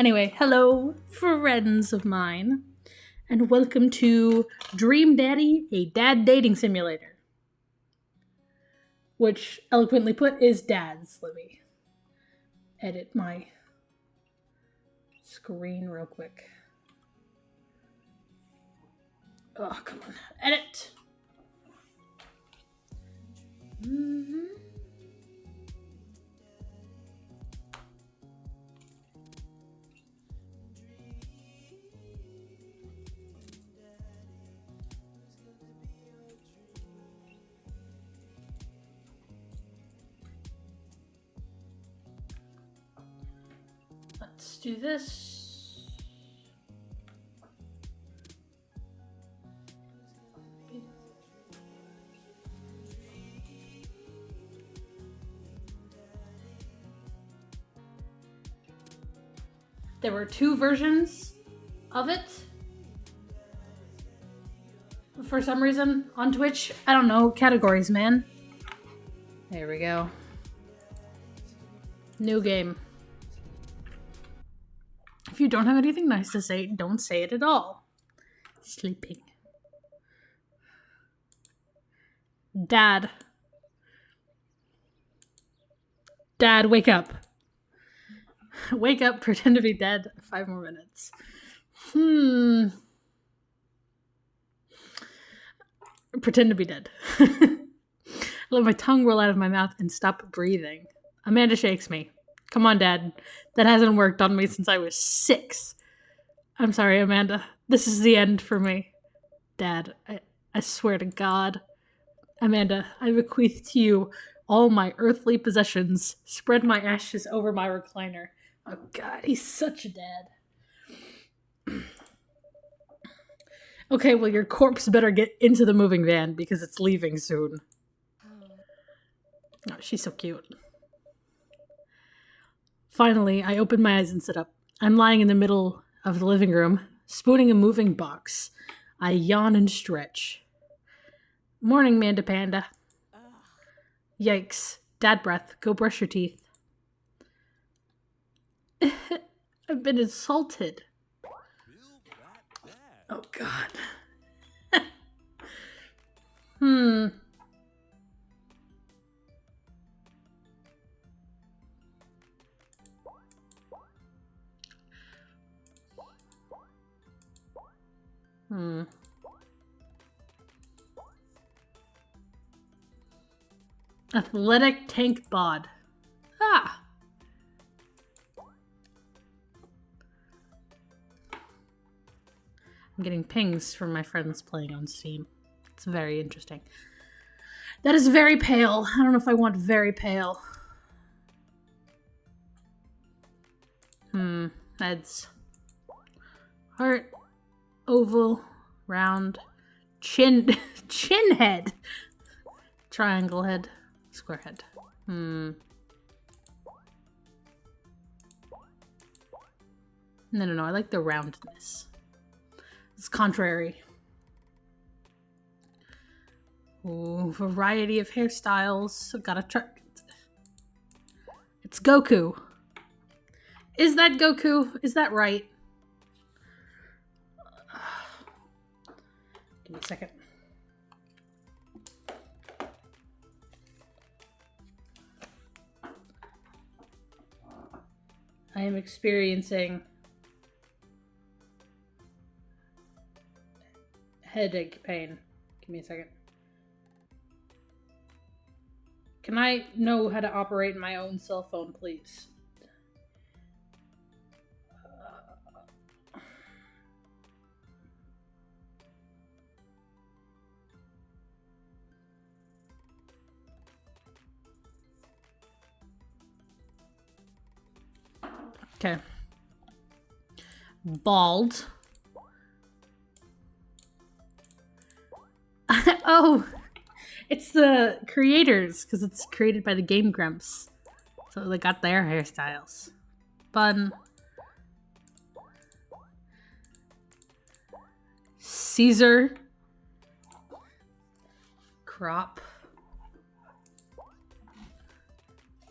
Anyway, hello, friends of mine, and welcome to Dream Daddy, a dad dating simulator. Which, eloquently put, is dads. Let me edit my screen real quick. Oh, come on. Edit! Let's do this. There were two versions of it. For some reason, on Twitch. I don't know. Categories, man. There we go. New game. If you don't have anything nice to say, don't say it at all. Sleeping. Dad. Dad, wake up. Wake up, pretend to be dead. 5 more minutes. Pretend to be dead. Let my tongue roll out of my mouth and stop breathing. Amanda shakes me. Come on, Dad. That hasn't worked on me since I was 6. I'm sorry, Amanda. This is the end for me. Dad, I swear to God. Amanda, I bequeath to you all my earthly possessions. Spread my ashes over my recliner. Oh, God, he's such a dad. Okay, well, your corpse better get into the moving van because it's leaving soon. Oh, she's so cute. Finally, I open my eyes and sit up. I'm lying in the middle of the living room, spooning a moving box. I yawn and stretch. Morning, Manda Panda. Yikes. Dad breath. Go brush your teeth. I've been insulted. Oh, God. Athletic tank bod. Ah. I'm getting pings from my friends playing on Steam. It's very interesting. That is very pale. I don't know if I want very pale. Heads. Heart. Oval. Round. Chin head. Triangle head. Square head. No, I like the roundness. It's contrary. Ooh, variety of hairstyles. I've got to try. It's Goku. Is that Goku? Is that right? Give me a second. I am experiencing headache pain. Give me a second. Can I know how to operate my own cell phone, please? Okay. Bald. Oh, it's the creators, because it's created by the Game Grumps. So they got their hairstyles. Bun. Caesar. Crop.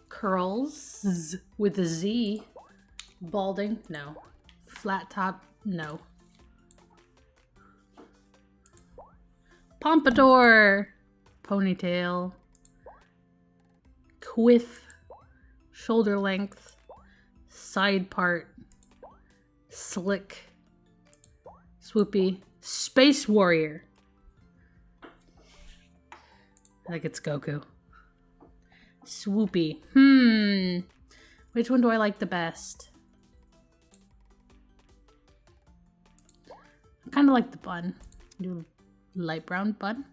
Curls with a Z. Balding? No. Flat top? No. Pompadour! Ponytail. Quiff. Shoulder length. Side part. Slick. Swoopy. Space Warrior. I think it's Goku. Swoopy. Which one do I like the best? I kind of like the bun. Do light brown bun.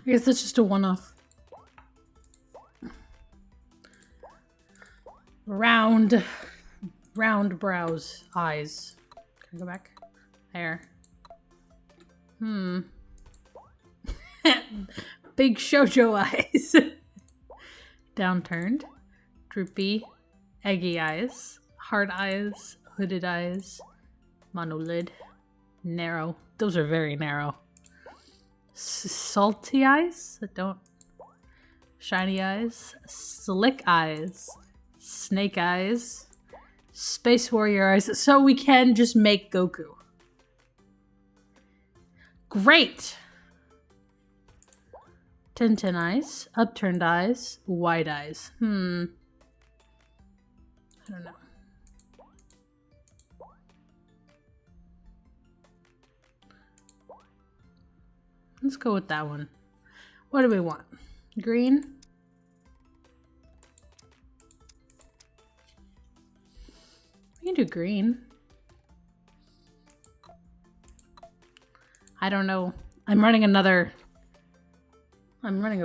I guess that's just a one-off. Round brows, eyes. Can I go back? Hair. Big shoujo eyes. Downturned. Droopy. Eggy eyes. Hard eyes. Hooded eyes. Monolid. Narrow. Those are very narrow. Salty eyes? Don't. Shiny eyes. Slick eyes. Snake eyes. Space Warrior eyes. So we can just make Goku. Great! Tintin eyes. Upturned eyes. Wide eyes. I don't know. Let's go with that one. What do we want? Green? We can do green. I don't know. I'm running a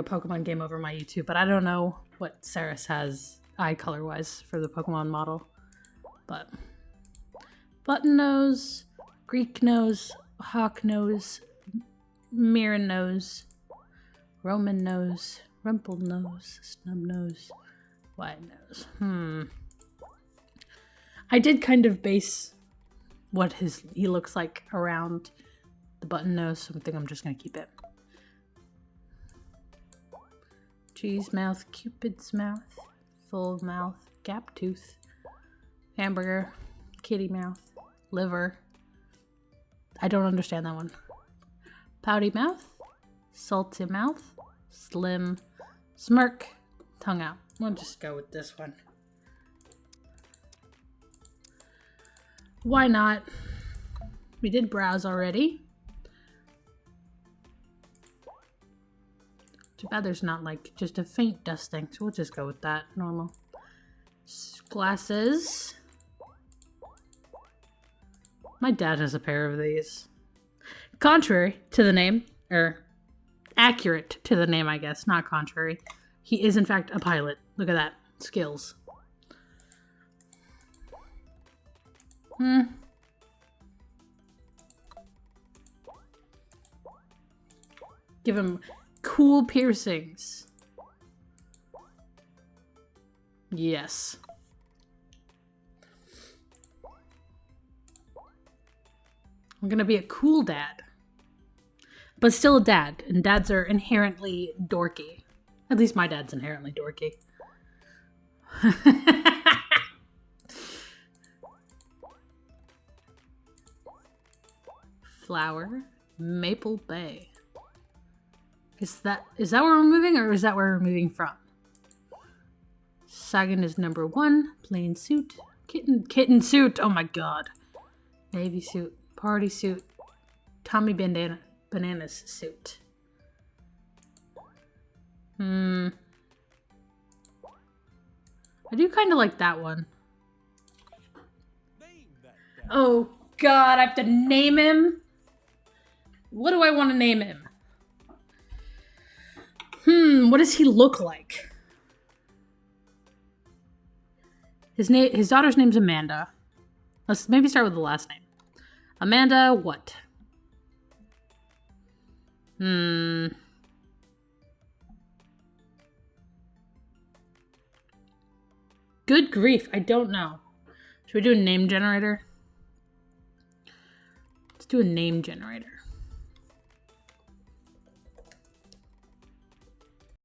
Pokemon game over my YouTube, but I don't know what Saris has eye color-wise for the Pokemon model. But button nose, Greek nose, hawk nose, Mirren nose, Roman nose, rumpled nose, snub nose, wide nose. I did kind of base what he looks like around the button nose, so I think I'm just gonna keep it. Cheese mouth, Cupid's mouth, full mouth, gap tooth, hamburger, kitty mouth, liver. I don't understand that one. Pouty mouth, salty mouth, slim, smirk, tongue out. We'll just go with this one. Why not? We did brows already. Too bad there's not like just a faint dusting, so we'll just go with that. Normal. Glasses. My dad has a pair of these. Contrary to the name, or accurate to the name, I guess, not contrary. He is in fact a pilot. Look at that. Skills. Give him cool piercings. Yes. I'm gonna be a cool dad. But still a dad, and dads are inherently dorky. At least my dad's inherently dorky. Flower, Maple Bay. Is that where we're moving, or is that where we're moving from? Sagan is number 1. Plain suit. Kitten suit. Oh my god. Navy suit. Party suit. Tommy Bananas suit. I do kind of like that one. Oh god, I have to name him? What do I want to name him? What does he look like? His daughter's name's Amanda. Let's maybe start with the last name. Amanda what? Good grief, I don't know. Should we do a name generator? Let's do a name generator.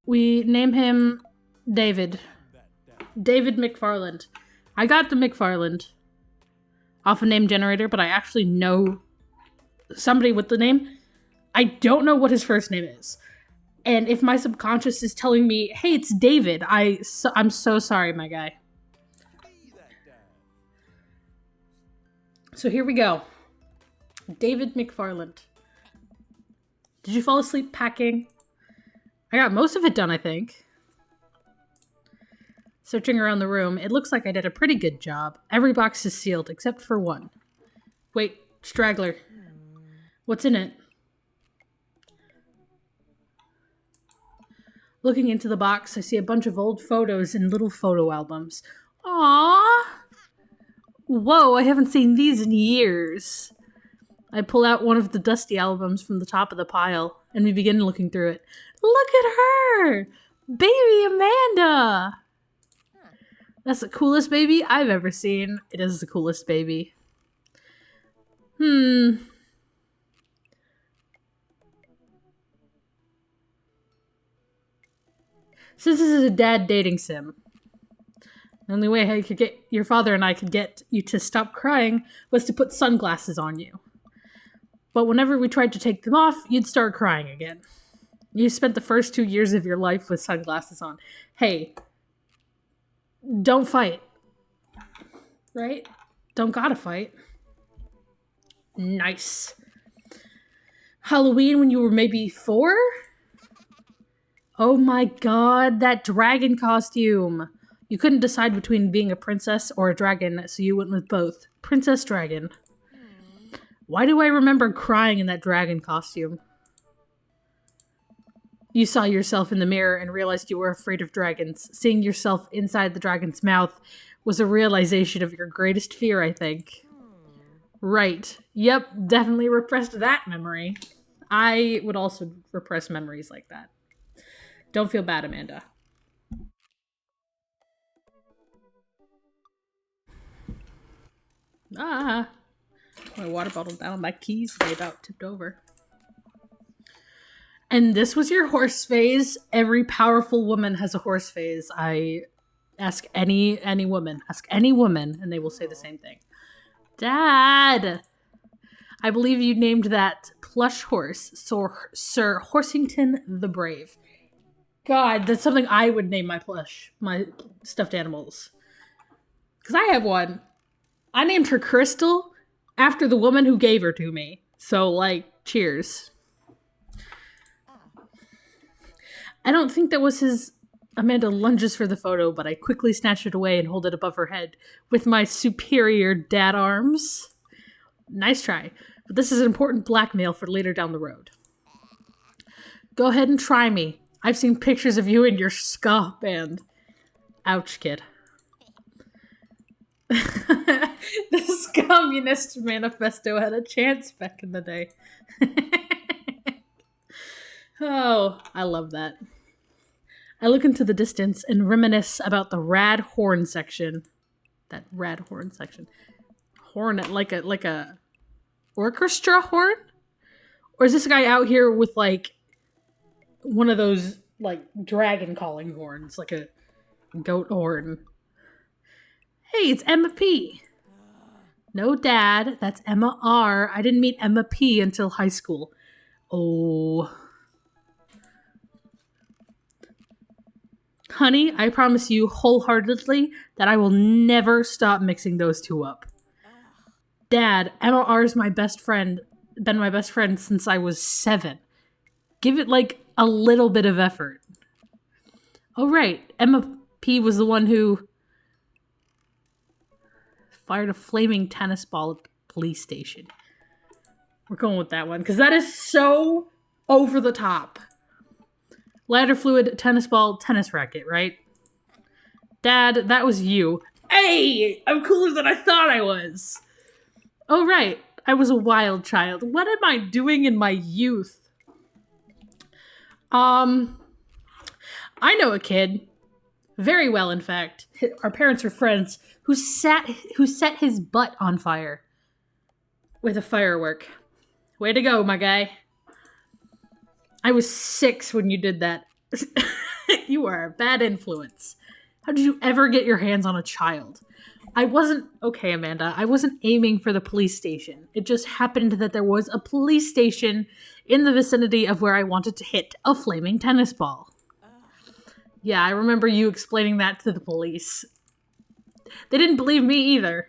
We name him David. David McFarland. I got the McFarland off a name generator, but I actually know somebody with the name. I don't know what his first name is. And if my subconscious is telling me, hey, it's David, I'm so sorry, my guy. So here we go. David McFarland. Did you fall asleep packing? I got most of it done, I think. Searching around the room, it looks like I did a pretty good job. Every box is sealed, except for one. Wait, straggler. What's in it? Looking into the box, I see a bunch of old photos in little photo albums. Aww! Whoa, I haven't seen these in years. I pull out one of the dusty albums from the top of the pile, and we begin looking through it. Look at her! Baby Amanda! That's the coolest baby I've ever seen. It is the coolest baby. Since this is a dad dating sim, the only way I could get your father and I could get you to stop crying was to put sunglasses on you. But whenever we tried to take them off, you'd start crying again. You spent the first 2 years of your life with sunglasses on. Hey, don't fight. Right? Don't gotta fight. Nice. Halloween when you were maybe 4? Oh my god, that dragon costume. You couldn't decide between being a princess or a dragon, so you went with both. Princess Dragon. Why do I remember crying in that dragon costume? You saw yourself in the mirror and realized you were afraid of dragons. Seeing yourself inside the dragon's mouth was a realization of your greatest fear, I think. Right. Yep, definitely repressed that memory. I would also repress memories like that. Don't feel bad, Amanda. My water bottle down, my keys they about tipped over. And this was your horse phase. Every powerful woman has a horse phase. I ask any woman, and they will say the same thing. Dad, I believe you named that plush horse Sir Horsington the Brave. God, that's something I would name my stuffed animals. Because I have one. I named her Crystal after the woman who gave her to me. So, cheers. I don't think that was his... Amanda lunges for the photo, but I quickly snatch it away and hold it above her head with my superior dad arms. Nice try. But this is an important blackmail for later down the road. Go ahead and try me. I've seen pictures of you in your ska band. Ouch, kid. This Communist Manifesto had a chance back in the day. Oh, I love that. I look into the distance and reminisce about the rad horn section. That rad horn section. Horn like a orchestra horn? Or is this guy out here with one of those dragon calling horns, like a goat horn? Hey, it's Emma P. No, Dad, that's Emma R. I didn't meet Emma P until high school. Oh. Honey, I promise you wholeheartedly that I will never stop mixing those two up. Dad, Emma R is my best friend, been my best friend since I was 7. Give it a little bit of effort. Oh right, Emma P was the one who fired a flaming tennis ball at the police station. We're going with that one, because that is so over the top. Lighter fluid, tennis ball, tennis racket, right? Dad, that was you. Hey! I'm cooler than I thought I was! Oh right, I was a wild child. What am I doing in my youth? I know a kid Very well, in fact. Our parents were friends who set his butt on fire with a firework. Way to go, my guy. I was 6 when you did that. You are a bad influence. How did you ever get your hands on a child? Okay, Amanda, I wasn't aiming for the police station. It just happened that there was a police station in the vicinity of where I wanted to hit a flaming tennis ball. Yeah, I remember you explaining that to the police. They didn't believe me either.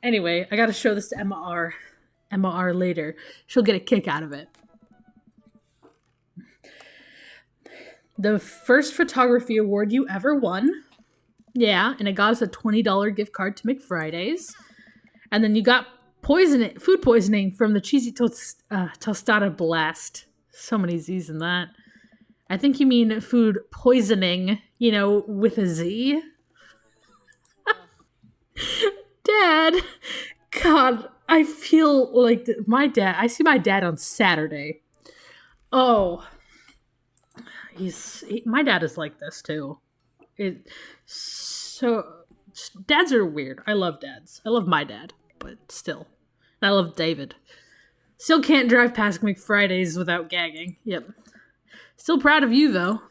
Anyway, I gotta show this to Emma R. Emma R later. She'll get a kick out of it. The first photography award you ever won. Yeah, and it got us a $20 gift card to McFridays. And then you got food poisoning from the cheesy tostada blast. So many Z's in that. I think you mean food poisoning, with a Z. Dad, God, I feel like I see my dad on Saturday. Oh, my dad is like this too. Dads are weird. I love dads. I love my dad, but still. And I love David. Still can't drive past McFridays without gagging. Yep. Still proud of you, though.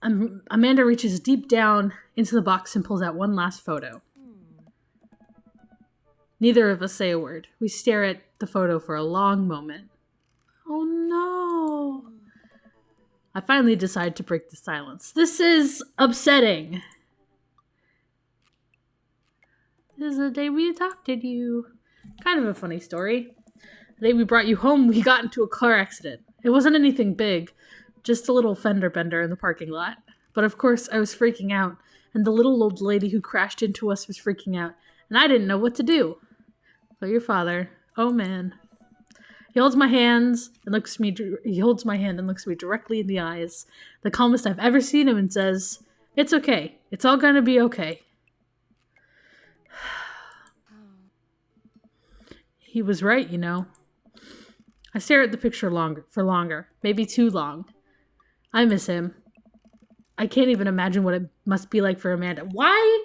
Amanda reaches deep down into the box and pulls out one last photo. Neither of us say a word. We stare at the photo for a long moment. Oh no. I finally decide to break the silence. This is upsetting. This is the day we adopted you. Kind of a funny story. The day we brought you home, we got into a car accident. It wasn't anything big, just a little fender bender in the parking lot. But of course, I was freaking out, and the little old lady who crashed into us was freaking out, and I didn't know what to do. But your father, oh man. He holds my hand and looks me directly in the eyes, the calmest I've ever seen him, and says, "It's okay. It's all gonna be okay." He was right, I stare at the picture for longer, maybe too long. I miss him. I can't even imagine what it must be like for Amanda. Why?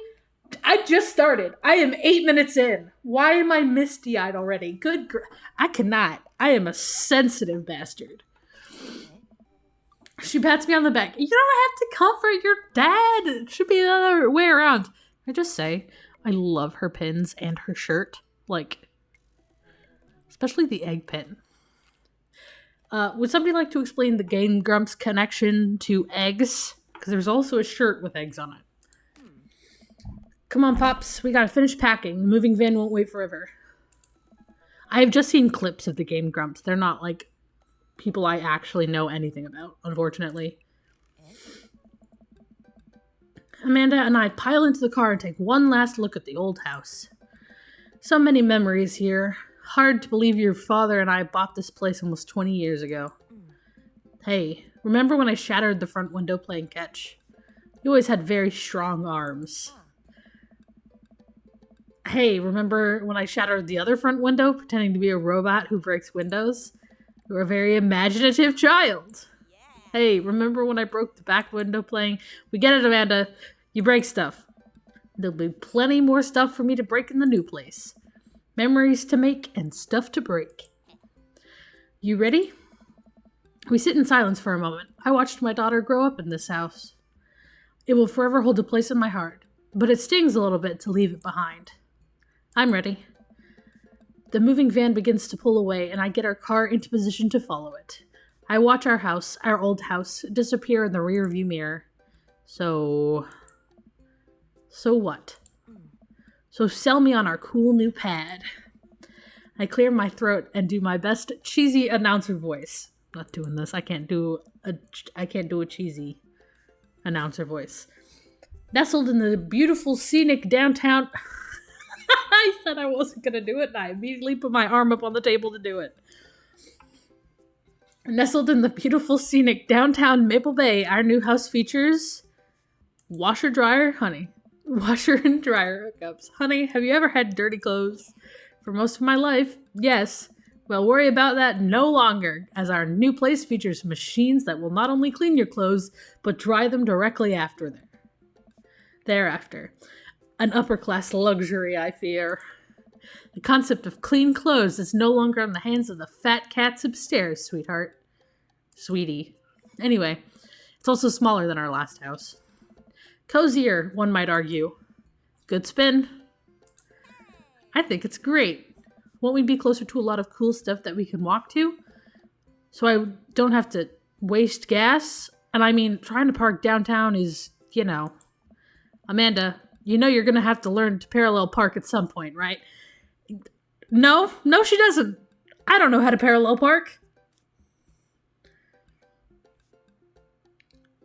I just started. I am 8 minutes in. Why am I misty-eyed already? I cannot. I am a sensitive bastard. She pats me on the back. You don't have to comfort your dad. It should be the other way around. I just say, I love her pins and her shirt. Especially the egg pin. Would somebody like to explain the Game Grumps connection to eggs? Because there's also a shirt with eggs on it. Come on, Pops. We gotta finish packing. The moving van won't wait forever. I have just seen clips of the Game Grumps. They're not, people I actually know anything about, unfortunately. Amanda and I pile into the car and take one last look at the old house. So many memories here. Hard to believe your father and I bought this place almost 20 years ago. Hey, remember when I shattered the front window playing catch? You always had very strong arms. Hey, remember when I shattered the other front window pretending to be a robot who breaks windows? You were a very imaginative child. Hey, remember when I broke the back window playing? We get it, Amanda. You break stuff. There'll be plenty more stuff for me to break in the new place. Memories to make and stuff to break. You ready? We sit in silence for a moment. I watched my daughter grow up in this house. It will forever hold a place in my heart, but it stings a little bit to leave it behind. I'm ready. The moving van begins to pull away, and I get our car into position to follow it. I watch our old house, disappear in the rearview mirror. So what? So sell me on our cool new pad. I clear my throat and do my best cheesy announcer voice. Not doing this. I can't do a cheesy announcer voice. Nestled in the beautiful scenic downtown. I said I wasn't gonna do it, and I immediately put my arm up on the table to do it. Nestled in the beautiful scenic downtown Maple Bay, our new house features washer and dryer hookups. Honey, have you ever had dirty clothes? For most of my life, yes. Well, worry about that no longer, as our new place features machines that will not only clean your clothes, but dry them directly thereafter. An upper-class luxury, I fear. The concept of clean clothes is no longer in the hands of the fat cats upstairs, sweetheart. Sweetie. Anyway, it's also smaller than our last house. Cozier, one might argue. Good spin. I think it's great. Won't we be closer to a lot of cool stuff that we can walk to? So I don't have to waste gas? And I mean, trying to park downtown is, Amanda, you're going to have to learn to parallel park at some point, right? No, she doesn't. I don't know how to parallel park.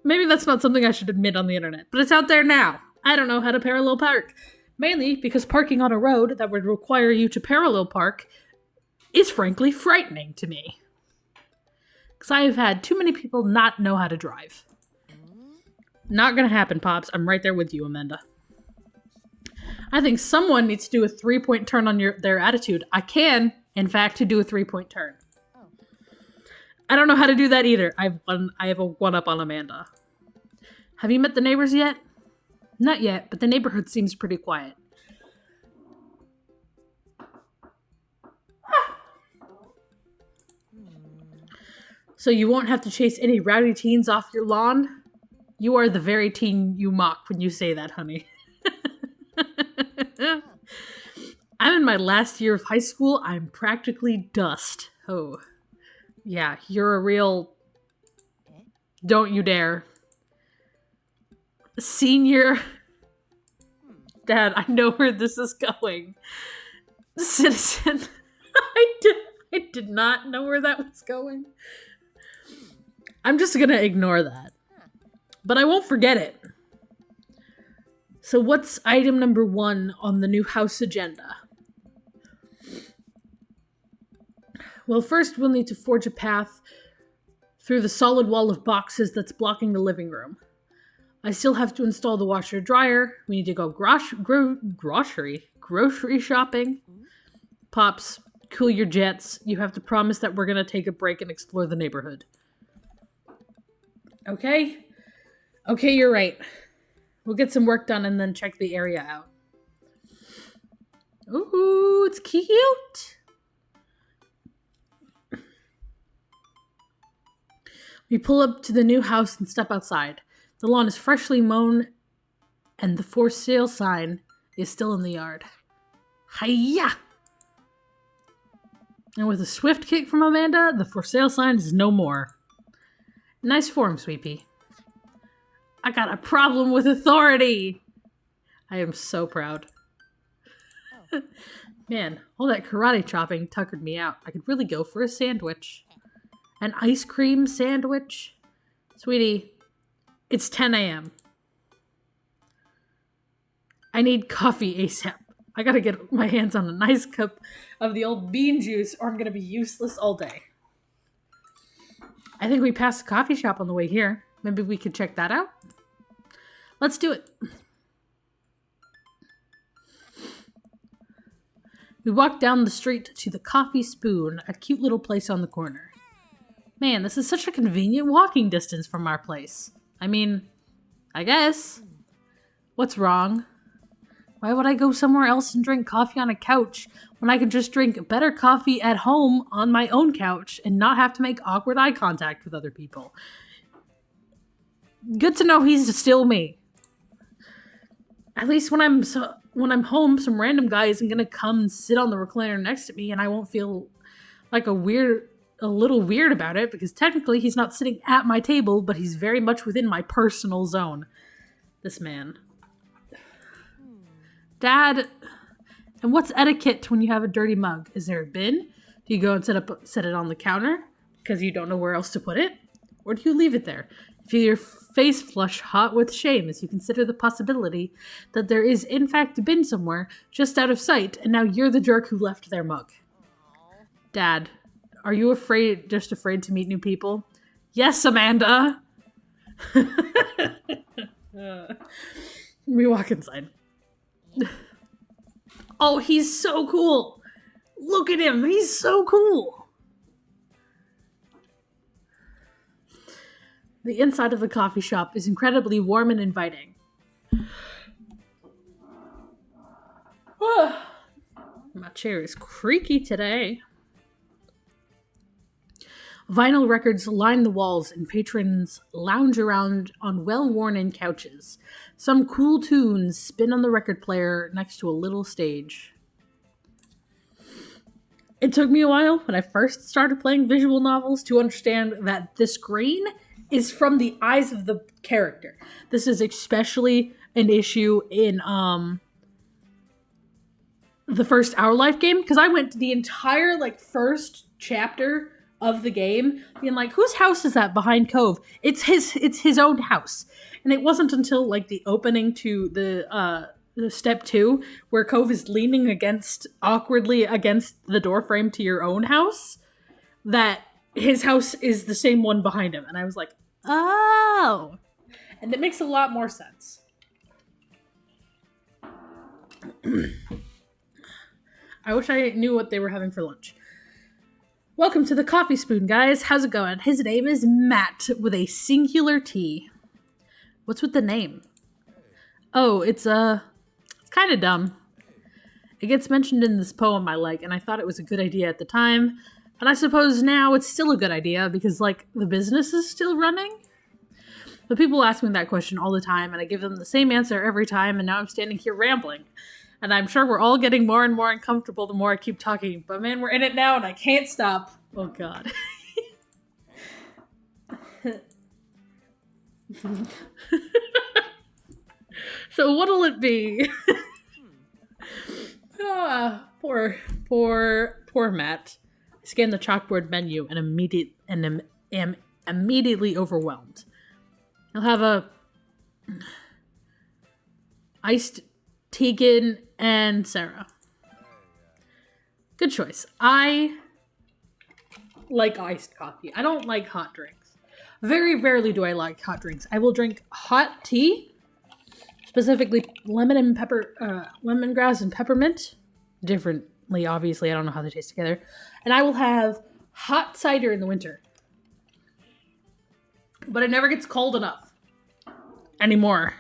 Maybe that's not something I should admit on the internet, but it's out there now. I don't know how to parallel park. Mainly because parking on a road that would require you to parallel park is frankly frightening to me. Because I have had too many people not know how to drive. Not gonna happen, Pops. I'm right there with you, Amanda. I think someone needs to do a 3-point turn on their attitude. I can, in fact, do a 3-point turn. I don't know how to do that either. I have a one-up on Amanda. Have you met the neighbors yet? Not yet, but the neighborhood seems pretty quiet. So you won't have to chase any rowdy teens off your lawn? You are the very teen you mock when you say that, honey. I'm in my last year of high school. I'm practically dust. Oh. Yeah, you're a real... Don't you dare. Senior... Dad, I know where this is going. Citizen. I did not know where that was going. I'm just gonna ignore that. But I won't forget it. So what's item number 1 on the new house agenda? Well, first we'll need to forge a path through the solid wall of boxes that's blocking the living room. I still have to install the washer-dryer. We need to go grocery shopping. Pops, cool your jets. You have to promise that we're going to take a break and explore the neighborhood. Okay? Okay, you're right. We'll get some work done and then check the area out. Ooh, it's cute! We pull up to the new house and step outside. The lawn is freshly mown, and the for sale sign is still in the yard. Hiya! And with a swift kick from Amanda, the for sale sign is no more. Nice form, Sweepy. I got a problem with authority! I am so proud. Man, all that karate chopping tuckered me out. I could really go for a sandwich. An ice cream sandwich? Sweetie, it's 10 a.m. I need coffee ASAP. I gotta get my hands on a nice cup of the old bean juice or I'm gonna be useless all day. I think we passed a coffee shop on the way here. Maybe we could check that out? Let's do it. We walk down the street to the Coffee Spoon, a cute little place on the corner. Man, this is such a convenient walking distance from our place. I mean, I guess. What's wrong? Why would I go somewhere else and drink coffee on a couch when I can just drink better coffee at home on my own couch and not have to make awkward eye contact with other people? Good to know he's still me. At least when I'm home, some random guy isn't gonna come and sit on the recliner next to me and I won't feel like a little weird about it because technically he's not sitting at my table, but he's very much within my personal zone. This man. Dad, and what's etiquette when you have a dirty mug? Is there a bin? Do you go and set it on the counter because you don't know where else to put it? Or do you leave it there? Feel your face flush hot with shame as you consider the possibility that there is in fact a bin somewhere just out of sight and now you're the jerk who left their mug. Dad, are you just afraid to meet new people? Yes, Amanda! We walk inside. Oh, he's so cool! Look at him. He's so cool. The inside of the coffee shop is incredibly warm and inviting. My chair is creaky today. Vinyl records line the walls and patrons lounge around on well-worn-in couches. Some cool tunes spin on the record player next to a little stage. It took me a while when I first started playing visual novels to understand that this green is from the eyes of the character. This is especially an issue in the first Our Life game, because I went to the entire first chapter of the game being like, whose house is that behind Cove? It's his own house. And it wasn't until the opening to the step 2 where Cove is leaning awkwardly against the door frame to your own house that his house is the same one behind him. And I was like, oh. And it makes a lot more sense. I wish I knew what they were having for lunch. Welcome to the Coffee Spoon, guys. How's it going? His name is Matt with a singular T. What's with the name? Oh, it's kind of dumb. It gets mentioned in this poem I like, and I thought it was a good idea at the time. And I suppose now it's still a good idea because, the business is still running. But people ask me that question all the time, and I give them the same answer every time, and now I'm standing here rambling. And I'm sure we're all getting more and more uncomfortable the more I keep talking. But man, we're in it now and I can't stop. Oh God. So what'll it be? Poor Matt. I scan the chalkboard menu and am immediately overwhelmed. I'll have a iced Tegan and Sarah. Good choice. I like iced coffee. I don't like hot drinks. Very rarely do I like hot drinks. I will drink hot tea, specifically lemongrass and peppermint. Differently, obviously. I don't know how they taste together. And I will have hot cider in the winter. But it never gets cold enough anymore.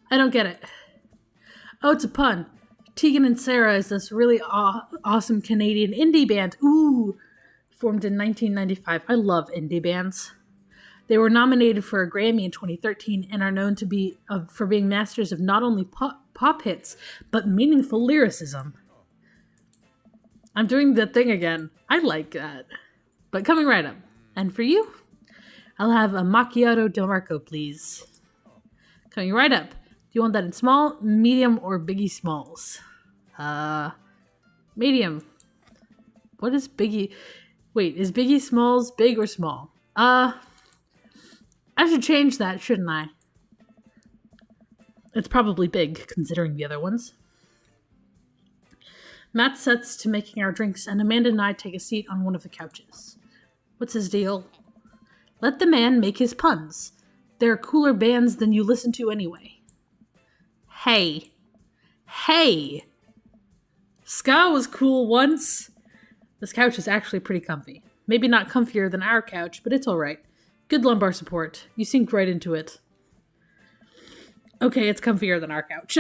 I don't get it. Oh, it's a pun. Tegan and Sarah is this really awesome Canadian indie band. Ooh, formed in 1995. I love indie bands. They were nominated for a Grammy in 2013 and are known for being masters of not only pop hits, but meaningful lyricism. I'm doing the thing again. I like that. But coming right up. And for you, I'll have a macchiato Del Marco, please. Coming right up. Do you want that in small, medium, or Biggie Smalls? Medium. What is Biggie? Wait, is Biggie Smalls big or small? I should change that, shouldn't I? It's probably big, considering the other ones. Matt sets to making our drinks, and Amanda and I take a seat on one of the couches. What's his deal? Let the man make his puns. There are cooler bands than you listen to anyway. Hey. Ska was cool once. This couch is actually pretty comfy. Maybe not comfier than our couch, but it's alright. Good lumbar support. You sink right into it. Okay, it's comfier than our couch.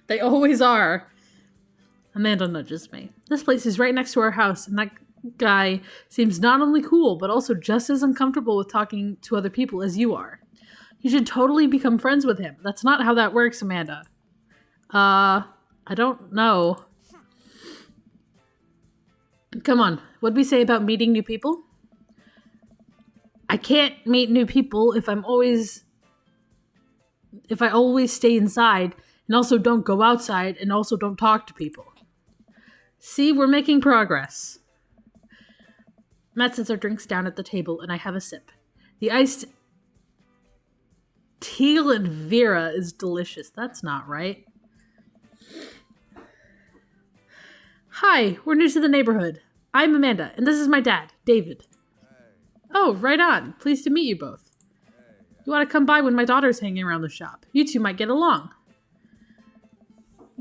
They always are. Amanda nudges me. This place is right next to our house, and that guy seems not only cool, but also just as uncomfortable with talking to other people as you are. You should totally become friends with him. That's not how that works, Amanda. I don't know. Come on, what'd we say about meeting new people? I can't meet new people if I always stay inside and also don't go outside and also don't talk to people. See, we're making progress. Matt sets our drinks down at the table and I have a sip. The iced teal and Vera is delicious. That's not right. Hi, we're new to the neighborhood. I'm Amanda, and this is my dad, David. Oh, right on. Pleased to meet you both. You want to come by when my daughter's hanging around the shop? You two might get along.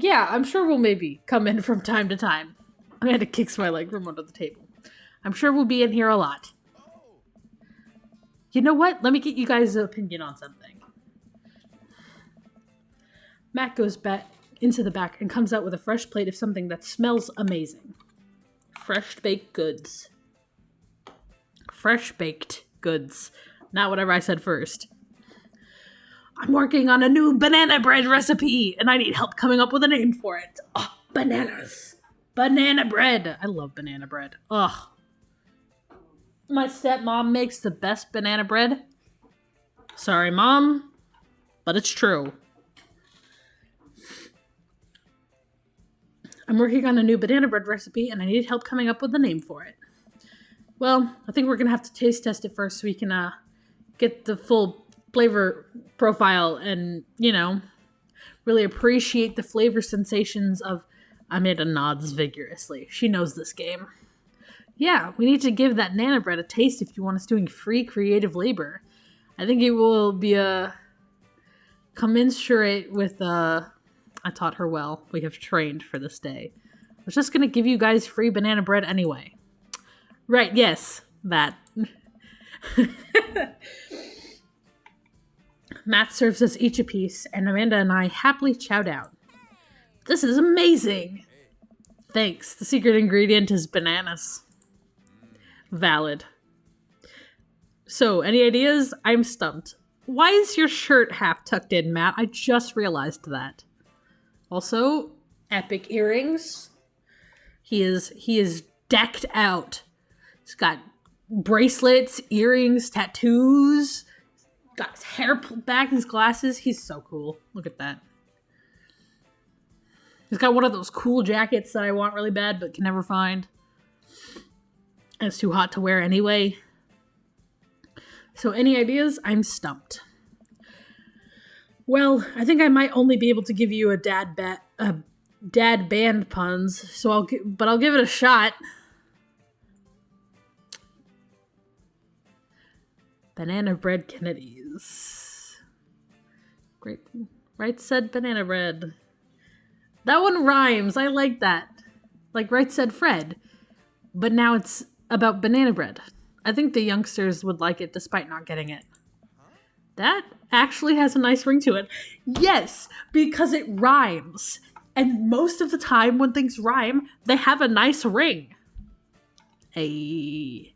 Yeah, I'm sure we'll maybe come in from time to time. Amanda kicks my leg from under the table. I'm sure we'll be in here a lot. You know what? Let me get you guys' opinion on something. Matt goes back into the back and comes out with a fresh plate of something that smells amazing. Fresh baked goods. Fresh baked goods. Not whatever I said first. I'm working on a new banana bread recipe, and I need help coming up with a name for it. Oh, bananas. Banana bread. I love banana bread. Ugh. My stepmom makes the best banana bread. Sorry, Mom, but it's true. I'm working on a new banana bread recipe, and I need help coming up with a name for it. Well, I think we're going to have to taste test it first so we can get the full flavor profile and, really appreciate the flavor sensations of... Amanda nods vigorously. She knows this game. Yeah, we need to give that Nana bread a taste if you want us doing free creative labor. I think it will be commensurate with I taught her well. We have trained for this day. I was just going to give you guys free banana bread anyway. Right, yes, that. Matt serves us each a piece, and Amanda and I happily chow down. This is amazing! Thanks. The secret ingredient is bananas. Valid. So, any ideas? I'm stumped. Why is your shirt half tucked in, Matt? I just realized that. Also, epic earrings. He is decked out. He's got bracelets, earrings, tattoos. Got his hair pulled back, his glasses. He's so cool. Look at that. He's got one of those cool jackets that I want really bad but can never find. And it's too hot to wear anyway. So any ideas? I'm stumped. Well, I think I might only be able to give you a dad band puns, so I'll give it a shot. Banana bread Kennedys. Great. Right said banana bread. That one rhymes. I like that. Like Right Said Fred. But now it's about banana bread. I think the youngsters would like it despite not getting it. That actually has a nice ring to it. Yes, because it rhymes. And most of the time when things rhyme, they have a nice ring. Hey.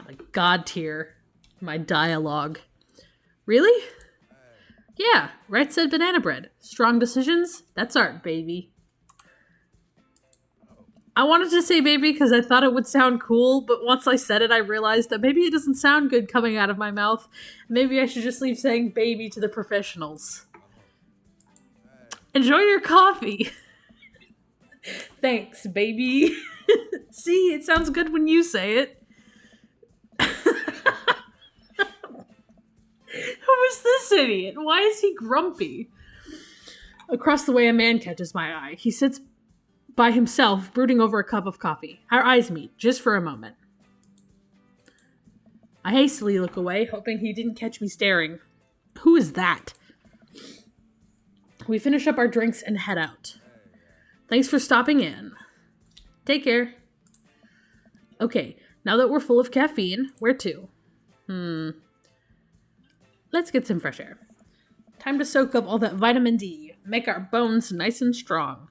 Like God tier. My dialogue. Really? Yeah, Right Said banana bread. Strong decisions? That's art, baby. I wanted to say baby because I thought it would sound cool, but once I said it, I realized that maybe it doesn't sound good coming out of my mouth. Maybe I should just leave saying baby to the professionals. Enjoy your coffee. Thanks, baby. See, it sounds good when you say it. Who is this idiot? Why is he grumpy? Across the way, a man catches my eye. He sits by himself, brooding over a cup of coffee. Our eyes meet, just for a moment. I hastily look away, hoping he didn't catch me staring. Who is that? We finish up our drinks and head out. Thanks for stopping in. Take care. Okay, now that we're full of caffeine, where to? Let's get some fresh air. Time to soak up all that vitamin D. Make our bones nice and strong.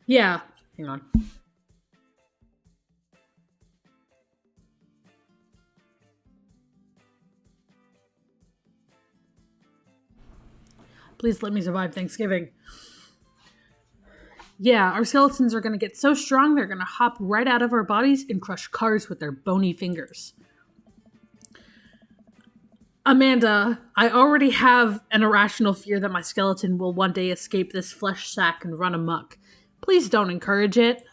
Yeah. Hang on. Please let me survive Thanksgiving. Yeah, our skeletons are going to get so strong they're going to hop right out of our bodies and crush cars with their bony fingers. Amanda, I already have an irrational fear that my skeleton will one day escape this flesh sack and run amok. Please don't encourage it.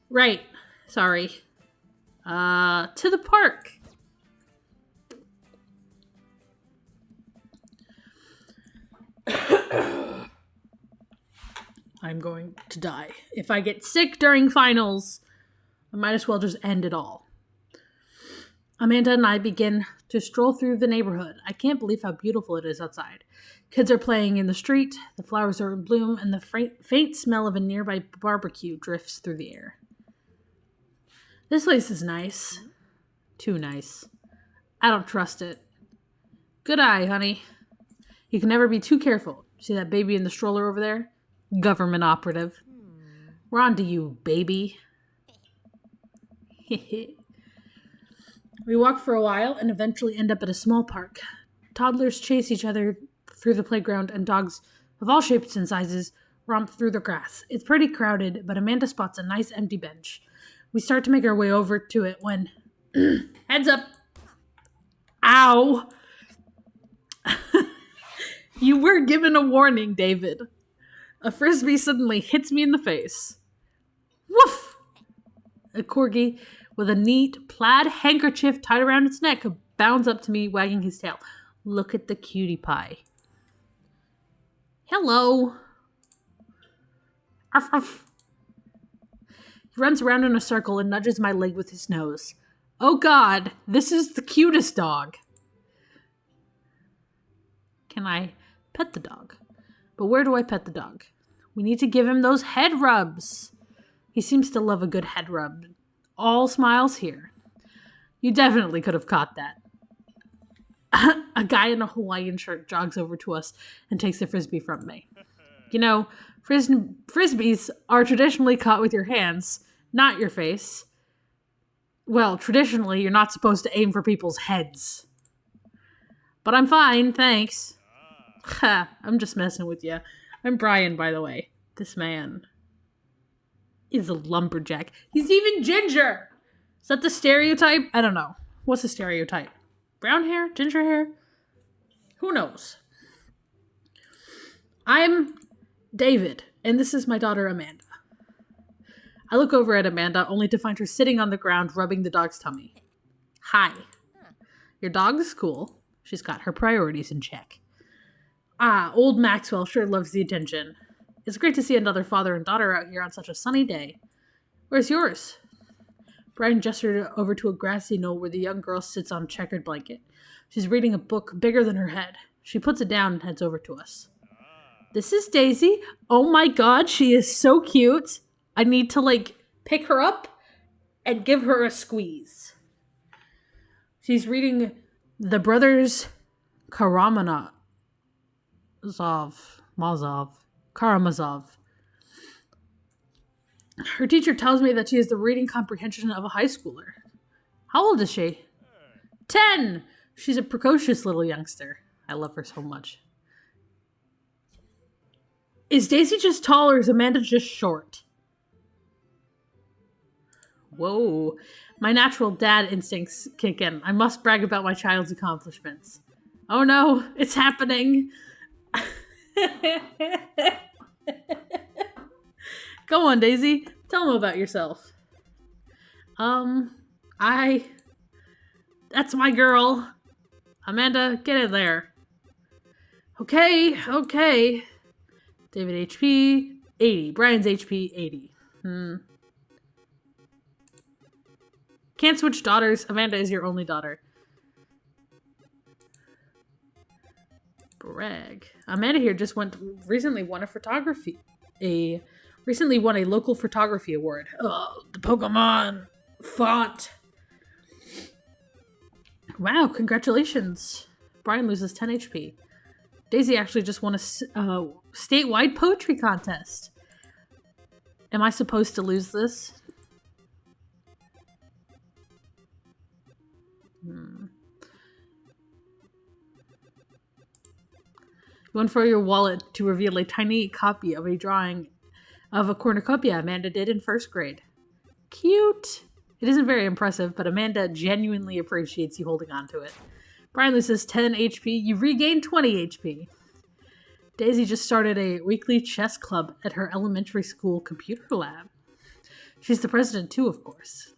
Right. Sorry. To the park. I'm going to die. If I get sick during finals, I might as well just end it all. Amanda and I begin to stroll through the neighborhood. I can't believe how beautiful it is outside. Kids are playing in the street, the flowers are in bloom, and the faint smell of a nearby barbecue drifts through the air. This place is nice. Too nice. I don't trust it. Good eye, honey. You can never be too careful. See that baby in the stroller over there? Government operative. We're on to you, baby. We walk for a while and eventually end up at a small park. Toddlers chase each other through the playground and dogs of all shapes and sizes romp through the grass. It's pretty crowded, but Amanda spots a nice empty bench. We start to make our way over to it when... Heads up! Ow! You were given a warning, David. A frisbee suddenly hits me in the face. Woof! A corgi with a neat plaid handkerchief tied around its neck bounds up to me, wagging his tail. Look at the cutie pie. Hello. Arf, arf. He runs around in a circle and nudges my leg with his nose. Oh God, this is the cutest dog. Can I pet the dog? But where do I pet the dog? We need to give him those head rubs. He seems to love a good head rub. All smiles here. You definitely could have caught that. A guy in a Hawaiian shirt jogs over to us and takes the frisbee from me. You know, frisbees are traditionally caught with your hands, not your face. Well, traditionally, you're not supposed to aim for people's heads. But I'm fine, thanks. Ha, I'm just messing with you. I'm Brian, by the way. This man is a lumberjack. He's even ginger! Is that the stereotype? I don't know. What's the stereotype? Brown hair? Ginger hair? Who knows? I'm David, and this is my daughter Amanda. I look over at Amanda, only to find her sitting on the ground rubbing the dog's tummy. Hi. Your dog is cool. She's got her priorities in check. Ah, old Maxwell sure loves the attention. It's great to see another father and daughter out here on such a sunny day. Where's yours? Brian gestured over to a grassy knoll where the young girl sits on a checkered blanket. She's reading a book bigger than her head. She puts it down and heads over to us. This is Daisy. Oh my God, she is so cute. I need to, pick her up and give her a squeeze. She's reading The Brothers Karamazov. Her teacher tells me that she has the reading comprehension of a high schooler. How old is she? 10! She's a precocious little youngster. I love her so much. Is Daisy just tall or is Amanda just short? Whoa. My natural dad instincts kick in. I must brag about my child's accomplishments. Oh no, it's happening. Go on, Daisy. Tell them about yourself. That's my girl. Amanda, get in there. Okay. David HP, 80. Brian's HP, 80. Can't switch daughters. Amanda is your only daughter. Brag. Amanda here just recently won a local photography award. Oh, the Pokemon font. Wow, congratulations. Brian loses 10 HP. Daisy actually just won a statewide poetry contest. Am I supposed to lose this? You unfurl your wallet to reveal a tiny copy of a drawing of a cornucopia Amanda did in first grade. Cute! It isn't very impressive, but Amanda genuinely appreciates you holding on to it. Brian loses 10 HP. You regain 20 HP. Daisy just started a weekly chess club at her elementary school computer lab. She's the president too, of course.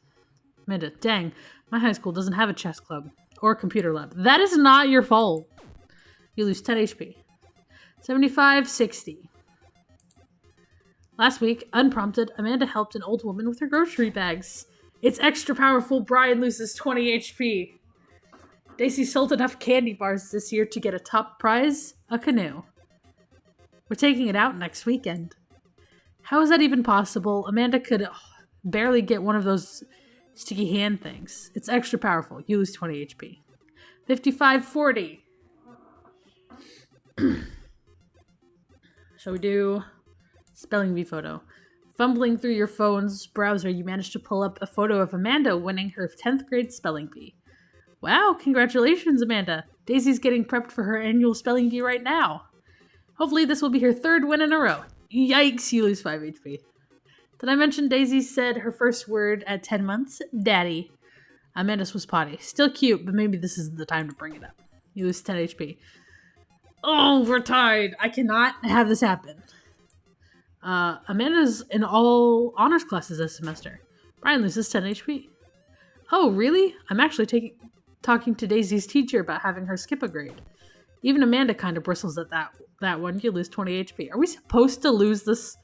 Amanda, dang, my high school doesn't have a chess club or a computer lab. That is not your fault. You lose 10 HP. 75, 60. Last week, unprompted, Amanda helped an old woman with her grocery bags. It's extra powerful. Brian loses 20 HP. Daisy sold enough candy bars this year to get a top prize, a canoe. We're taking it out next weekend. How is that even possible? Amanda could barely get one of those sticky hand things. It's extra powerful. You lose 20 HP. 5540. Shall we do spelling bee photo? Fumbling through your phone's browser, you managed to pull up a photo of Amanda winning her 10th grade spelling bee. Wow, congratulations, Amanda. Daisy's getting prepped for her annual spelling bee right now. Hopefully this will be her 3rd win in a row. Yikes, you lose 5 HP. Did I mention Daisy said her first word at 10 months? Daddy. Amanda's was potty. Still cute, but maybe this isn't the time to bring it up. You lose 10 HP. Oh, we're tied. I cannot have this happen. Amanda's in all honors classes this semester. Brian loses 10 HP. Oh, really? I'm actually talking to Daisy's teacher about having her skip a grade. Even Amanda kind of bristles at that one. You lose 20 HP. Are we supposed to lose this?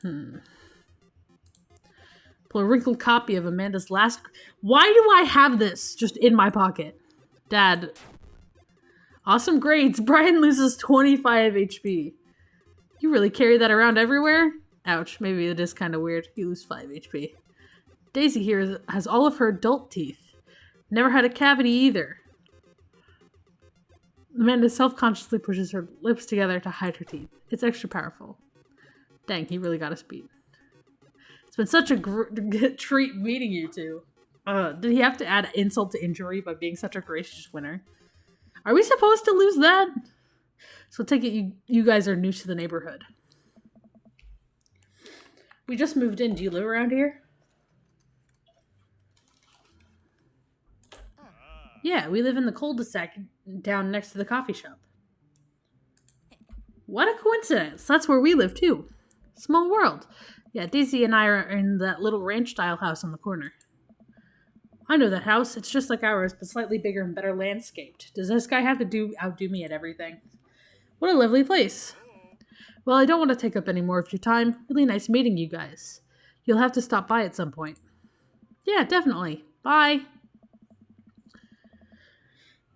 Pull a wrinkled copy of Amanda's last... Why do I have this just in my pocket? Dad. Awesome grades. Brian loses 25 HP. You really carry that around everywhere? Ouch, maybe it is kind of weird. You lose 5 HP. Daisy here has all of her adult teeth. Never had a cavity either. Amanda self-consciously pushes her lips together to hide her teeth. It's extra powerful. Dang, he really got us beat. It's been such a treat meeting you two. Did he have to add insult to injury by being such a gracious winner? Are we supposed to lose that? So take it you guys are new to the neighborhood. We just moved in. Do you live around here? Yeah, we live in the cul-de-sac down next to the coffee shop. What a coincidence. That's where we live too. Small world. Yeah, Daisy and I are in that little ranch-style house on the corner. I know that house. It's just like ours, but slightly bigger and better landscaped. Does this guy have to outdo me at everything? What a lovely place. Well, I don't want to take up any more of your time. Really nice meeting you guys. You'll have to stop by at some point. Yeah, definitely. Bye.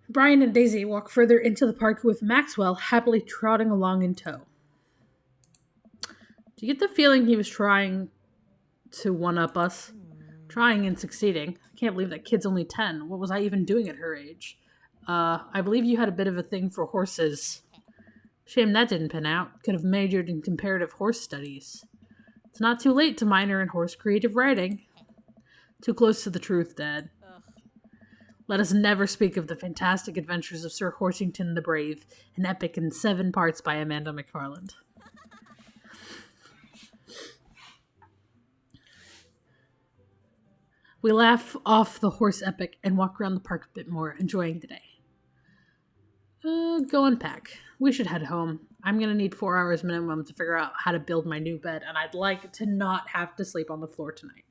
Brian and Daisy walk further into the park with Maxwell happily trotting along in tow. Do you get the feeling he was trying to one-up us? Trying and succeeding. I can't believe that kid's only 10. What was I even doing at her age? I believe you had a bit of a thing for horses. Shame that didn't pan out. Could have majored in comparative horse studies. It's not too late to minor in horse creative writing. Too close to the truth, Dad. Let us never speak of the fantastic adventures of Sir Horsington the Brave, an epic in 7 parts by Amanda McFarland. We laugh off the horse epic and walk around the park a bit more, enjoying the day. Go unpack. We should head home. I'm gonna need 4 hours minimum to figure out how to build my new bed, and I'd like to not have to sleep on the floor tonight.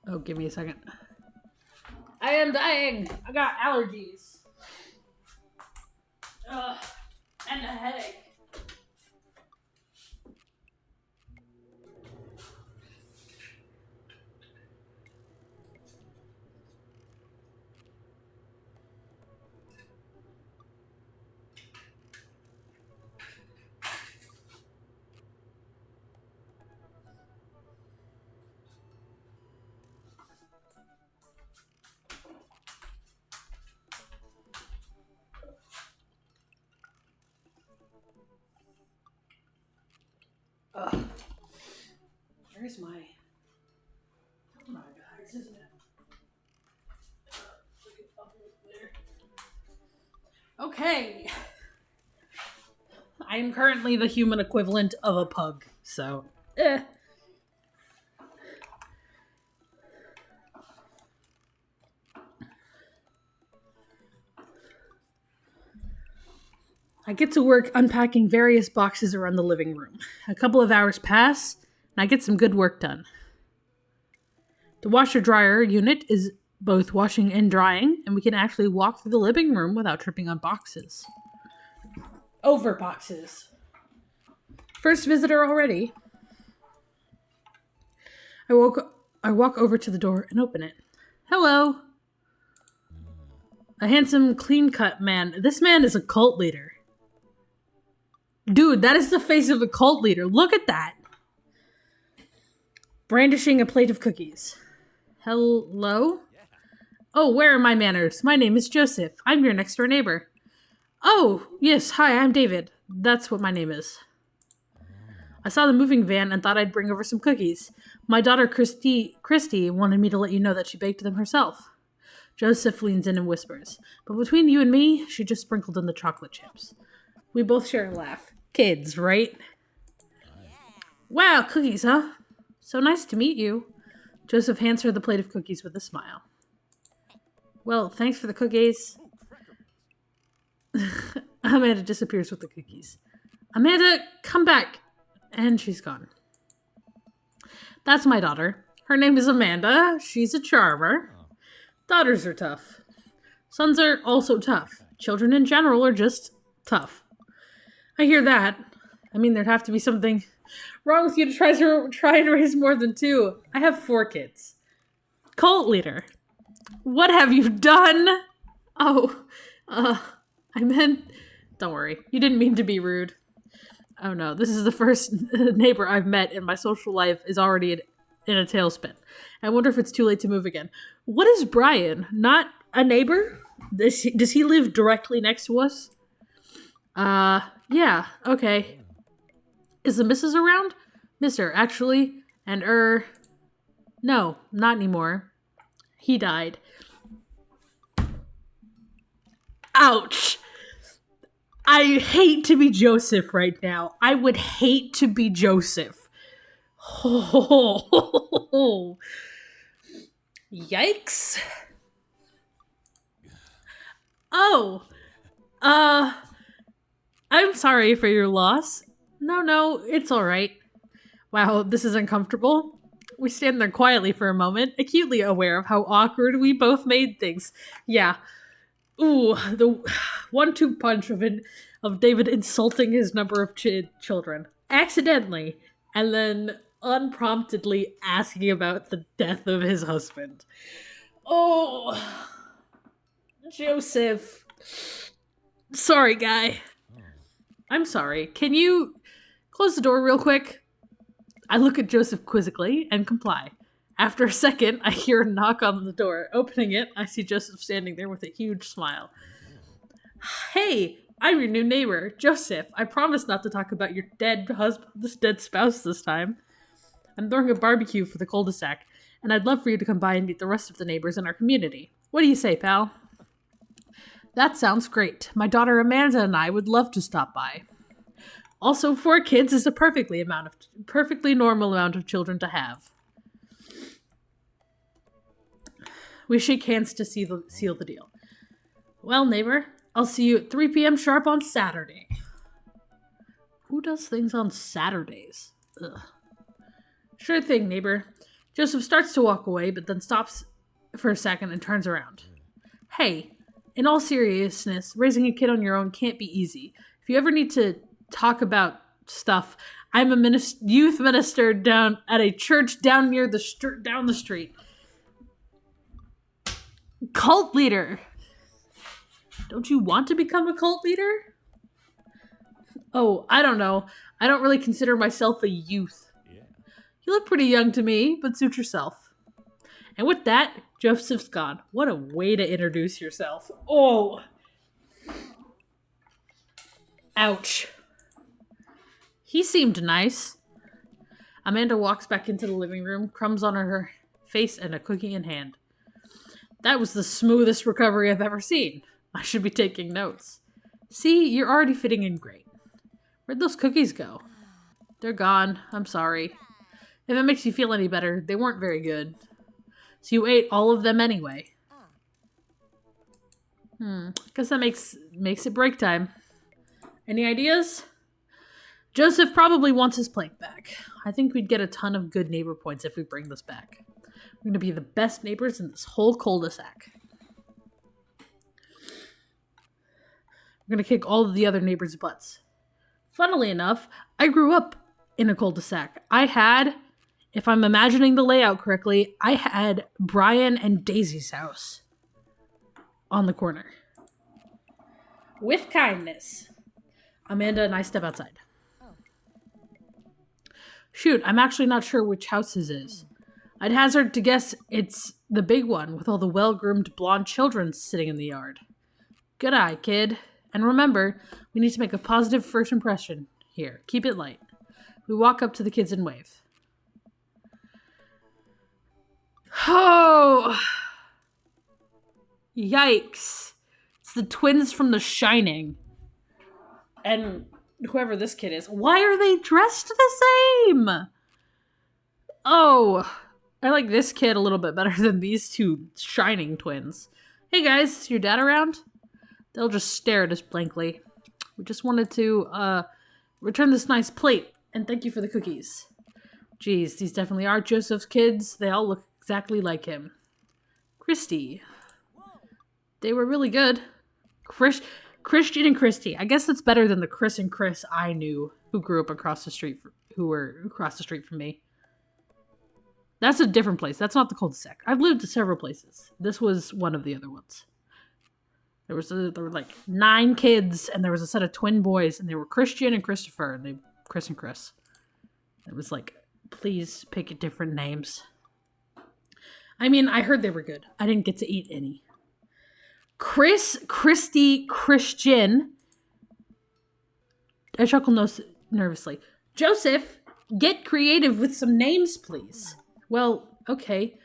Oh, give me a second. I am dying! I got allergies. And a headache. Where's my... Oh my god, isn't it? Okay. I am currently the human equivalent of a pug, so... I get to work unpacking various boxes around the living room. A couple of hours pass, and I get some good work done. The washer-dryer unit is both washing and drying, and we can actually walk through the living room without tripping on boxes. Over boxes. First visitor already. I walk over to the door and open it. Hello. A handsome, clean-cut man. This man is a cult leader. Dude, that is the face of a cult leader. Look at that. Brandishing a plate of cookies. Hello? Oh, where are my manners? My name is Joseph. I'm your next door neighbor. Oh, yes. Hi, I'm David. That's what my name is. I saw the moving van and thought I'd bring over some cookies. My daughter Christy wanted me to let you know that she baked them herself. Joseph leans in and whispers, but between you and me, she just sprinkled in the chocolate chips. We both share a laugh. Kids, right? Wow, cookies, huh? So nice to meet you. Joseph hands her the plate of cookies with a smile. Well, thanks for the cookies. Amanda disappears with the cookies. Amanda, come back. And she's gone. That's my daughter. Her name is Amanda. She's a charmer. Daughters are tough. Sons are also tough. Children in general are just tough. I hear that. I mean, there'd have to be something wrong with you to try and raise more than 2. I have 4 kids. Cult leader. What have you done? Oh, I meant... Don't worry. You didn't mean to be rude. Oh no, this is the first neighbor I've met and my social life is already in a tailspin. I wonder if it's too late to move again. What is Brian? Not a neighbor? Does he live directly next to us? Yeah, okay. Is the missus around? Mister, actually. And no, not anymore. He died. Ouch! I hate to be Joseph right now. I would hate to be Joseph. Oh, yikes. Oh, I'm sorry for your loss. No, it's all right. Wow, this is uncomfortable. We stand there quietly for a moment, acutely aware of how awkward we both made things. Yeah. Ooh, the 1-2 punch of David insulting his number of children. Accidentally. And then unpromptedly asking about the death of his husband. Oh, Joseph. Sorry, guy. I'm sorry. Can you close the door real quick? I look at Joseph quizzically and comply. After a second, I hear a knock on the door. Opening it, I see Joseph standing there with a huge smile. Hey, I'm your new neighbor, Joseph. I promise not to talk about your dead spouse this time. I'm throwing a barbecue for the cul-de-sac, and I'd love for you to come by and meet the rest of the neighbors in our community. What do you say, pal? That sounds great. My daughter Amanda and I would love to stop by. Also, 4 kids is a perfectly normal amount of children to have. We shake hands to seal the deal. Well, neighbor, I'll see you at 3 p.m. sharp on Saturday. Who does things on Saturdays? Ugh. Sure thing, neighbor. Joseph starts to walk away, but then stops for a second and turns around. Hey, in all seriousness, raising a kid on your own can't be easy. If you ever need to talk about stuff, I'm a youth minister down at a church down down the street. Cult leader. Don't you want to become a cult leader? Oh, I don't know. I don't really consider myself a youth. Yeah. You look pretty young to me, but suit yourself. And with that, Joseph's gone. What a way to introduce yourself. Oh. Ouch. He seemed nice. Amanda walks back into the living room, crumbs on her face and a cookie in hand. That was the smoothest recovery I've ever seen. I should be taking notes. See, you're already fitting in great. Where'd those cookies go? They're gone. I'm sorry. If it makes you feel any better, they weren't very good. So you ate all of them anyway. Guess that makes it break time. Any ideas? Joseph probably wants his plate back. I think we'd get a ton of good neighbor points if we bring this back. We're going to be the best neighbors in this whole cul-de-sac. We're going to kick all of the other neighbors' butts. Funnily enough, I grew up in a cul-de-sac. I had, if I'm imagining the layout correctly, I had Brian and Daisy's house on the corner. With kindness. Amanda and I step outside. Shoot, I'm actually not sure which house his is. I'd hazard to guess it's the big one with all the well-groomed blonde children sitting in the yard. Good eye, kid. And remember, we need to make a positive first impression here. Keep it light. We walk up to the kids and wave. Oh! Yikes. It's the twins from The Shining. And whoever this kid is. Why are they dressed the same? Oh, I like this kid a little bit better than these two Shining twins. Hey guys, is your dad around? They'll just stare at us blankly. We just wanted to return this nice plate and thank you for the cookies. Geez, these definitely are Joseph's kids. They all look exactly like him. Christy. They were really good. Christian and Christy. I guess that's better than the Chris and Chris I knew who grew up across the street, who were across the street from me. That's a different place. That's not the cul-de-sac. I've lived in several places. This was one of the other ones. There were like 9 kids, and there was a set of twin boys, and they were Christian and Christopher, and Chris and Chris. It was like, please pick different names. I mean, I heard they were good. I didn't get to eat any. Chris, Christy, Christian. I chuckle nervously. Joseph, get creative with some names, please. Well, okay.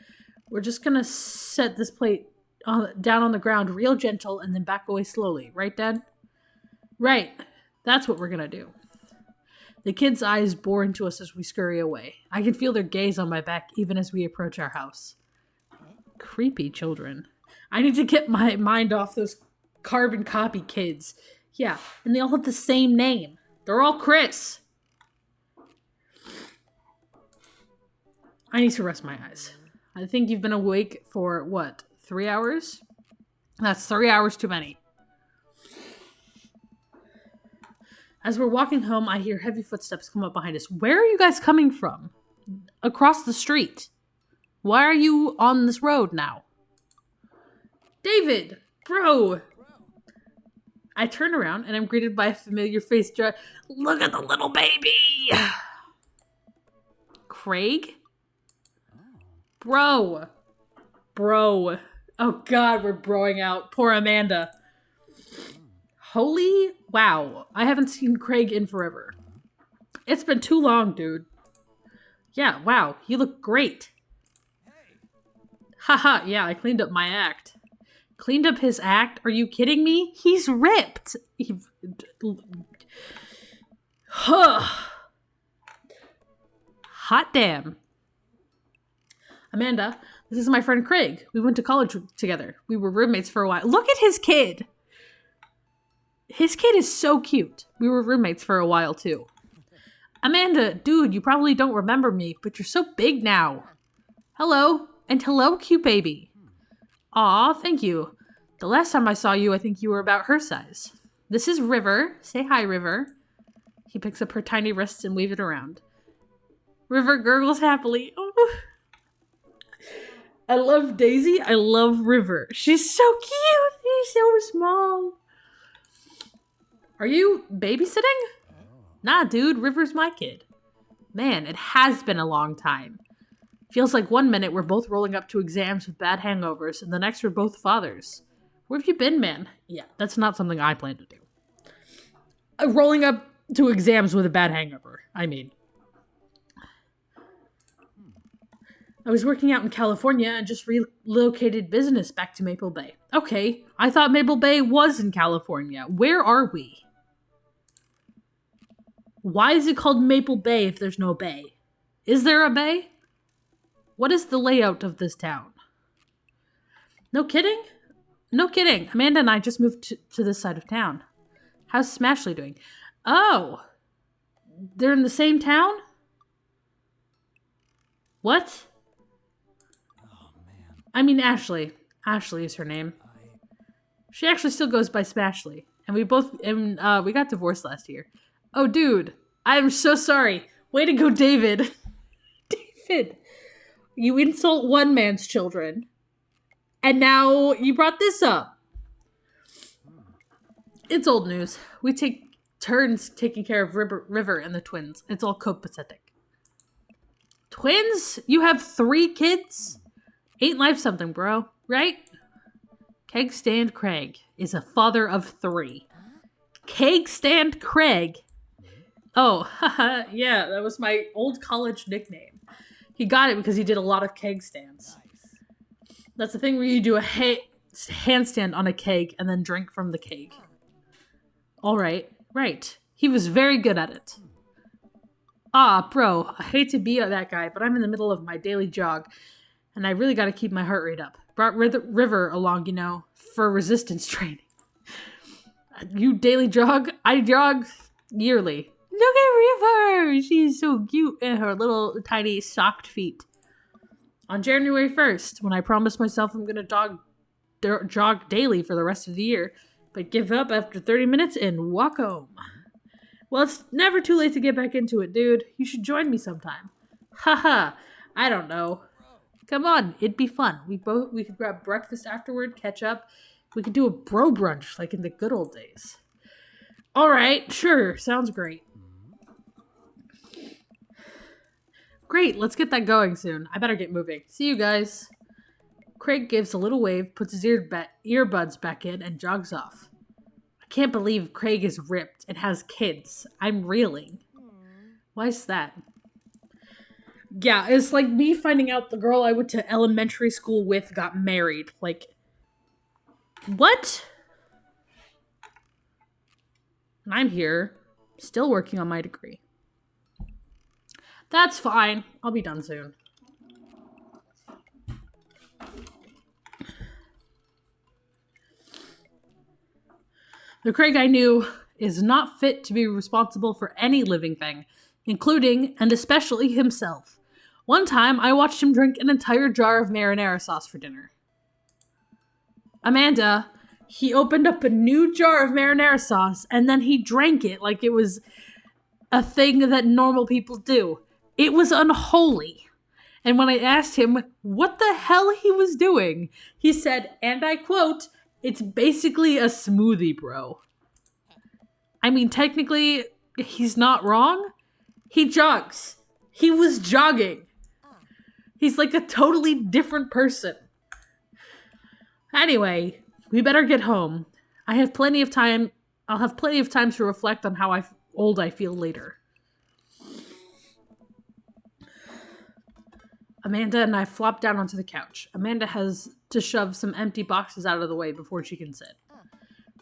We're just gonna set this plate down on the ground real gentle and then back away slowly. Right, Dad? Right. That's what we're gonna do. The kids' eyes bore into us as we scurry away. I can feel their gaze on my back even as we approach our house. Creepy children. I need to get my mind off those carbon copy kids. Yeah, and they all have the same name. They're all Chris. I need to rest my eyes. I think you've been awake for, what, 3 hours? That's 3 hours too many. As we're walking home, I hear heavy footsteps come up behind us. Where are you guys coming from? Across the street. Why are you on this road now? David! Bro! I turn around and I'm greeted by a familiar face. Look at the little baby! Craig? Bro. Oh god, we're broing out. Poor Amanda. Holy wow. I haven't seen Craig in forever. It's been too long, dude. Yeah, wow. You look great. Haha, yeah, I cleaned up my act. Cleaned up his act? Are you kidding me? He's ripped. Hot damn. Amanda, this is my friend Craig. We went to college together. We were roommates for a while. Look at his kid. His kid is so cute. We were roommates for a while too. Amanda, dude, you probably don't remember me, but you're so big now. Hello. And hello, cute baby. Aw, thank you. The last time I saw you, I think you were about her size. This is River. Say hi, River. He picks up her tiny wrists and waves it around. River gurgles happily. Oh. I love Daisy. I love River. She's so cute. She's so small. Are you babysitting? Nah, dude. River's my kid. Man, it has been a long time. Feels like one minute we're both rolling up to exams with bad hangovers, and the next we're both fathers. Where have you been, man? Yeah, that's not something I plan to do. Rolling up to exams with a bad hangover, I mean. I was working out in California and just relocated business back to Maple Bay. Okay, I thought Maple Bay was in California. Where are we? Why is it called Maple Bay if there's no bay? Is there a bay? What is the layout of this town? No kidding? No kidding. Amanda and I just moved to this side of town. How's Smashley doing? Oh. They're in the same town? What? Oh, man. I mean, Ashley. Ashley is her name. She actually still goes by Smashley. And we got divorced last year. Oh, dude. I'm so sorry. Way to go, David. David. You insult one man's children. And now you brought this up. It's old news. We take turns taking care of River and the twins. It's all copacetic. Twins? You have 3 kids? Ain't life something, bro. Right? Keg Stand Craig is a father of 3. Keg Stand Craig? Oh, haha, yeah, that was my old college nickname. He got it because he did a lot of keg stands. That's the thing where you do a handstand on a keg and then drink from the keg. Alright, right. He was very good at it. Ah, bro, I hate to be that guy, but I'm in the middle of my daily jog, and I really gotta keep my heart rate up. Brought River along, for resistance training. You daily jog? I jog yearly. Look at River! She's so cute in her little tiny socked feet. On January 1st, when I promised myself I'm gonna jog daily for the rest of the year, but give up after 30 minutes and walk home. Well, it's never too late to get back into it, dude. You should join me sometime. Haha, I don't know. Come on, it'd be fun. We could grab breakfast afterward, catch up. We could do a bro brunch like in the good old days. Alright, sure, sounds great. Great, let's get that going soon. I better get moving. See you guys. Craig gives a little wave, puts his earbuds back in, and jogs off. I can't believe Craig is ripped and has kids. I'm reeling. Why's that? Yeah, it's like me finding out the girl I went to elementary school with got married. Like, what? And I'm here, still working on my degree. That's fine. I'll be done soon. The Craig I knew is not fit to be responsible for any living thing, including and especially himself. One time, I watched him drink an entire jar of marinara sauce for dinner. Amanda, he opened up a new jar of marinara sauce and then he drank it like it was a thing that normal people do. It was unholy. And when I asked him what the hell he was doing, he said, and I quote, "It's basically a smoothie, bro." I mean, technically, he's not wrong. He jogs. He was jogging. He's like a totally different person. Anyway, we better get home. I'll have plenty of time to reflect on how old I feel later. Amanda and I flop down onto the couch. Amanda has to shove some empty boxes out of the way before she can sit.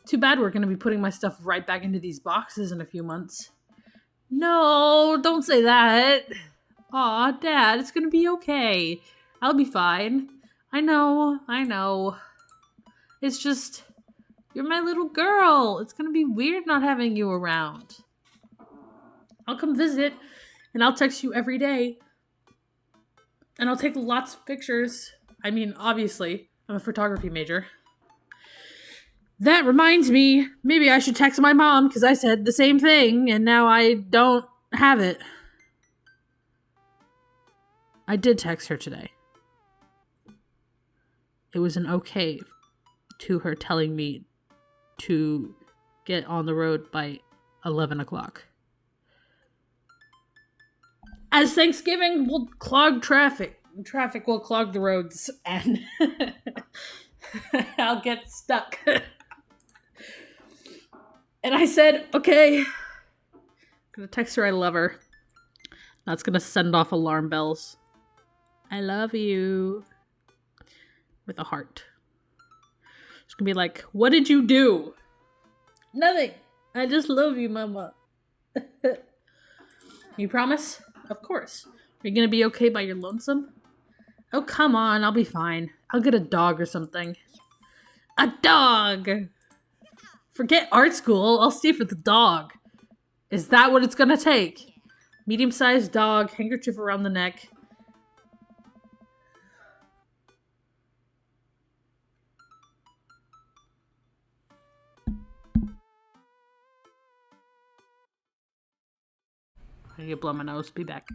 Too bad we're going to be putting my stuff right back into these boxes in a few months. No, don't say that. Aw, Dad, it's going to be okay. I'll be fine. I know. It's just, you're my little girl. It's going to be weird not having you around. I'll come visit, and I'll text you every day. And I'll take lots of pictures. I mean, obviously, I'm a photography major. That reminds me, maybe I should text my mom because I said the same thing and now I don't have it. I did text her today. It was an okay to her telling me to get on the road by 11 o'clock. As Thanksgiving will clog traffic. Traffic will clog the roads and I'll get stuck. And I said, okay. I'm gonna text her I love her. That's gonna send off alarm bells. I love you. With a heart. It's gonna be like, what did you do? Nothing. I just love you, Mama. You promise? Of course. Are you gonna be okay by your lonesome? Oh, come on. I'll be fine. I'll get a dog or something. A dog! Forget art school. I'll stay for the dog. Is that what it's gonna take? Medium-sized dog, handkerchief around the neck. need to blow my nose. Be back.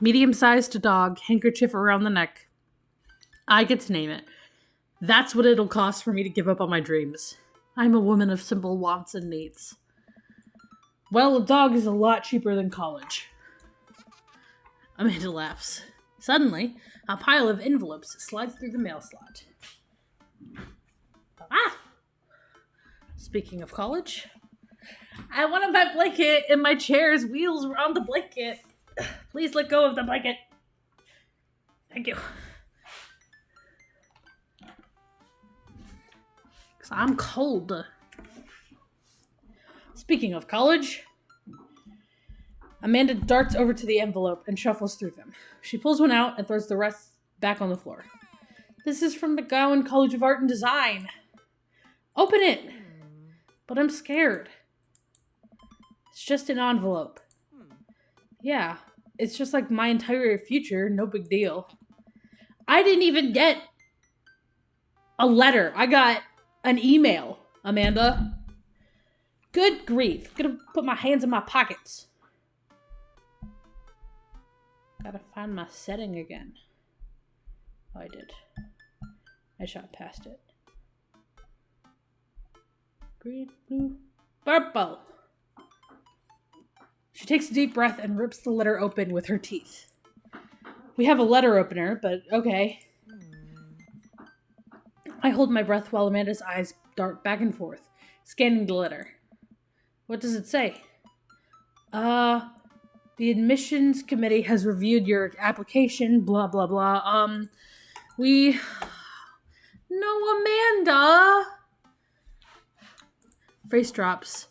Medium-sized dog, handkerchief around the neck. I get to name it. That's what it'll cost for me to give up on my dreams. I'm a woman of simple wants and needs. Well, a dog is a lot cheaper than college. Amanda laughs. Suddenly, a pile of envelopes slides through the mail slot. Ah! Speaking of college, I wanted my blanket and my chair's wheels were on the blanket. Please let go of the blanket. Thank you. Because I'm cold. Speaking of college, Amanda darts over to the envelope and shuffles through them. She pulls one out and throws the rest back on the floor. This is from McGowan College of Art and Design. Open it! But I'm scared. It's just an envelope. Yeah, it's just like my entire future, no big deal. I didn't even get a letter. I got an email, Amanda. Good grief. I'm gonna put my hands in my pockets. Gotta find my setting again. Oh, I did. I shot past it. Green, blue, purple. She takes a deep breath and rips the letter open with her teeth. We have a letter opener, but okay. I hold my breath while Amanda's eyes dart back and forth, scanning the letter. What does it say? The admissions committee has reviewed your application, blah, blah, blah. No, Amanda! Face drops.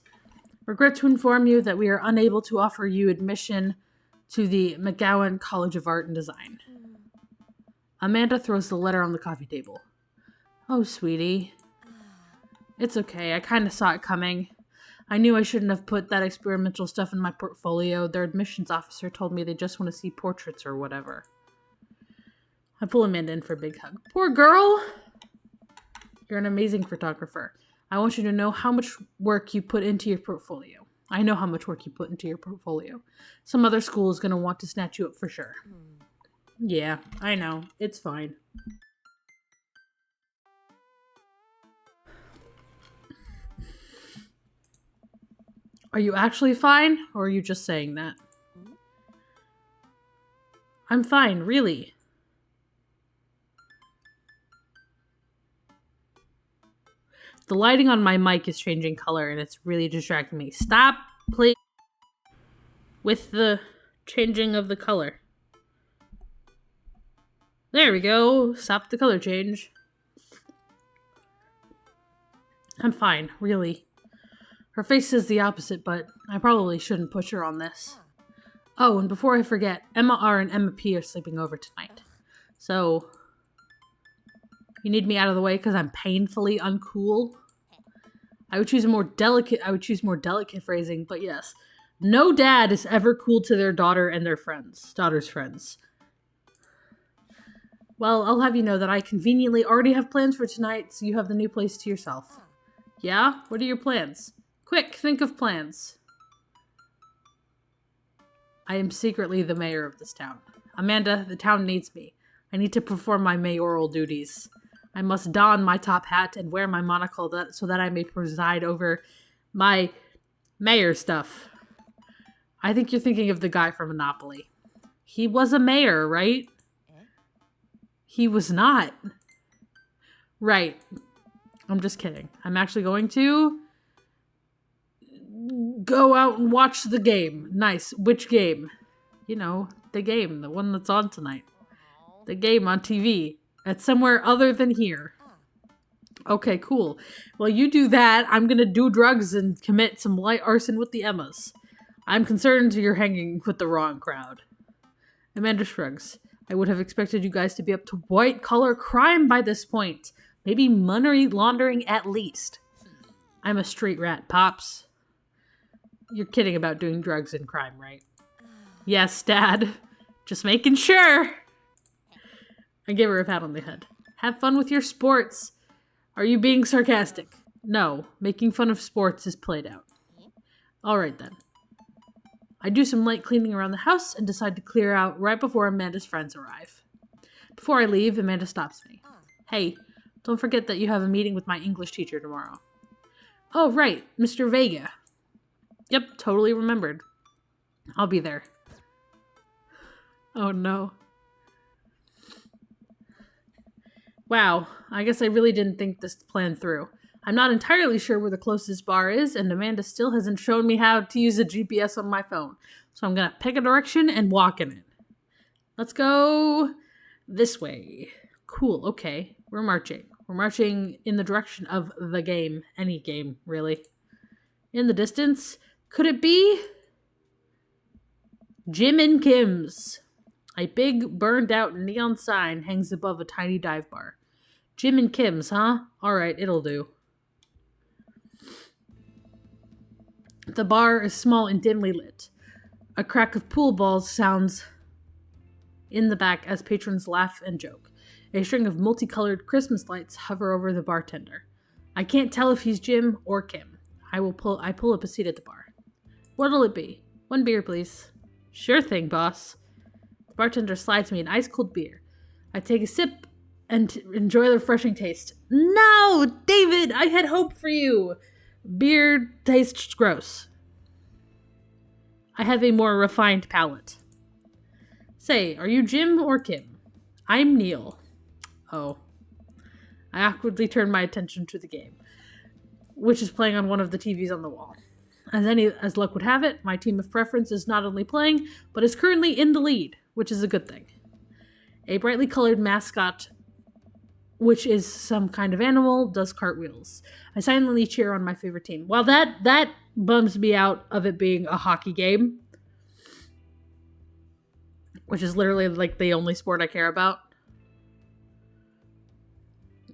Regret to inform you that we are unable to offer you admission to the McGowan College of Art and Design. Amanda throws the letter on the coffee table. Oh, sweetie. It's okay. I kind of saw it coming. I knew I shouldn't have put that experimental stuff in my portfolio. Their admissions officer told me they just want to see portraits or whatever. I pull Amanda in for a big hug. Poor girl! You're an amazing photographer. I want you to know how much work you put into your portfolio. I know how much work you put into your portfolio. Some other school is going to want to snatch you up for sure. Yeah, I know. It's fine. Are you actually fine, or are you just saying that? I'm fine, really. The lighting on my mic is changing color, and it's really distracting me. Stop, please, with the changing of the color. There we go. Stop the color change. I'm fine, really. Her face says the opposite, but I probably shouldn't push her on this. Oh, and before I forget, Emma R and Emma P are sleeping over tonight. So, you need me out of the way because I'm painfully uncool? I would choose more delicate phrasing, but yes. No dad is ever cool to their daughter and their daughter's friends. Well, I'll have you know that I conveniently already have plans for tonight, so you have the new place to yourself. Yeah? What are your plans? Quick, think of plans. I am secretly the mayor of this town. Amanda, the town needs me. I need to perform my mayoral duties. I must don my top hat and wear my monocle so that I may preside over my mayor stuff. I think you're thinking of the guy from Monopoly. He was a mayor, right? He was not. Right. I'm just kidding. I'm actually going to go out and watch the game. Nice. Which game? You know, the game. The one that's on tonight. The game on TV. at somewhere other than here. Okay, cool. Well, you do that. I'm gonna do drugs and commit some light arson with the Emmas. I'm concerned you're hanging with the wrong crowd. Amanda shrugs. I would have expected you guys to be up to white-collar crime by this point. Maybe money laundering at least. I'm a street rat, Pops. You're kidding about doing drugs and crime, right? Yes, Dad. Just making sure. I give her a pat on the head. Have fun with your sports. Are you being sarcastic? No, making fun of sports is played out. All right, then. I do some light cleaning around the house and decide to clear out right before Amanda's friends arrive. Before I leave, Amanda stops me. Hey, don't forget that you have a meeting with my English teacher tomorrow. Oh, right, Mr. Vega. Yep, totally remembered. I'll be there. Oh, no. Wow, I guess I really didn't think this plan through. I'm not entirely sure where the closest bar is, and Amanda still hasn't shown me how to use a GPS on my phone. So I'm gonna pick a direction and walk in it. Let's go this way. Cool, okay. We're marching. We're marching in the direction of the game. Any game, really. In the distance, could it be Jim and Kim's? A big, burned-out neon sign hangs above a tiny dive bar. Jim and Kim's, huh? Alright, it'll do. The bar is small and dimly lit. A crack of pool balls sounds in the back as patrons laugh and joke. A string of multicolored Christmas lights hover over the bartender. I can't tell if he's Jim or Kim. I pull up a seat at the bar. What'll it be? 1 beer, please. Sure thing, boss. The bartender slides me an ice-cold beer. I take a sip and enjoy the refreshing taste. No! David, I had hope for you! Beer tastes gross. I have a more refined palate. Say, are you Jim or Kim? I'm Neil. Oh. I awkwardly turn my attention to the game, which is playing on one of the TVs on the wall. As luck would have it, my team of preference is not only playing, but is currently in the lead, which is a good thing. A brightly colored mascot, which is some kind of animal, does cartwheels. I silently cheer on my favorite team. Well, that bums me out of it being a hockey game, which is literally like the only sport I care about.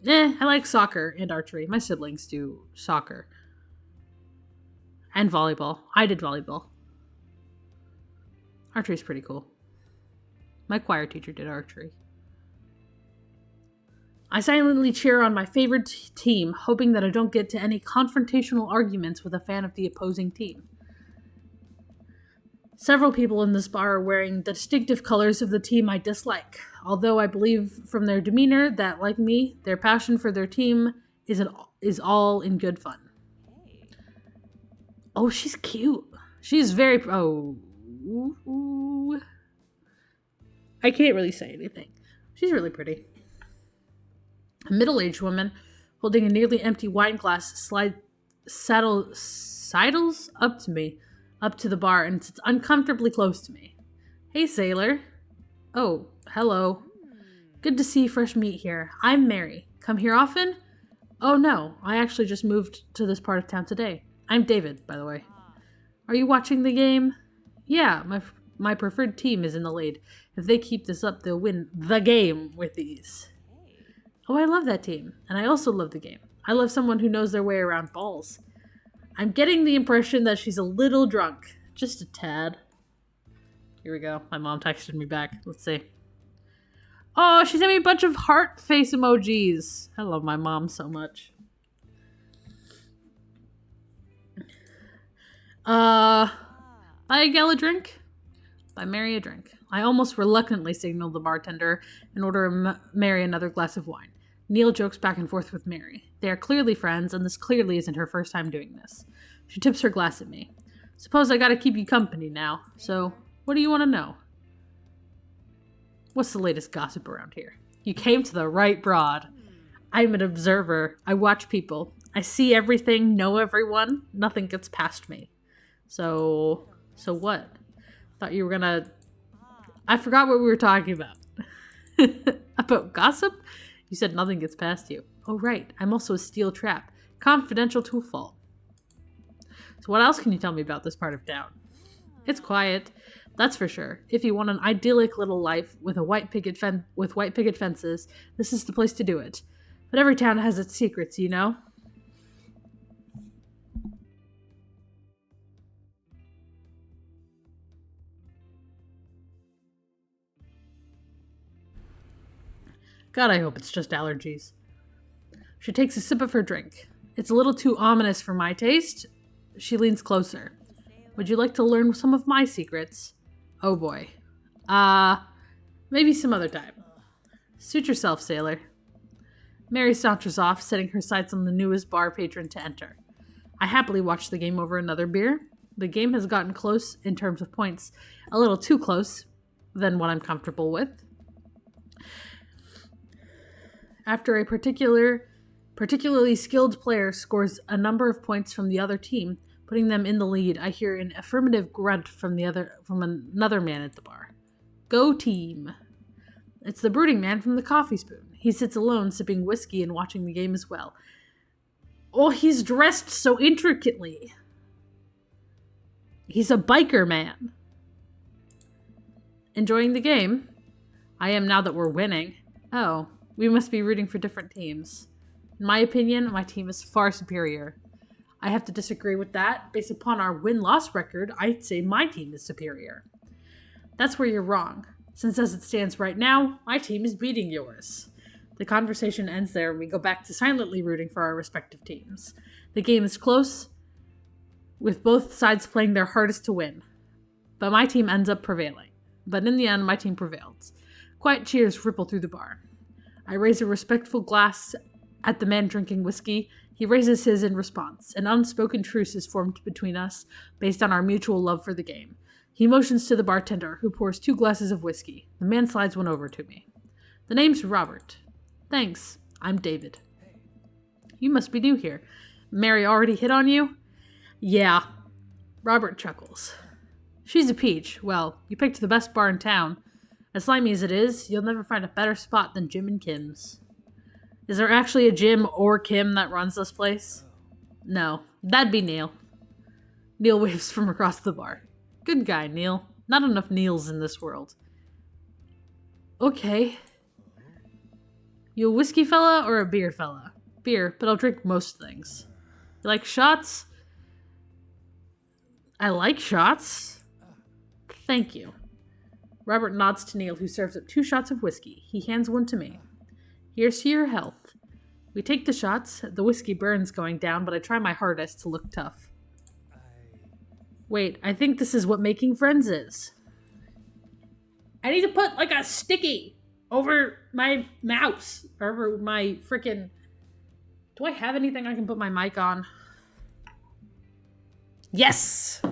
I like soccer and archery. My siblings do soccer. And volleyball. I did volleyball. Archery's pretty cool. My choir teacher did archery. I silently cheer on my favorite team, hoping that I don't get to any confrontational arguments with a fan of the opposing team. Several people in this bar are wearing the distinctive colors of the team I dislike, although I believe from their demeanor that, like me, their passion for their team is all in good fun. Oh, she's cute. She's very... Oh. I can't really say anything. She's really pretty. A middle-aged woman holding a nearly empty wine glass sidles up to the bar, and sits uncomfortably close to me. Hey, sailor. Oh, hello. Good to see fresh meat here. I'm Mary. Come here often? Oh, no. I actually just moved to this part of town today. I'm David, by the way. Are you watching the game? Yeah, my preferred team is in the lead. If they keep this up, they'll win the game with ease. Oh, I love that team. And I also love the game. I love someone who knows their way around balls. I'm getting the impression that she's a little drunk. Just a tad. Here we go. My mom texted me back. Let's see. Oh, she sent me a bunch of heart face emojis. I love my mom so much. Buy a gal a drink? Buy Mary a drink. I almost reluctantly signaled the bartender in order to Mary another glass of wine. Neil jokes back and forth with Mary. They are clearly friends, and this clearly isn't her first time doing this. She tips her glass at me. Suppose I gotta keep you company now, so what do you want to know? What's the latest gossip around here? You came to the right broad. I'm an observer. I watch people. I see everything, know everyone. Nothing gets past me. So what? Thought you were gonna... I forgot what we were talking about. About gossip? You said nothing gets past you. Oh, right. I'm also a steel trap. Confidential to a fault. So what else can you tell me about this part of town? It's quiet, that's for sure. If you want an idyllic little life with white picket fences, this is the place to do it. But every town has its secrets, you know? God, I hope it's just allergies. She takes a sip of her drink. It's a little too ominous for my taste. She leans closer. Would you like to learn some of my secrets? Oh boy. Maybe some other time. Suit yourself, sailor. Mary saunters off, setting her sights on the newest bar patron to enter. I happily watch the game over another beer. The game has gotten close in terms of points, a little too close than what I'm comfortable with. After a particularly skilled player scores a number of points from the other team, putting them in the lead, I hear an affirmative grunt from another man at the bar. Go team! It's the brooding man from the Coffee Spoon. He sits alone, sipping whiskey and watching the game as well. Oh, he's dressed so intricately. He's a biker man. Enjoying the game? I am now that we're winning. Oh, we must be rooting for different teams. In my opinion, my team is far superior. I have to disagree with that. Based upon our win-loss record, I'd say my team is superior. That's where you're wrong, since as it stands right now, my team is beating yours. The conversation ends there and we go back to silently rooting for our respective teams. The game is close, with both sides playing their hardest to win. But my team ends up prevailing. But in the end, my team prevails. Quiet cheers ripple through the bar. I raise a respectful glass at the man drinking whiskey. He raises his in response. An unspoken truce is formed between us based on our mutual love for the game. He motions to the bartender, who pours 2 glasses of whiskey. The man slides one over to me. The name's Robert. Thanks. I'm David. You must be new here. Mary already hit on you? Yeah. Robert chuckles. She's a peach. Well, you picked the best bar in town. As slimy as it is, you'll never find a better spot than Jim and Kim's. Is there actually a Jim or Kim that runs this place? No, that'd be Neil. Neil waves from across the bar. Good guy, Neil. Not enough Neils in this world. Okay. You a whiskey fella or a beer fella? Beer, but I'll drink most things. You like shots? I like shots. Thank you. Robert nods to Neil, who serves up 2 shots of whiskey. He hands one to me. Here's to your health. We take the shots. The whiskey burns going down, but I try my hardest to look tough. Wait, I think this is what making friends is. I need to put, like, a sticky over my mouse. Or over my freaking... Do I have anything I can put my mic on? Yes!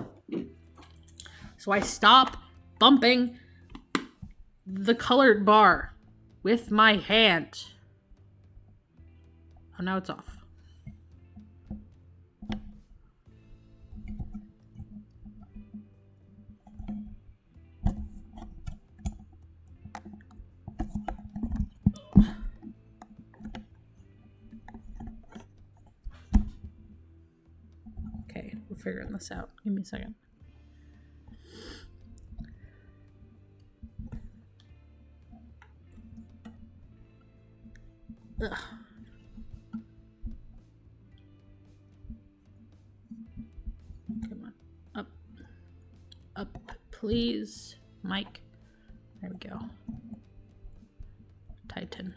So I stop bumping the colored bar with my hand. Oh, now it's off. Okay, we're figuring this out. Give me a second. Ugh. Come on. Up. Up, please. Mike. There we go. Titan.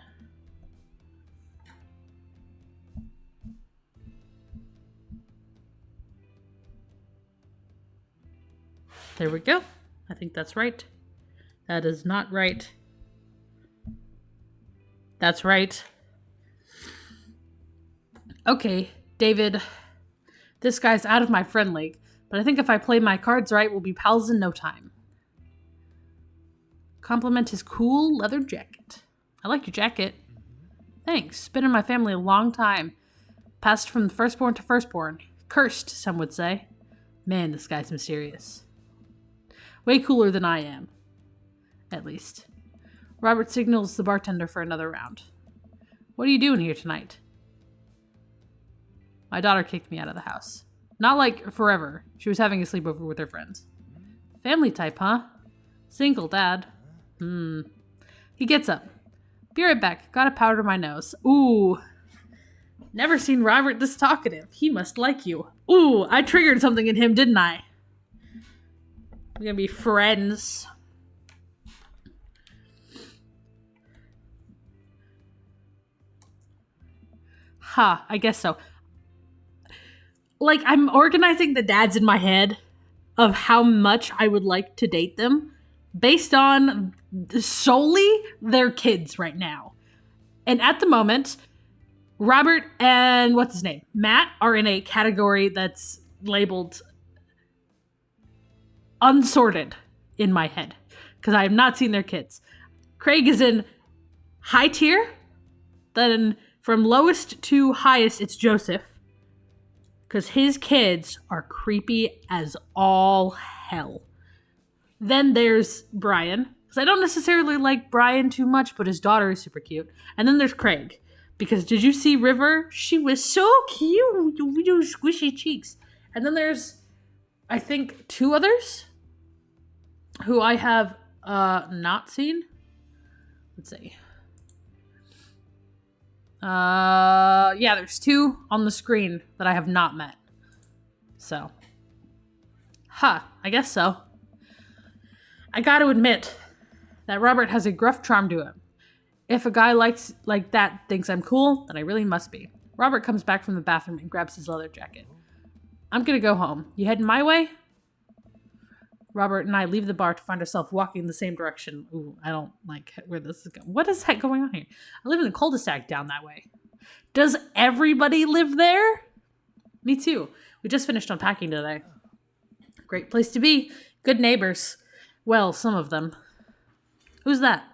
There we go. I think that's right. That is not right. That's right. Okay, David. This guy's out of my friend league, but I think if I play my cards right, we'll be pals in no time. Compliment his cool leather jacket. I like your jacket. Thanks. Been in my family a long time. Passed from firstborn to firstborn. Cursed, some would say. Man, this guy's mysterious. Way cooler than I am. At least. Robert signals the bartender for another round. What are you doing here tonight? My daughter kicked me out of the house. Not like forever. She was having a sleepover with her friends. Family type, huh? Single dad. He gets up. Be right back. Gotta powder my nose. Ooh. Never seen Robert this talkative. He must like you. Ooh, I triggered something in him, didn't I? We're gonna be friends. Ha, I guess so. Like, I'm organizing the dads in my head of how much I would like to date them based on solely their kids right now. And at the moment, Robert and what's his name? Matt are in a category that's labeled unsorted in my head because I have not seen their kids. Craig is in high tier. Then from lowest to highest, it's Joseph. Because his kids are creepy as all hell. Then there's Brian. Because I don't necessarily like Brian too much, but his daughter is super cute. And then there's Craig. Because did you see River? She was so cute. With those squishy cheeks. And then there's, I think, 2 others. Who I have not seen. Let's see. Yeah, there's 2 on the screen that I have not met. So. I guess so. I gotta admit that Robert has a gruff charm to him. If a guy like that thinks I'm cool, then I really must be. Robert comes back from the bathroom and grabs his leather jacket. I'm gonna go home. You heading my way? Robert and I leave the bar to find ourselves walking in the same direction. Ooh, I don't like where this is going. What is heck going on here? I live in the cul-de-sac down that way. Does everybody live there? Me too. We just finished unpacking today. Great place to be. Good neighbors. Well, some of them. Who's that?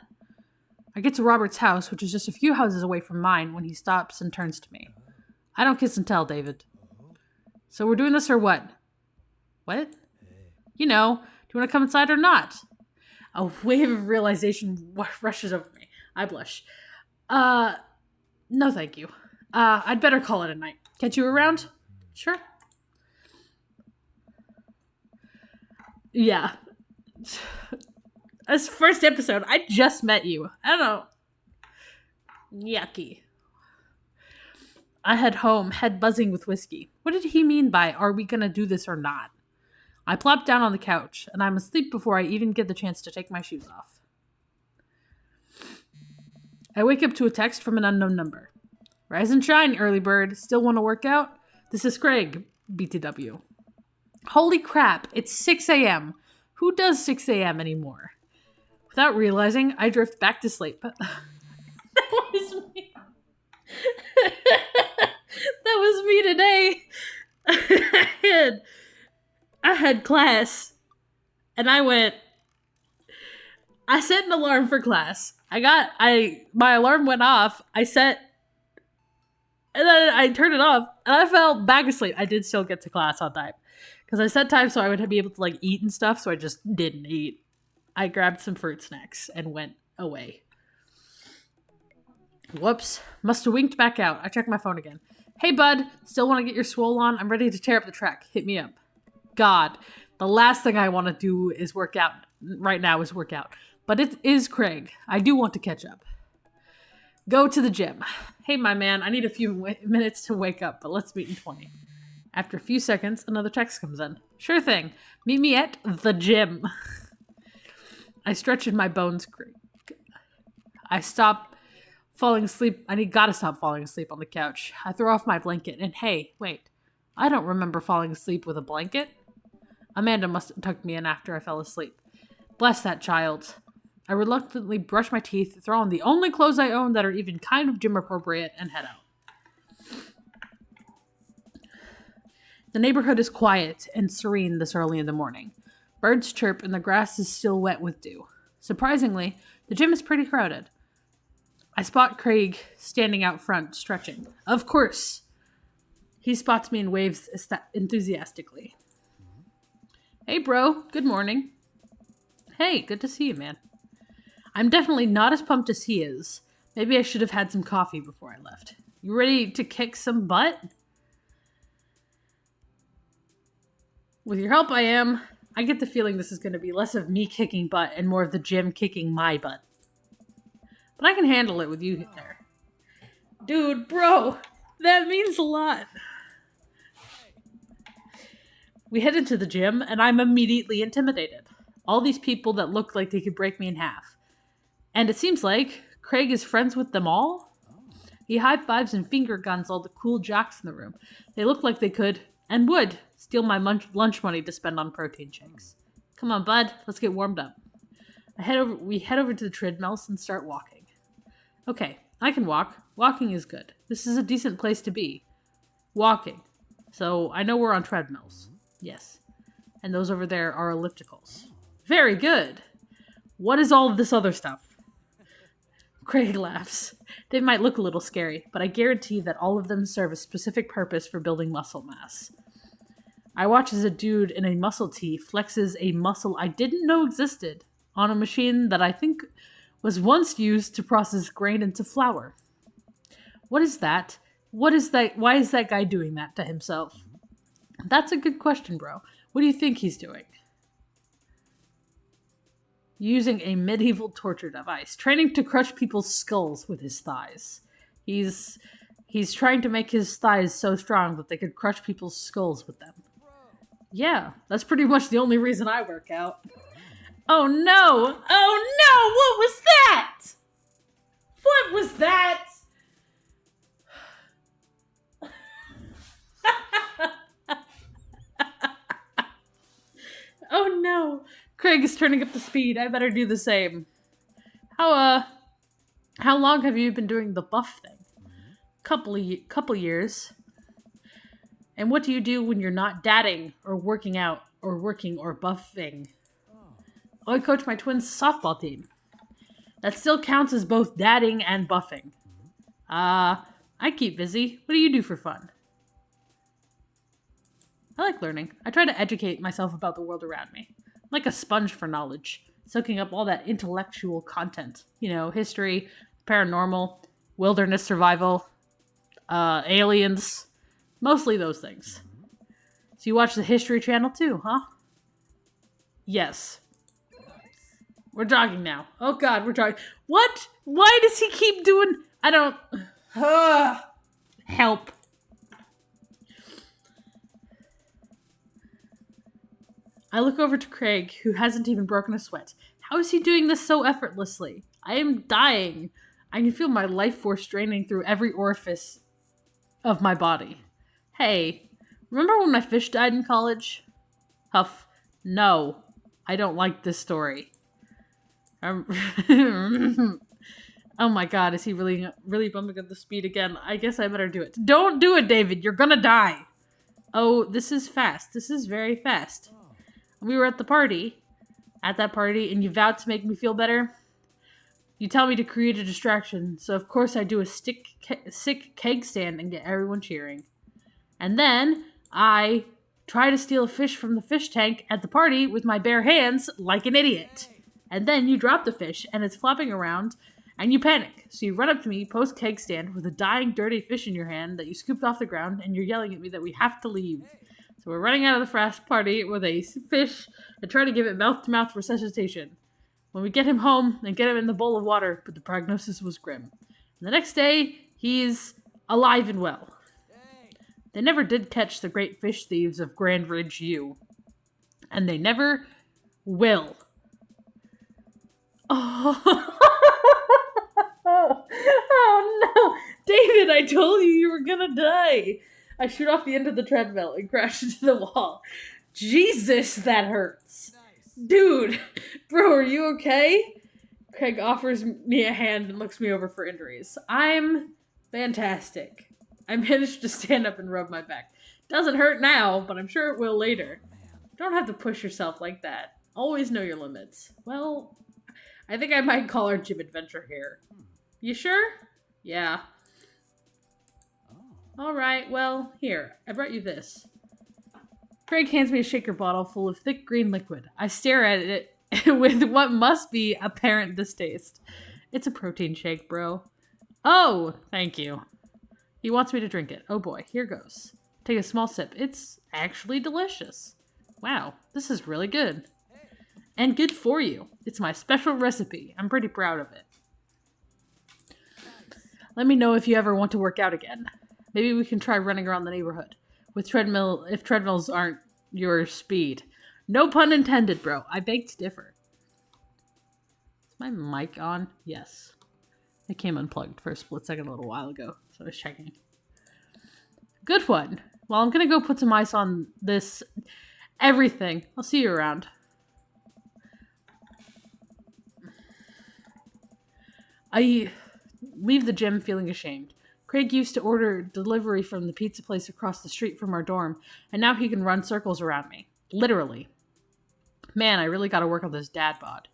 I get to Robert's house, which is just a few houses away from mine, when he stops and turns to me. I don't kiss and tell, David. So we're doing this or what? What? You know, do you want to come inside or not? A wave of realization rushes over me. I blush. No thank you. I'd better call it a night. Catch you around? Sure. Yeah. This first episode, I just met you. I don't know. Yucky. I head home, head buzzing with whiskey. What did he mean by, are we gonna do this or not? I plop down on the couch, and I'm asleep before I even get the chance to take my shoes off. I wake up to a text from an unknown number. Rise and shine, early bird. Still want to work out? This is Craig, BTW. Holy crap, it's 6 a.m. Who does 6 a.m. anymore? Without realizing, I drift back to sleep. That was me. That was me today. I had class, and I set an alarm for class. My alarm went off. And then I turned it off, and I fell back asleep. I did still get to class on time. Because I set time so I would be able to, like, eat and stuff, so I just didn't eat. I grabbed some fruit snacks and went away. Whoops. Must have winked back out. I checked my phone again. Hey, bud. Still want to get your swole on? I'm ready to tear up the track. Hit me up. God. The last thing I want to do is work out. Right now is work out. But it is Craig. I do want to catch up. Go to the gym. Hey, my man. I need a few minutes to wake up, but let's meet in 20. After a few seconds, another text comes in. Sure thing. Meet me at the gym. I stretch in my bones creak. I stop falling asleep. Gotta stop falling asleep on the couch. I throw off my blanket and hey, wait. I don't remember falling asleep with a blanket. Amanda must have tucked me in after I fell asleep. Bless that child. I reluctantly brush my teeth, throw on the only clothes I own that are even kind of gym appropriate, and head out. The neighborhood is quiet and serene this early in the morning. Birds chirp and the grass is still wet with dew. Surprisingly, the gym is pretty crowded. I spot Craig standing out front, stretching. Of course! He spots me and waves enthusiastically. Hey, bro. Good morning. Hey, good to see you, man. I'm definitely not as pumped as he is. Maybe I should have had some coffee before I left. You ready to kick some butt? With your help, I am. I get the feeling this is going to be less of me kicking butt and more of the gym kicking my butt. But I can handle it with you there. Dude, bro, that means a lot. We head into the gym, and I'm immediately intimidated. All these people that look like they could break me in half. And it seems like Craig is friends with them all. He high-fives and finger guns all the cool jocks in the room. They look like they could, and would, steal my lunch money to spend on protein shakes. Come on, bud, let's get warmed up. We head over to the treadmills and start walking. Okay, I can walk. Walking is good. This is a decent place to be. Walking. So I know we're on treadmills. Yes. And those over there are ellipticals. Very good. What is all of this other stuff? Craig laughs. They might look a little scary, but I guarantee that all of them serve a specific purpose for building muscle mass. I watch as a dude in a muscle tee flexes a muscle I didn't know existed on a machine that I think was once used to process grain into flour. What is that? What is that? Why is that guy doing that to himself? That's a good question, bro. What do you think he's doing? Using a medieval torture device, training to crush people's skulls with his thighs. He's trying to make his thighs so strong that they could crush people's skulls with them. Yeah, that's pretty much the only reason I work out. Oh no! Oh no! What was that? What was that? Oh no! Craig is turning up the speed. I better do the same. How long have you been doing the buff thing? Couple years. And what do you do when you're not dadding or working out or working or buffing? Oh, I coach my twins' softball team. That still counts as both dadding and buffing. I keep busy. What do you do for fun? I like learning. I try to educate myself about the world around me. I'm like a sponge for knowledge, soaking up all that intellectual content. You know, history, paranormal, wilderness survival, aliens, mostly those things. So you watch the History Channel too, huh? Yes. We're jogging now. Oh god, we're jogging. What? Why does he keep doing... I don't... Help. I look over to Craig, who hasn't even broken a sweat. How is he doing this so effortlessly? I am dying. I can feel my life force draining through every orifice of my body. Hey, remember when my fish died in college? Huff. No, I don't like this story. Oh my god, is he really bumping up the speed again? I guess I better do it. Don't do it, David. You're gonna die. Oh, this is fast. This is very fast. We were at that party, and you vowed to make me feel better. You tell me to create a distraction, so of course I do a sick keg stand and get everyone cheering. And then I try to steal a fish from the fish tank at the party with my bare hands like an idiot. And then you drop the fish, and it's flopping around, and you panic. So you run up to me, post-keg stand, with a dying, dirty fish in your hand that you scooped off the ground, and you're yelling at me that we have to leave. So we're running out of the fast party with a fish and try to give it mouth-to-mouth resuscitation. When we get him home and get him in the bowl of water, but the prognosis was grim. And the next day, he's alive and well. They never did catch the great fish thieves of Grand Ridge U. And they never will. Oh. Oh no! David, I told you were gonna die! I shoot off the end of the treadmill and crash into the wall. Jesus, that hurts. Dude, bro, are you okay? Craig offers me a hand and looks me over for injuries. I'm fantastic. I managed to stand up and rub my back. Doesn't hurt now, but I'm sure it will later. Don't have to push yourself like that. Always know your limits. Well, I think I might call our gym adventure here. You sure? Yeah. Alright, well, here. I brought you this. Craig hands me a shaker bottle full of thick green liquid. I stare at it with what must be apparent distaste. It's a protein shake, bro. Oh, thank you. He wants me to drink it. Oh boy, here goes. Take a small sip. It's actually delicious. Wow, this is really good. And good for you. It's my special recipe. I'm pretty proud of it. Let me know if you ever want to work out again. Maybe we can try running around the neighborhood. If treadmills aren't your speed. No pun intended, bro. I beg to differ. Is my mic on? Yes. It came unplugged for a split second a little while ago, so I was checking. Good one. Well, I'm gonna go put some ice on this everything. I'll see you around. I leave the gym feeling ashamed. Craig used to order delivery from the pizza place across the street from our dorm, and now he can run circles around me. Literally. Man, I really gotta work on this dad bod.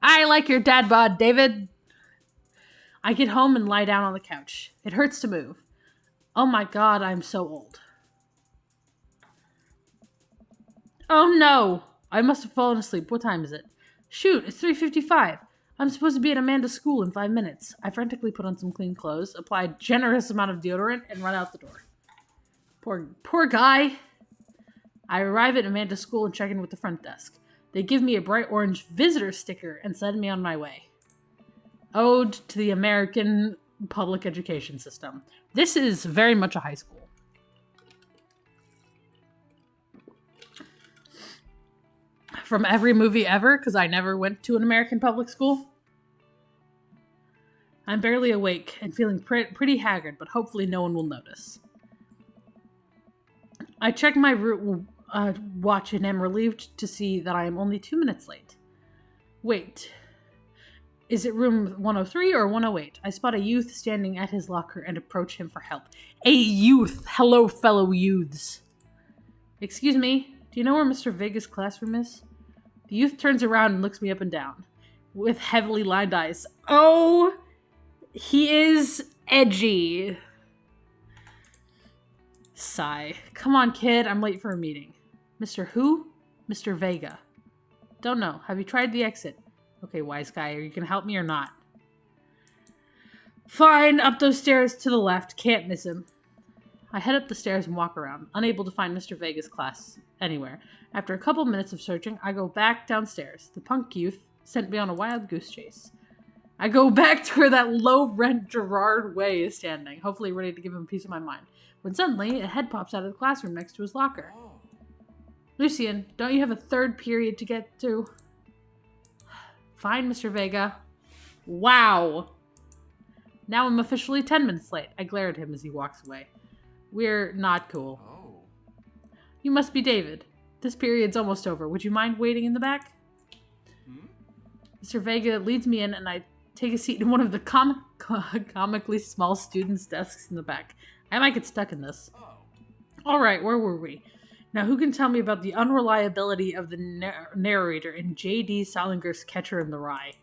I like your dad bod, David! I get home and lie down on the couch. It hurts to move. Oh my god, I'm so old. Oh no! I must have fallen asleep. What time is it? Shoot, it's 3:55. I'm supposed to be at Amanda's school in 5 minutes. I frantically put on some clean clothes, apply a generous amount of deodorant, and run out the door. Poor guy. I arrive at Amanda's school and check in with the front desk. They give me a bright orange visitor sticker and send me on my way. Ode to the American public education system. This is very much a high school. From every movie ever, because I never went to an American public school. I'm barely awake and feeling pretty haggard, but hopefully no one will notice. I check my watch and am relieved to see that I am only 2 minutes late. Wait, is it room 103 or 108? I spot a youth standing at his locker and approach him for help. A youth! Hello, fellow youths. Excuse me, do you know where Mr. Vega's classroom is? The youth turns around and looks me up and down, with heavily lined eyes. Oh, he is edgy. Sigh. Come on, kid, I'm late for a meeting. Mr. Who? Mr. Vega. Don't know. Have you tried the exit? Okay, wise guy, are you gonna help me or not? Fine, up those stairs to the left. Can't miss him. I head up the stairs and walk around, unable to find Mr. Vega's class anywhere. After a couple minutes of searching, I go back downstairs. The punk youth sent me on a wild goose chase. I go back to where that low-rent Gerard Way is standing, hopefully ready to give him a piece of my mind, when suddenly a head pops out of the classroom next to his locker. Lucian, don't you have a third period to get to? Fine, Mr. Vega. Wow. Now I'm officially 10 minutes late. I glare at him as he walks away. We're not cool. Oh. You must be David. This period's almost over. Would you mind waiting in the back? Mr. Vega leads me in and I take a seat in one of the comically small students' desks in the back. I might get stuck in this. Oh. Alright, where were we? Now who can tell me about the unreliability of the narrator in J.D. Salinger's Catcher in the Rye?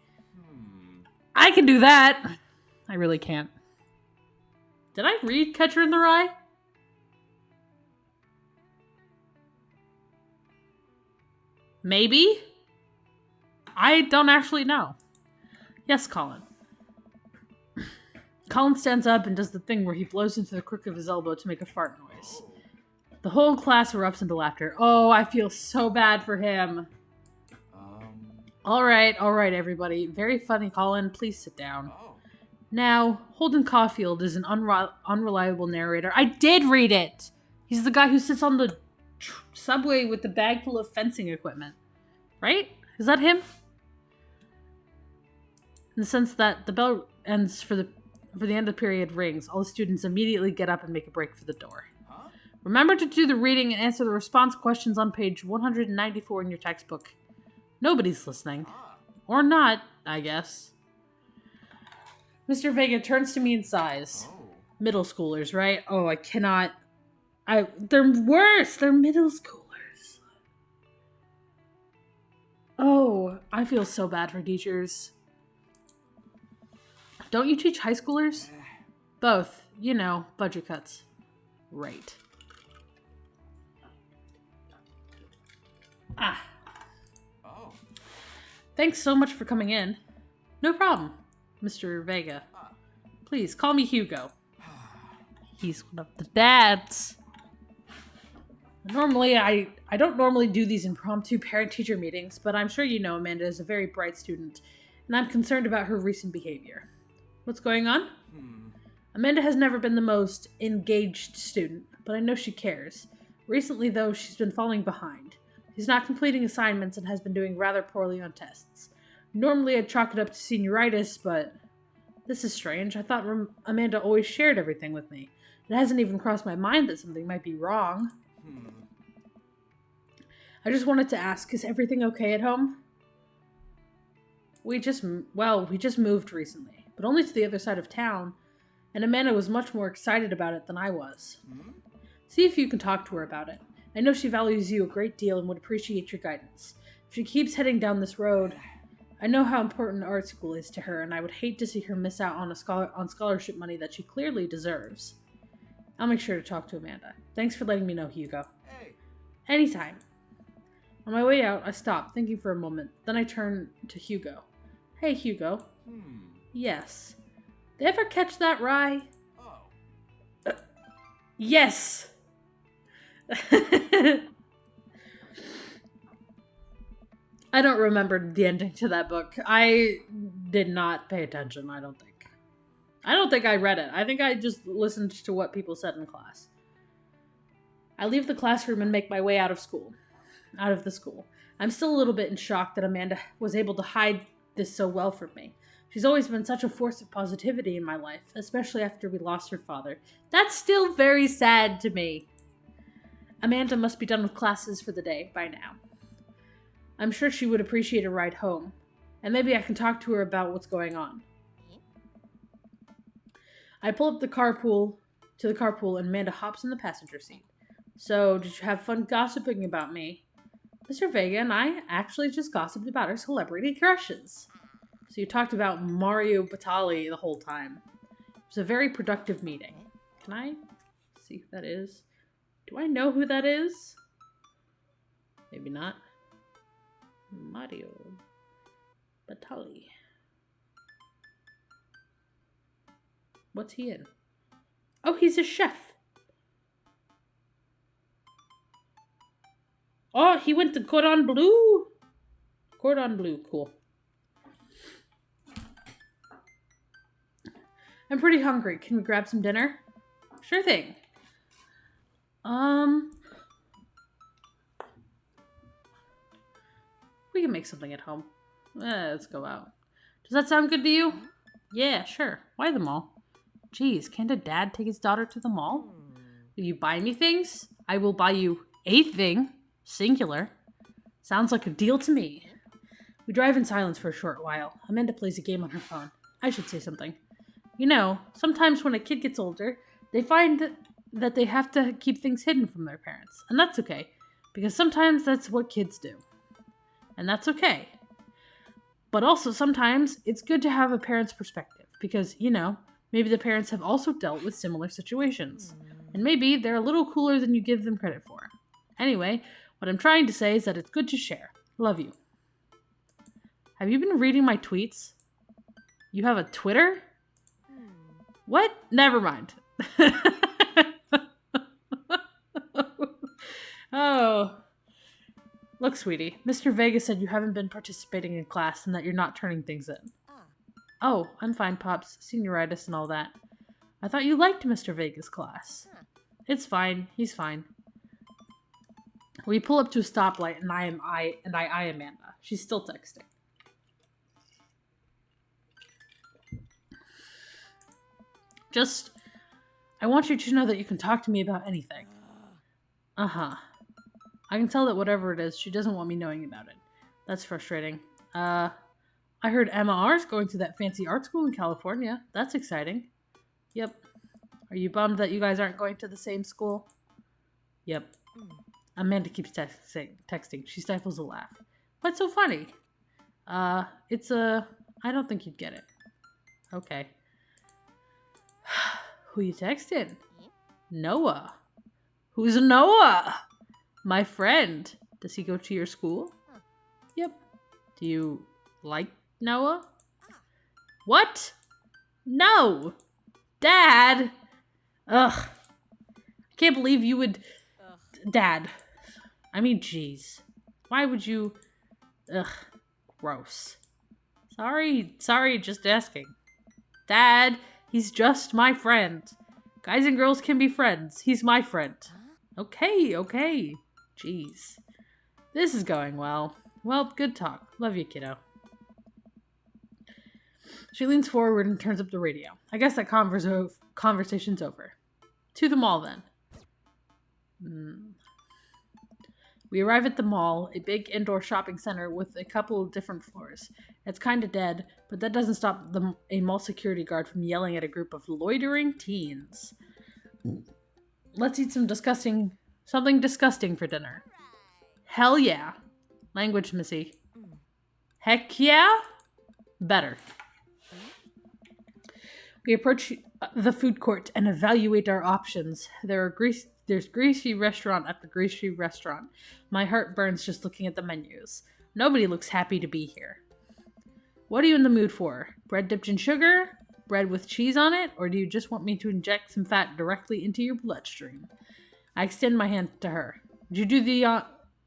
I can do that! I really can't. Did I read Catcher in the Rye? Maybe? I don't actually know. Yes, Colin. Colin stands up and does the thing where he blows into the crook of his elbow to make a fart noise. The whole class erupts into laughter. Oh, I feel so bad for him. All right, everybody. Very funny, Colin. Please sit down. Now, Holden Caulfield is an unreliable narrator. I did read it! He's the guy who sits on the subway with the bag full of fencing equipment. Right? Is that him? In the sense that the bell ends for the end of the period rings, all the students immediately get up and make a break for the door. Huh? Remember to do the reading and answer the response questions on page 194 in your textbook. Nobody's listening. Or not, I guess. Mr. Vega turns to me and sighs. Oh. Middle schoolers, right? Oh, I cannot... They're worse! They're middle schoolers. Oh, I feel so bad for teachers. Don't you teach high schoolers? Both. You know, budget cuts. Right. Ah. Oh. Thanks so much for coming in. No problem, Mr. Vega. Please, call me Hugo. He's one of the dads. Normally, I don't normally do these impromptu parent-teacher meetings, but I'm sure you know Amanda is a very bright student, and I'm concerned about her recent behavior. What's going on? Amanda has never been the most engaged student, but I know she cares. Recently, though, she's been falling behind. She's not completing assignments and has been doing rather poorly on tests. Normally, I'd chalk it up to senioritis, but this is strange. I thought Amanda always shared everything with me. It hasn't even crossed my mind that something might be wrong. I just wanted to ask, is everything okay at home? We just moved recently, but only to the other side of town, and Amanda was much more excited about it than I was. See if you can talk to her about it. I know she values you a great deal and would appreciate your guidance. If she keeps heading down this road, I know how important art school is to her, and I would hate to see her miss out on scholarship money that she clearly deserves. I'll make sure to talk to Amanda. Thanks for letting me know, Hugo. Hey. Anytime. On my way out, I stopped, thinking for a moment. Then I turned to Hugo. Hey, Hugo. Yes. Did I ever catch that rye? Oh. Yes! I don't remember the ending to that book. I did not pay attention, I don't think. I don't think I read it. I think I just listened to what people said in class. I leave the classroom and make my way out of the school. I'm still a little bit in shock that Amanda was able to hide this so well from me. She's always been such a force of positivity in my life, especially after we lost her father. That's still very sad to me. Amanda must be done with classes for the day by now. I'm sure she would appreciate a ride home, and maybe I can talk to her about what's going on. I pull up to the carpool, and Amanda hops in the passenger seat. So, did you have fun gossiping about me? Mr. Vega and I actually just gossiped about our celebrity crushes. So you talked about Mario Batali the whole time. It was a very productive meeting. Can I see who that is? Do I know who that is? Maybe not. Mario Batali. What's he in? Oh, he's a chef. Oh, he went to Cordon Bleu. Cordon Bleu, cool. I'm pretty hungry. Can we grab some dinner? Sure thing. We can make something at home. Let's go out. Does that sound good to you? Yeah, sure. Why the mall? Geez, can't a dad take his daughter to the mall? Will you buy me things? I will buy you a thing. Singular. Sounds like a deal to me. We drive in silence for a short while. Amanda plays a game on her phone. I should say something. You know, sometimes when a kid gets older, they find that they have to keep things hidden from their parents. And that's okay, because sometimes that's what kids do. And that's okay. But also sometimes it's good to have a parent's perspective, because, you know, maybe the parents have also dealt with similar situations. And maybe they're a little cooler than you give them credit for. Anyway, what I'm trying to say is that it's good to share. Love you. Have you been reading my tweets? You have a Twitter? What? Never mind. Oh. Look, sweetie, Mr. Vega said you haven't been participating in class and that you're not turning things in. Oh, I'm fine, Pops. Senioritis and all that. I thought you liked Mr. Vega's class. It's fine. He's fine. We pull up to a stoplight and I eye Amanda. She's still texting. I want you to know that you can talk to me about anything. Uh-huh. I can tell that whatever it is, she doesn't want me knowing about it. That's frustrating. I heard Emma R's going to that fancy art school in California. That's exciting. Yep. Are you bummed that you guys aren't going to the same school? Yep. Amanda keeps texting. She stifles a laugh. What's so funny? I don't think you'd get it. Okay. Who you texting? Noah. Who's Noah? My friend. Does he go to your school? Yep. Do you Like Noah? What? No! Dad! Ugh. I can't believe you would... Dad. I mean, jeez. Why would you... Ugh. Gross. Sorry, just asking. Dad, he's just my friend. Guys and girls can be friends. He's my friend. Okay. Jeez. This is going well. Well, good talk. Love you, kiddo. She leans forward and turns up the radio. I guess that conversation's over. To the mall, then. We arrive at the mall, a big indoor shopping center with a couple of different floors. It's kinda dead, but that doesn't stop a mall security guard from yelling at a group of loitering teens. Let's eat something disgusting for dinner. Hell yeah. Language, Missy. Heck yeah? Better. We approach the food court and evaluate our options. There's greasy restaurant after greasy restaurant. My heart burns just looking at the menus. Nobody looks happy to be here. What are you in the mood for? Bread dipped in sugar? Bread with cheese on it? Or do you just want me to inject some fat directly into your bloodstream? I extend my hand to her. Would you do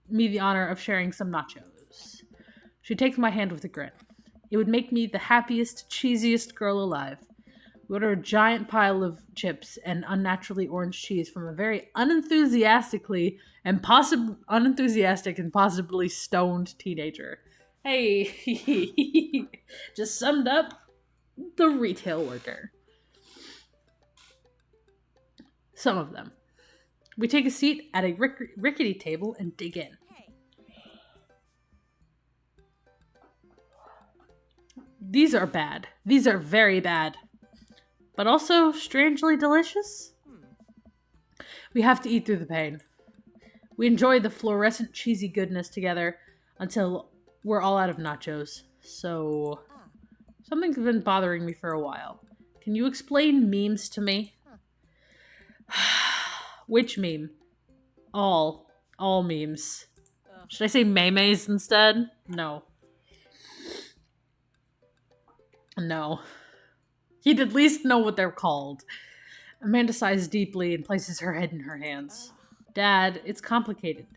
me the honor of sharing some nachos? She takes my hand with a grin. It would make me the happiest, cheesiest girl alive. We order a giant pile of chips and unnaturally orange cheese from a very unenthusiastic and possibly stoned teenager. Hey, just summed up the retail worker. Some of them. We take a seat at a rickety table and dig in. These are bad. These are very bad. But also strangely delicious. We have to eat through the pain. We enjoy the fluorescent cheesy goodness together until we're all out of nachos. So, something's been bothering me for a while. Can you explain memes to me? Which meme? All memes. Should I say memes instead? No. He'd at least know what they're called. Amanda sighs deeply and places her head in her hands. Dad, it's complicated.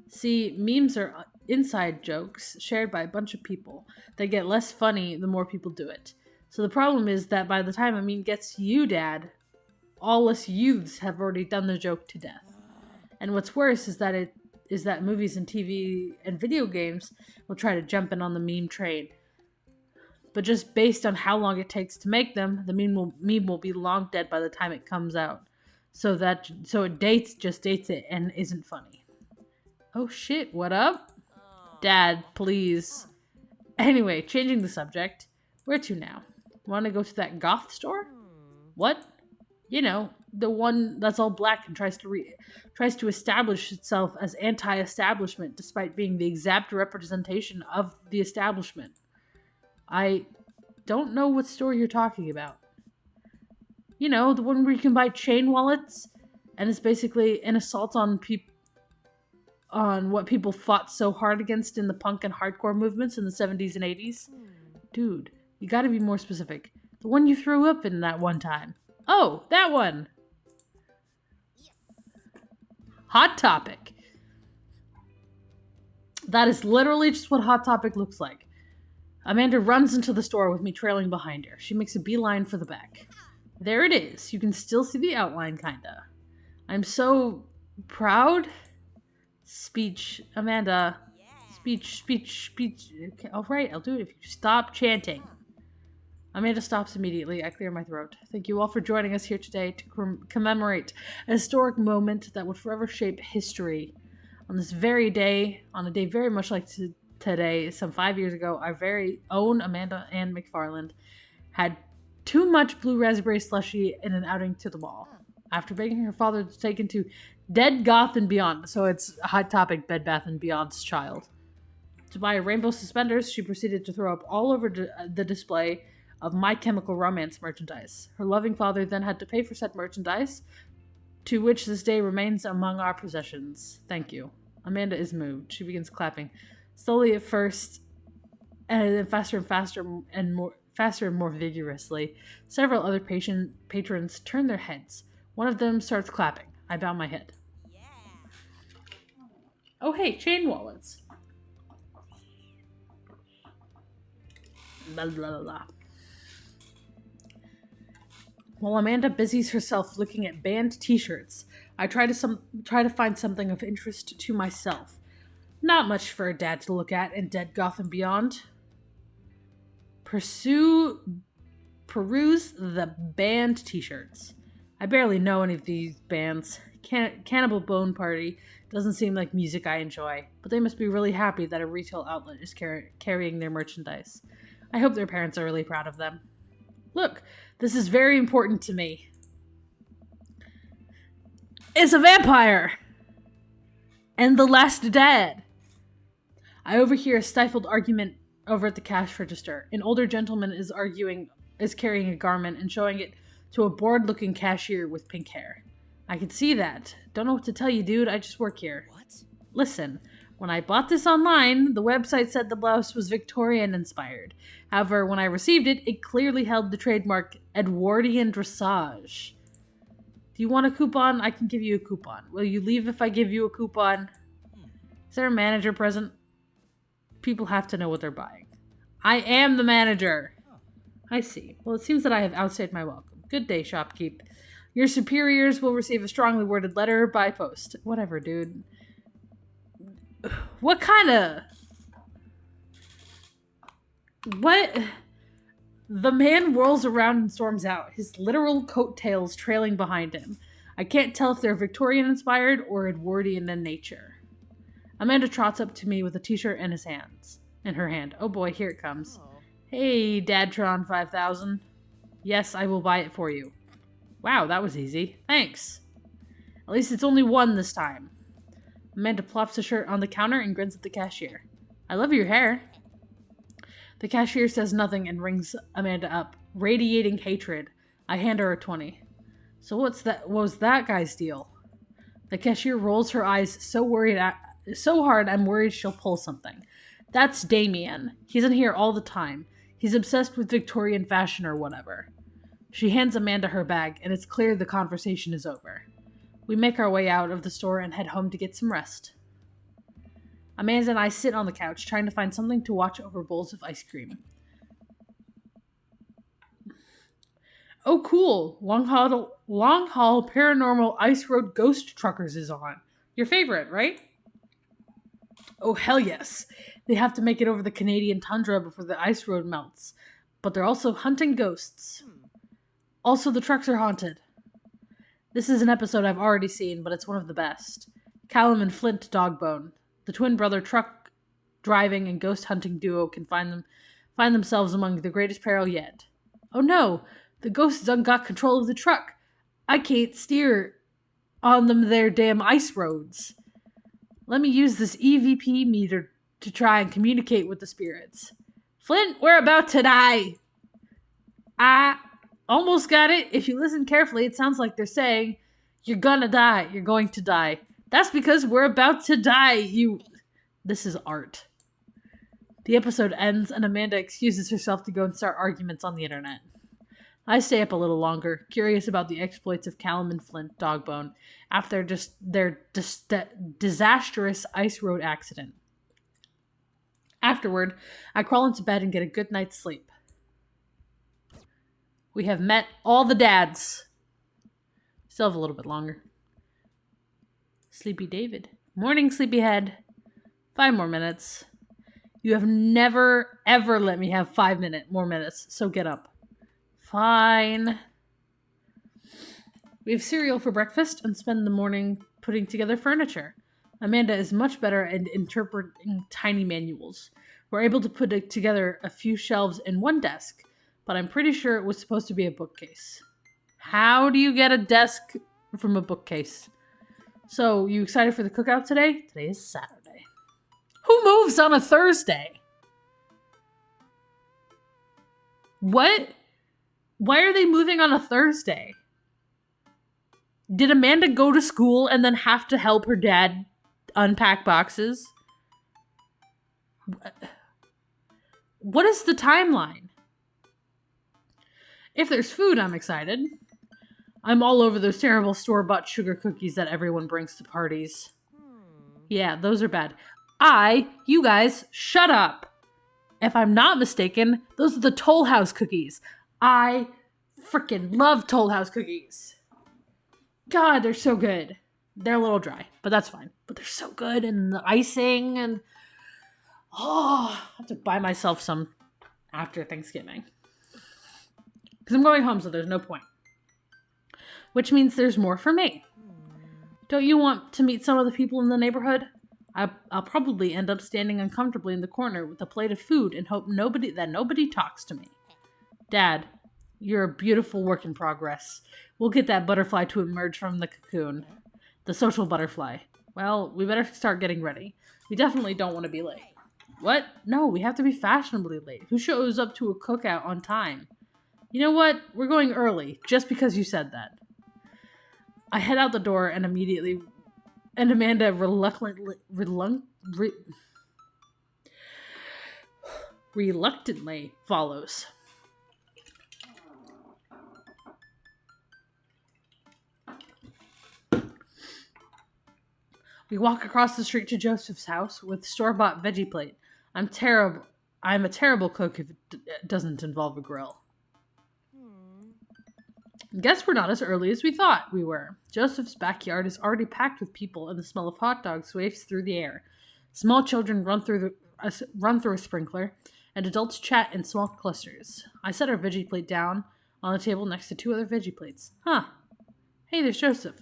See, memes are inside jokes shared by a bunch of people. They get less funny the more people do it. So the problem is that by the time a meme gets to you, Dad, all us youths have already done the joke to death. And what's worse is that movies and TV and video games will try to jump in on the meme train. But just based on how long it takes to make them, the meme will be long dead by the time it comes out. So it dates it and isn't funny. Oh shit, what up? Dad, please. Anyway, changing the subject. Where to now? Want to go to that goth store? What? You know, the one that's all black and tries to establish itself as anti-establishment despite being the exact representation of the establishment. I don't know what store you're talking about. You know, the one where you can buy chain wallets, and it's basically an assault on what people fought so hard against in the punk and hardcore movements in the 70s and 80s. Dude, you gotta be more specific. The one you threw up in that one time. Oh, that one! Hot Topic. That is literally just what Hot Topic looks like. Amanda runs into the store with me trailing behind her. She makes a beeline for the back. There it is. You can still see the outline, kinda. I'm so proud. Speech. Amanda. Speech. Okay, alright, I'll do it if you stop chanting. Amanda stops immediately. I clear my throat. Thank you all for joining us here today to commemorate a historic moment that would forever shape history. On this very day, on a day very much like today, some 5 years ago, our very own Amanda Ann McFarland had too much blue raspberry slushy in an outing to the mall. After begging her father to take him to Dead Goth and Beyond, so it's a Hot Topic Bed Bath & Beyond's child, to buy rainbow suspenders, she proceeded to throw up all over the display of My Chemical Romance merchandise. Her loving father then had to pay for said merchandise, to which this day remains among our possessions. Thank you. Amanda is moved. She begins clapping. Slowly at first, and then faster and more vigorously. Several other patrons turn their heads. One of them starts clapping. I bow my head. Oh, hey, chain wallets. Blah, blah, blah, blah. While Amanda busies herself looking at band t-shirts, I try to find something of interest to myself. Not much for a dad to look at in Dead Gotham Beyond. Peruse the band t-shirts. I barely know any of these bands. Cannibal Bone Party doesn't seem like music I enjoy, but they must be really happy that a retail outlet is carrying their merchandise. I hope their parents are really proud of them. Look, this is very important to me. It's a vampire! And the last dad! I overhear a stifled argument over at the cash register. An older gentleman is carrying a garment and showing it to a bored-looking cashier with pink hair. I can see that. Don't know what to tell you, dude. I just work here. What? Listen, when I bought this online, the website said the blouse was Victorian-inspired. However, when I received it, it clearly held the trademark Edwardian dressage. Do you want a coupon? I can give you a coupon. Will you leave if I give you a coupon? Is there a manager present? People have to know what they're buying. I am the manager. I see. Well, it seems that I have outstayed my welcome. Good day, shopkeep. Your superiors will receive a strongly worded letter by post. Whatever, dude. What kind of... What? The man whirls around and storms out, his literal coattails trailing behind him. I can't tell if they're Victorian-inspired or Edwardian in nature. Amanda trots up to me with a t-shirt in her hand. Oh boy, here it comes. Oh. Hey, Dadtron 5000. Yes, I will buy it for you. Wow, that was easy. Thanks. At least it's only one this time. Amanda plops the shirt on the counter and grins at the cashier. I love your hair. The cashier says nothing and rings Amanda up, radiating hatred. I hand her a 20. So what was that guy's deal? The cashier rolls her eyes so hard I'm worried she'll pull something. That's Damien. He's in here all the time. He's obsessed with Victorian fashion or whatever. She hands Amanda her bag, and it's clear the conversation is over. We make our way out of the store and head home to get some rest. Amanda and I sit on the couch, trying to find something to watch over bowls of ice cream. Oh, cool! Long Haul Paranormal Ice Road Ghost Truckers is on. Your favorite, right? Oh, hell yes. They have to make it over the Canadian tundra before the ice road melts. But they're also hunting ghosts. Also, the trucks are haunted. This is an episode I've already seen, but it's one of the best. Callum and Flint Dogbone, the twin brother truck driving and ghost hunting duo, can find themselves among the greatest peril yet. Oh no, the ghosts done got control of the truck. I can't steer on them their damn ice roads. Let me use this EVP meter to try and communicate with the spirits. Flint, we're about to die. I almost got it. If you listen carefully, it sounds like they're saying, you're gonna die. You're going to die. That's because we're about to die, This is art. The episode ends and Amanda excuses herself to go and start arguments on the internet. I stay up a little longer, curious about the exploits of Callum and Flint Dogbone after their disastrous ice road accident. Afterward, I crawl into bed and get a good night's sleep. We have met all the dads. Still have a little bit longer. Sleepy David. Morning, sleepyhead. 5 more minutes. You have never, ever let me have 5 more minutes, so get up. Fine. We have cereal for breakfast and spend the morning putting together furniture. Amanda is much better at interpreting tiny manuals. We're able to put together a few shelves in one desk, but I'm pretty sure it was supposed to be a bookcase. How do you get a desk from a bookcase? So, you excited for the cookout today? Today is Saturday. Who moves on a Thursday? What? Why are they moving on a Thursday? Did Amanda go to school and then have to help her dad unpack boxes? What is the timeline? If there's food, I'm excited. I'm all over those terrible store-bought sugar cookies that everyone brings to parties. Yeah, those are bad. You guys, shut up. If I'm not mistaken, those are the Toll House cookies. I freaking love Toll House cookies. God, they're so good. They're a little dry, but that's fine. But they're so good, and the icing, and I have to buy myself some after Thanksgiving. Because I'm going home, so there's no point. Which means there's more for me. Don't you want to meet some of the people in the neighborhood? I'll probably end up standing uncomfortably in the corner with a plate of food and hope that nobody talks to me. Dad, you're a beautiful work in progress. We'll get that butterfly to emerge from the cocoon. The social butterfly. Well, we better start getting ready. We definitely don't want to be late. What? No, we have to be fashionably late. Who shows up to a cookout on time? You know what? We're going early, just because you said that. I head out the door and Amanda reluctantly follows. We walk across the street to Joseph's house with store-bought veggie plate. I'm a terrible cook if it doesn't involve a grill. Guess we're not as early as we thought we were. Joseph's backyard is already packed with people, and the smell of hot dogs wafts through the air. Small children run through a sprinkler, and adults chat in small clusters. I set our veggie plate down on the table next to two other veggie plates. Huh. Hey, there's Joseph.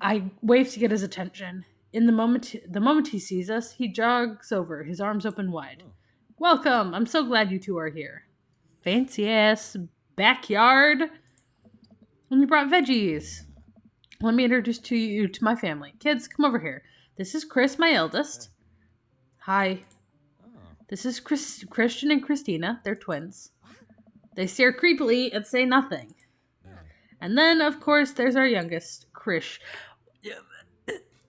I wave to get his attention. In the moment he sees us, he jogs over, his arms open wide. Welcome! I'm so glad you two are here. Fancy-ass backyard. And we brought veggies. Let me introduce you to my family. Kids, come over here. This is Chris, my eldest. Hi. This is Christian and Christina. They're twins. They stare creepily and say nothing. And then, of course, there's our youngest, Krish.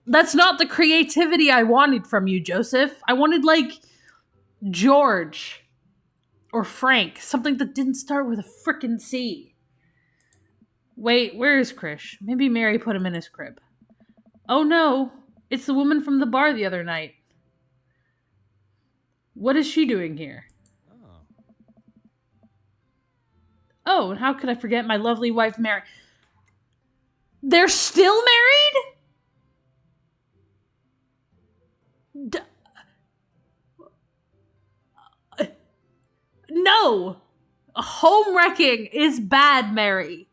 That's not the creativity I wanted from you, Joseph. I wanted, George. Or Frank. Something that didn't start with a frickin' C. Wait, where is Krish? Maybe Mary put him in his crib. Oh no, it's the woman from the bar the other night. What is she doing here? Oh, and how could I forget my lovely wife, Mary? They're still married? No! Home wrecking is bad, Mary.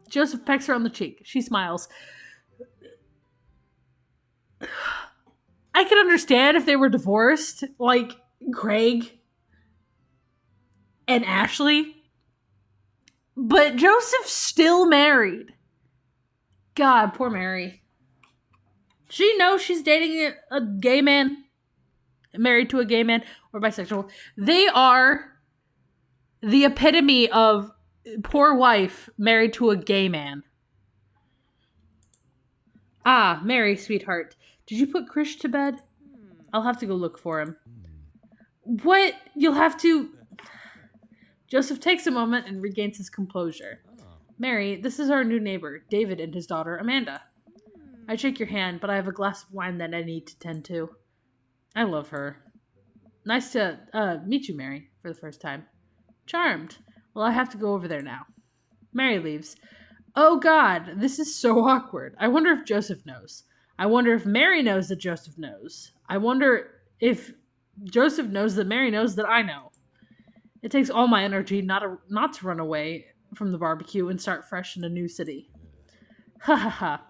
Joseph pecks her on the cheek. She smiles. I could understand if they were divorced, like Craig and Ashley. But Joseph's still married. God, poor Mary. She knows she's dating a gay man. Married to a gay man or bisexual. They are the epitome of poor wife married to a gay man. Ah, Mary, sweetheart. Did you put Krish to bed? I'll have to go look for him. What? You'll have to... Joseph takes a moment and regains his composure. Mary, this is our new neighbor, David, and his daughter, Amanda. I shake your hand, but I have a glass of wine that I need to tend to. I love her. Nice to meet you, Mary, for the first time. Charmed. Well, I have to go over there now. Mary leaves. Oh God, this is so awkward. I wonder if Joseph knows. I wonder if Mary knows that Joseph knows. I wonder if Joseph knows that Mary knows that I know. It takes all my energy not to run away from the barbecue and start fresh in a new city. Ha ha ha.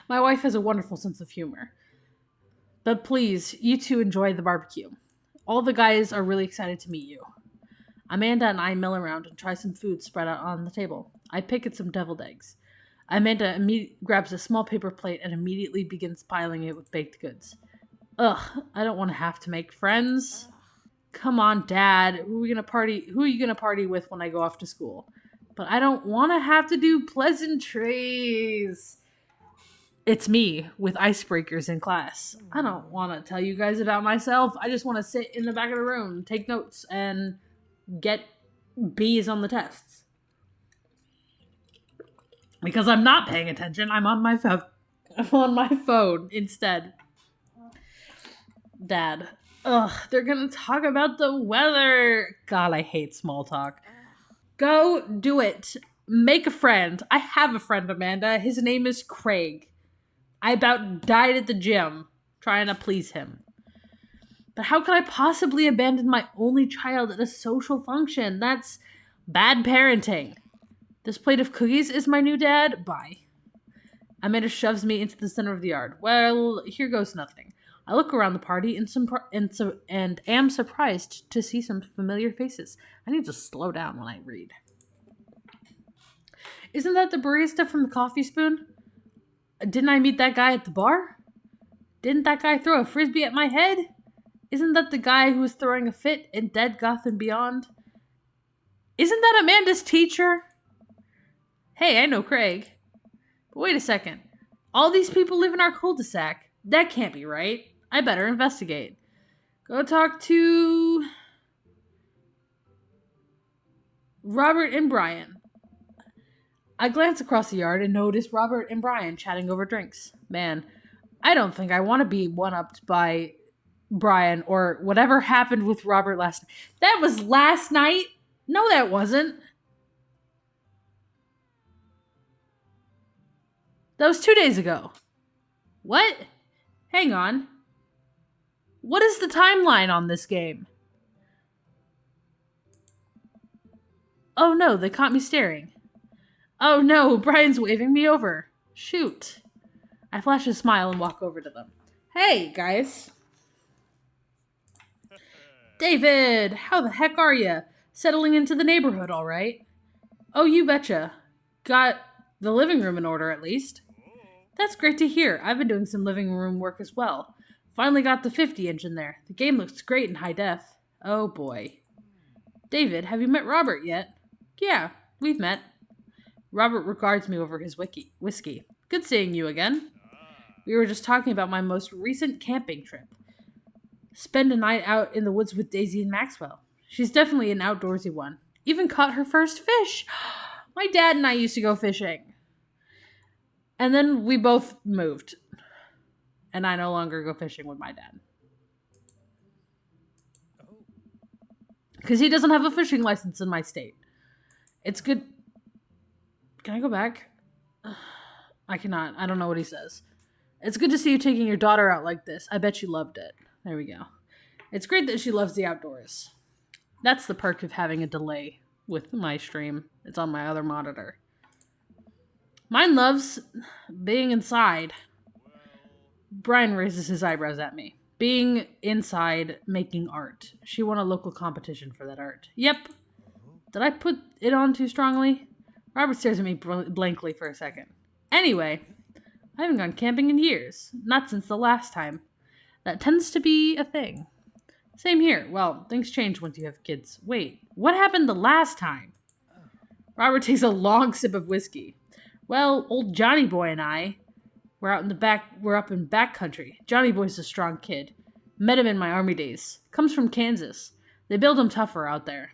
My wife has a wonderful sense of humor. But please, you two enjoy the barbecue. All the guys are really excited to meet you. Amanda and I mill around and try some food spread out on the table. I pick at some deviled eggs. Amanda grabs a small paper plate and immediately begins piling it with baked goods. Ugh, I don't want to have to make friends. Come on, Dad. Who are you gonna party with when I go off to school? But I don't want to have to do pleasantries. It's me with icebreakers in class. I don't want to tell you guys about myself. I just want to sit in the back of the room, take notes, and get B's on the tests. Because I'm not paying attention, I'm on my phone. I'm on my phone instead. Dad. Ugh, they're gonna talk about the weather. God, I hate small talk. Go do it. Make a friend. I have a friend, Amanda. His name is Craig. I about died at the gym trying to please him. But how could I possibly abandon my only child at a social function? That's bad parenting. This plate of cookies is my new dad? Bye. Amanda shoves me into the center of the yard. Well, here goes nothing. I look around the party and am surprised to see some familiar faces. I need to slow down when I read. Isn't that the barista from the Coffee Spoon? Didn't I meet that guy at the bar? Didn't that guy throw a frisbee at my head? Isn't that the guy who was throwing a fit in Dead Goth and Beyond? Isn't that Amanda's teacher? Hey, I know Craig. But wait a second. All these people live in our cul-de-sac. That can't be right. I better investigate. Go talk to Robert and Brian. I glance across the yard and notice Robert and Brian chatting over drinks. Man, I don't think I want to be one-upped by Brian or whatever happened with Robert last night. That was last night? No, that wasn't. That was 2 days ago. What? Hang on. What is the timeline on this game? Oh no, they caught me staring. Oh no, Brian's waving me over. Shoot. I flash a smile and walk over to them. Hey, guys. David, how the heck are you? Settling into the neighborhood all right? Oh, you betcha. Got the living room in order, at least. That's great to hear. I've been doing some living room work as well. Finally got the 50-inch in there. The game looks great in high def. Oh boy. David, have you met Robert yet? Yeah, we've met. Robert regards me over his whiskey. Good seeing you again. We were just talking about my most recent camping trip. Spend a night out in the woods with Daisy and Maxwell. She's definitely an outdoorsy one. Even caught her first fish. My dad and I used to go fishing. And then we both moved. And I no longer go fishing with my dad. Because he doesn't have a fishing license in my state. It's good. Can I go back? I cannot. I don't know what he says. It's good to see you taking your daughter out like this. I bet she loved it. There we go. It's great that she loves the outdoors. That's the perk of having a delay with my stream. It's on my other monitor. Mine loves being inside. Brian raises his eyebrows at me. Being inside, making art. She won a local competition for that art. Yep. Did I put it on too strongly? Robert stares at me blankly for a second. Anyway, I haven't gone camping in years. Not since the last time. That tends to be a thing. Same here. Well, things change once you have kids. Wait, what happened the last time? Robert takes a long sip of whiskey. Well, old Johnny Boy and I, we're up in backcountry. Johnny Boy's a strong kid. Met him in my army days. Comes from Kansas. They build him tougher out there.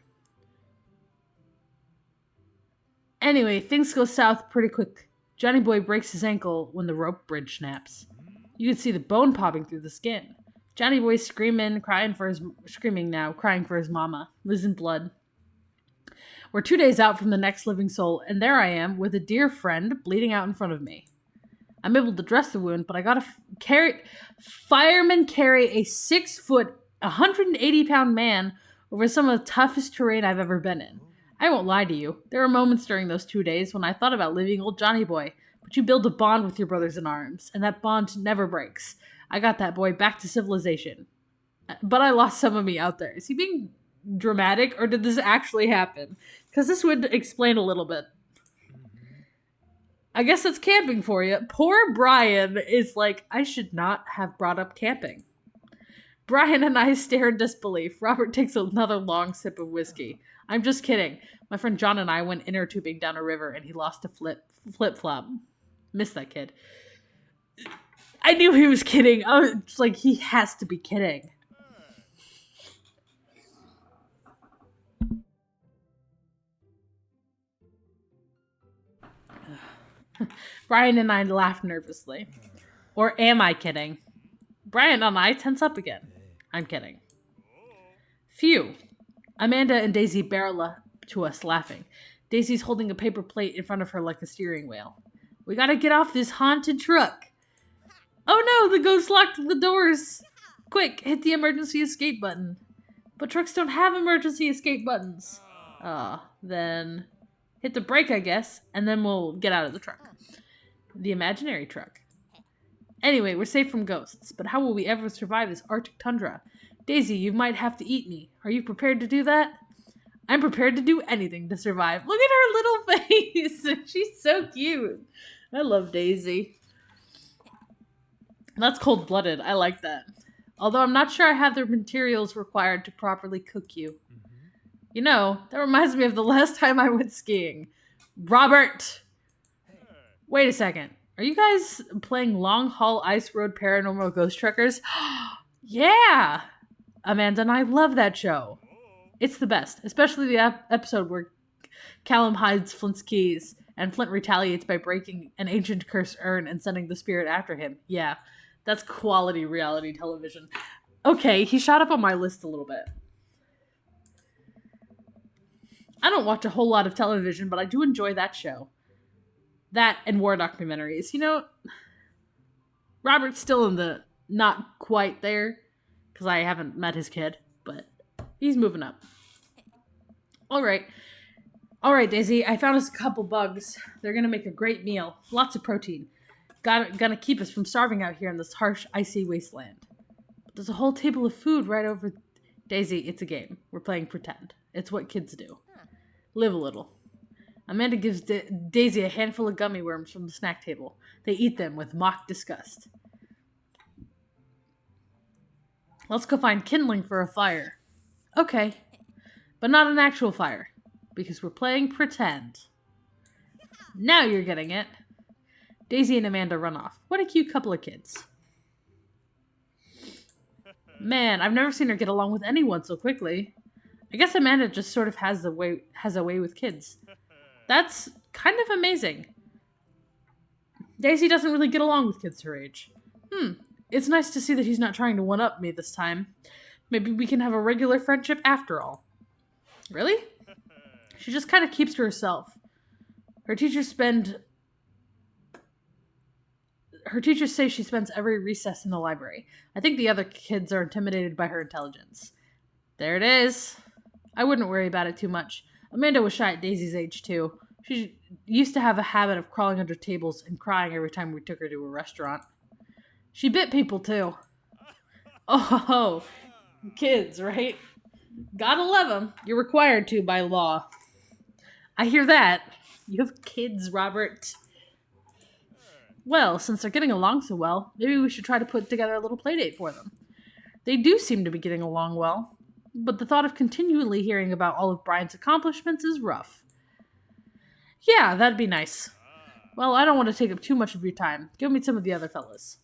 Anyway, things go south pretty quick. Johnny Boy breaks his ankle when the rope bridge snaps. You can see the bone popping through the skin. Johnny Boy's crying for his mama, losing blood. We're 2 days out from the next living soul, and there I am with a dear friend bleeding out in front of me. I'm able to dress the wound, but I gotta firemen carry a 6-foot, 180-pound man over some of the toughest terrain I've ever been in. I won't lie to you. There were moments during those 2 days when I thought about leaving old Johnny Boy, but you build a bond with your brothers in arms, and that bond never breaks. I got that boy back to civilization. But I lost some of me out there. Is he being dramatic, or did this actually happen? Because this would explain a little bit. I guess that's camping for you. Poor Brian is like, I should not have brought up camping. Brian and I stare in disbelief. Robert takes another long sip of whiskey. I'm just kidding. My friend John and I went inner tubing down a river and he lost a flip-flop. Miss that kid. I knew he was kidding. I was like, he has to be kidding. Brian and I laughed nervously. Or am I kidding? Brian and I tense up again. I'm kidding. Phew. Amanda and Daisy barrel up to us laughing. Daisy's holding a paper plate in front of her like a steering wheel. We gotta get off this haunted truck. Oh no, the ghost locked the doors. Quick, hit the emergency escape button. But trucks don't have emergency escape buttons. Then hit the brake, I guess, and then we'll get out of the truck. The imaginary truck. Anyway, we're safe from ghosts, but how will we ever survive this Arctic tundra? Daisy, you might have to eat me. Are you prepared to do that? I'm prepared to do anything to survive. Look at her little face. She's so cute. I love Daisy. That's cold-blooded. I like that. Although I'm not sure I have the materials required to properly cook you. You know, that reminds me of the last time I went skiing. Robert! Wait a second. Are you guys playing Long Haul Ice Road Paranormal Ghost Trekkers? Yeah! Amanda and I love that show. It's the best, especially the episode where Callum hides Flint's keys and Flint retaliates by breaking an ancient cursed urn and sending the spirit after him. Yeah, that's quality reality television. Okay, he shot up on my list a little bit. I don't watch a whole lot of television, but I do enjoy that show. That and war documentaries. You know, Robert's still in the not quite there, because I haven't met his kid, but he's moving up. All right, Daisy, I found us a couple bugs. They're going to make a great meal. Lots of protein. Gonna keep us from starving out here in this harsh, icy wasteland. But there's a whole table of food right over... Daisy, it's a game. We're playing pretend. It's what kids do. Live a little. Amanda gives Daisy a handful of gummy worms from the snack table. They eat them with mock disgust. Let's go find kindling for a fire. Okay. But not an actual fire. Because we're playing pretend. Now you're getting it. Daisy and Amanda run off. What a cute couple of kids. Man, I've never seen her get along with anyone so quickly. I guess Amanda just sort of has a way with kids. That's kind of amazing. Daisy doesn't really get along with kids her age. It's nice to see that he's not trying to one-up me this time. Maybe we can have a regular friendship after all. Really? She just kind of keeps to herself. Her teachers say she spends every recess in the library. I think the other kids are intimidated by her intelligence. There it is. I wouldn't worry about it too much. Amanda was shy at Daisy's age, too. She used to have a habit of crawling under tables and crying every time we took her to a restaurant. She bit people, too. Oh, kids, right? Gotta love them. You're required to by law. I hear that. You have kids, Robert. Well, since they're getting along so well, maybe we should try to put together a little playdate for them. They do seem to be getting along well, but the thought of continually hearing about all of Brian's accomplishments is rough. Yeah, that'd be nice. Well, I don't want to take up too much of your time. Go meet some of the other fellas.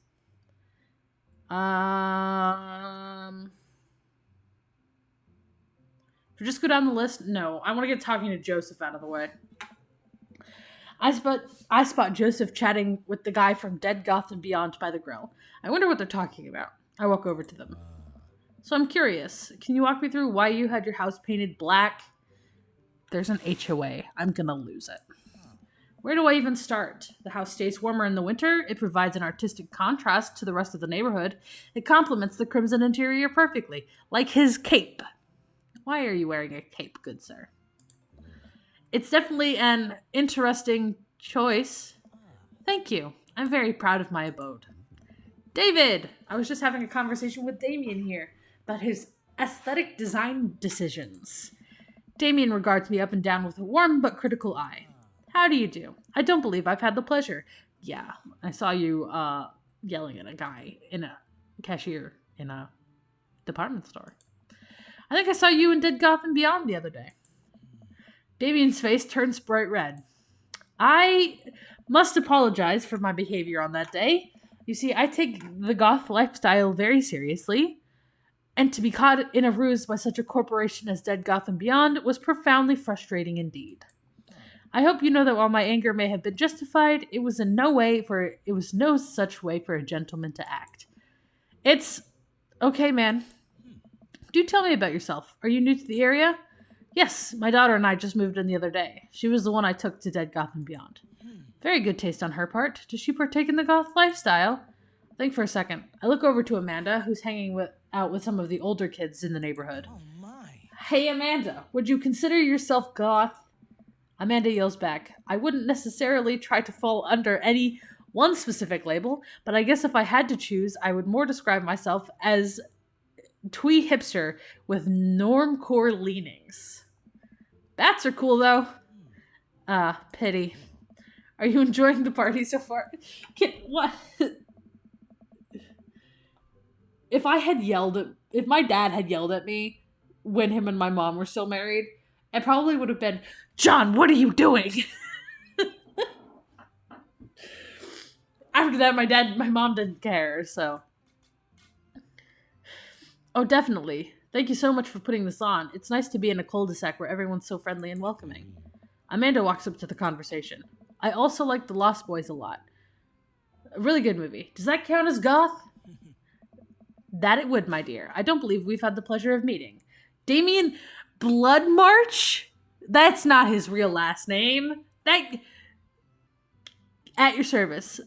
Should we just go down the list? No, I want to get talking to Joseph out of the way. I spot Joseph chatting with the guy from Dead Goth and Beyond by the grill. I wonder what they're talking about. I walk over to them. So I'm curious. Can you walk me through why you had your house painted black? There's an HOA. I'm gonna lose it. Where do I even start? The house stays warmer in the winter. It provides an artistic contrast to the rest of the neighborhood. It complements the crimson interior perfectly. Like his cape. Why are you wearing a cape, good sir? It's definitely an interesting choice. Thank you. I'm very proud of my abode. David! I was just having a conversation with Damien here about his aesthetic design decisions. Damien regards me up and down with a warm but critical eye. How do you do? I don't believe I've had the pleasure. Yeah, I saw you yelling at a guy in a cashier in a department store. I think I saw you in Dead Goth and Beyond the other day. Damien's face turns bright red. I must apologize for my behavior on that day. You see, I take the goth lifestyle very seriously, and to be caught in a ruse by such a corporation as Dead Gotham Beyond was profoundly frustrating indeed. I hope you know that while my anger may have been justified, it was no such way for a gentleman to act. It's okay, man. Do tell me about yourself. Are you new to the area? Yes, my daughter and I just moved in the other day. She was the one I took to Dead Gotham Beyond. Very good taste on her part. Does she partake in the goth lifestyle? Think for a second. I look over to Amanda, who's hanging out with some of the older kids in the neighborhood. Oh my. Hey, Amanda, would you consider yourself goth? Amanda yells back, I wouldn't necessarily try to fall under any one specific label, but I guess if I had to choose, I would more describe myself as twee hipster with normcore leanings. Bats are cool, though. Pity. Are you enjoying the party so far? What? If my dad had yelled at me when him and my mom were still married, it probably would have been, John, what are you doing? After that, my mom didn't care, so. Oh, definitely. Thank you so much for putting this on. It's nice to be in a cul-de-sac where everyone's so friendly and welcoming. Amanda walks up to the conversation. I also like The Lost Boys a lot. A really good movie. Does that count as goth? That it would, my dear. I don't believe we've had the pleasure of meeting. Damien Bloodmarch? That's not his real last name. At your service.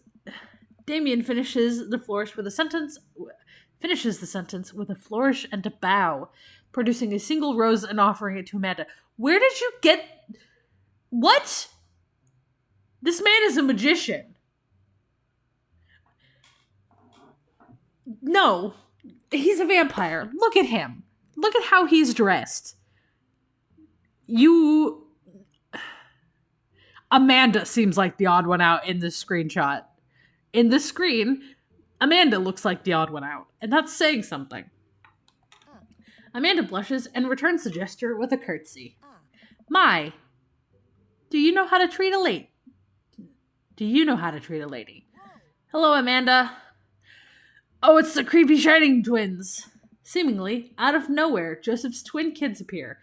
Damien finishes the sentence with a flourish and a bow, producing a single rose and offering it to Amanda. Where did you get... What? This man is a magician. No, he's a vampire. Look at him. Look at how he's dressed. Amanda seems like the odd one out in this screenshot. In this screen, Amanda looks like the odd one out, and that's saying something. Amanda blushes and returns the gesture with a curtsy. My, do you know how to treat a lady? Hello, Amanda. Oh, it's the creepy Shining twins. Seemingly, out of nowhere, Joseph's twin kids appear.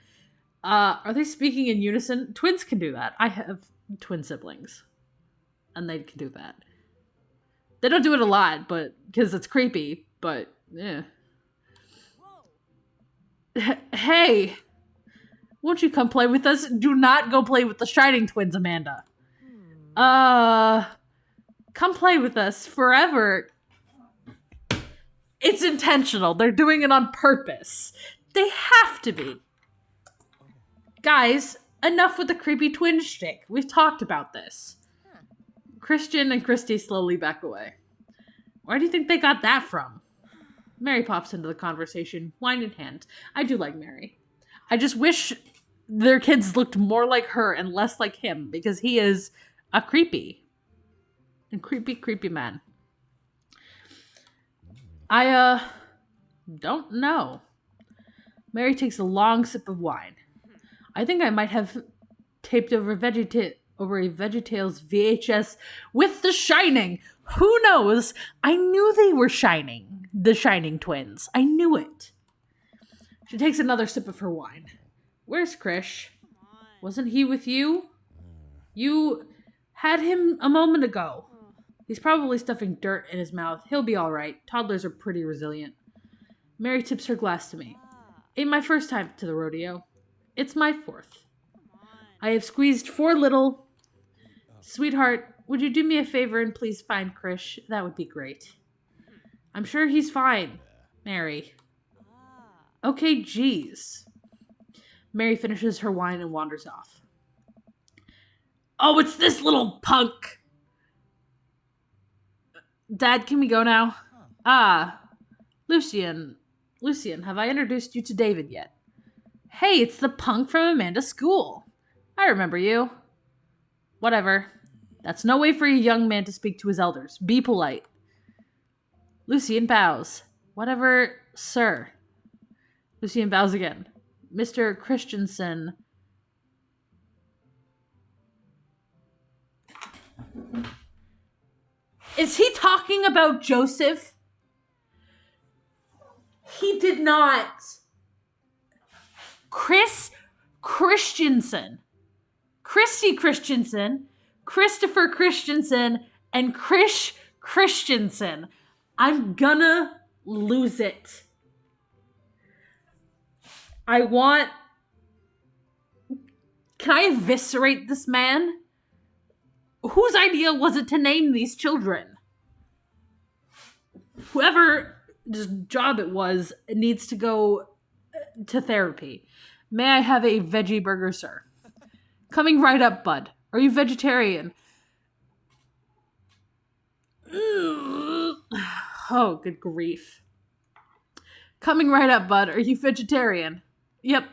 Are they speaking in unison? Twins can do that. I have twin siblings, and they can do that. They don't do it a lot, but because it's creepy, but yeah. Hey, won't you come play with us? Do not go play with the Shining twins, Amanda. Come play with us forever. It's intentional. They're doing it on purpose. They have to be. Guys, enough with the creepy twin shtick. We've talked about this. Christian and Christy slowly back away. Where do you think they got that from? Mary pops into the conversation, wine in hand. I do like Mary. I just wish their kids looked more like her and less like him, because he is a creepy man. I don't know. Mary takes a long sip of wine. I think I might have taped over a VeggieTales VHS with The Shining. Who knows? I knew they were Shining. The Shining twins. I knew it. She takes another sip of her wine. Where's Krish? Wasn't he with you? You had him a moment ago. He's probably stuffing dirt in his mouth. He'll be all right. Toddlers are pretty resilient. Mary tips her glass to me. Ain't my first time to the rodeo. It's my fourth. I have squeezed 4 little... Sweetheart, would you do me a favor and please find Krish? That would be great. I'm sure he's fine. Mary. Okay, geez. Mary finishes her wine and wanders off. Oh, it's this little punk! Dad, can we go now? Lucian, have I introduced you to David yet? Hey, it's the punk from Amanda's school. I remember you. Whatever. That's no way for a young man to speak to his elders. Be polite. Lucian bows. Whatever, sir. Lucian bows again. Mr. Christensen. Is he talking about Joseph? He did not. Chris Christensen. Christy Christensen. Christopher Christensen. And Chris Christensen. I'm gonna lose it. Can I eviscerate this man? Whose idea was it to name these children? Whoever's job it was needs to go to therapy. May I have a veggie burger, sir? Coming right up, bud. Are you vegetarian? Oh, good grief. Coming right up, bud. Are you vegetarian? Yep.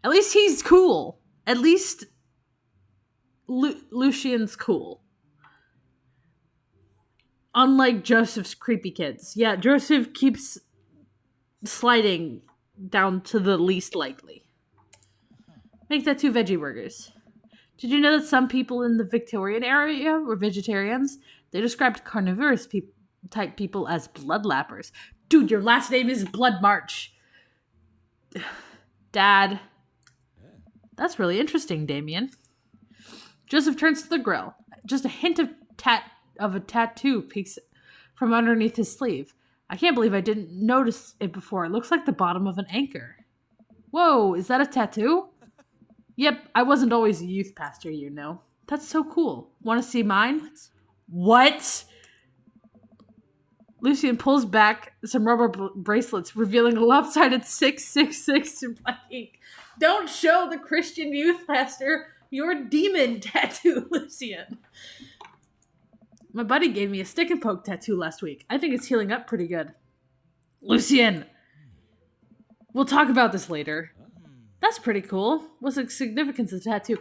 At least he's cool. At least Lucian's cool. Unlike Joseph's creepy kids. Yeah, Joseph keeps sliding down to the least likely. Make that 2 veggie burgers. Did you know that some people in the Victorian area were vegetarians? They described carnivorous type people as bloodlappers. Dude, your last name is Blood March. Dad. That's really interesting, Damien. Joseph turns to the grill. Just a hint of a tattoo peeks from underneath his sleeve. I can't believe I didn't notice it before. It looks like the bottom of an anchor. Whoa, is that a tattoo? Yep, I wasn't always a youth pastor, you know. That's so cool. Want to see mine? What? Lucian pulls back some rubber bracelets, revealing a lopsided 666 in black ink. Don't show the Christian youth pastor your demon tattoo, Lucian. My buddy gave me a stick and poke tattoo last week. I think it's healing up pretty good. Lucian! We'll talk about this later. That's pretty cool. What's the significance of the tattoo?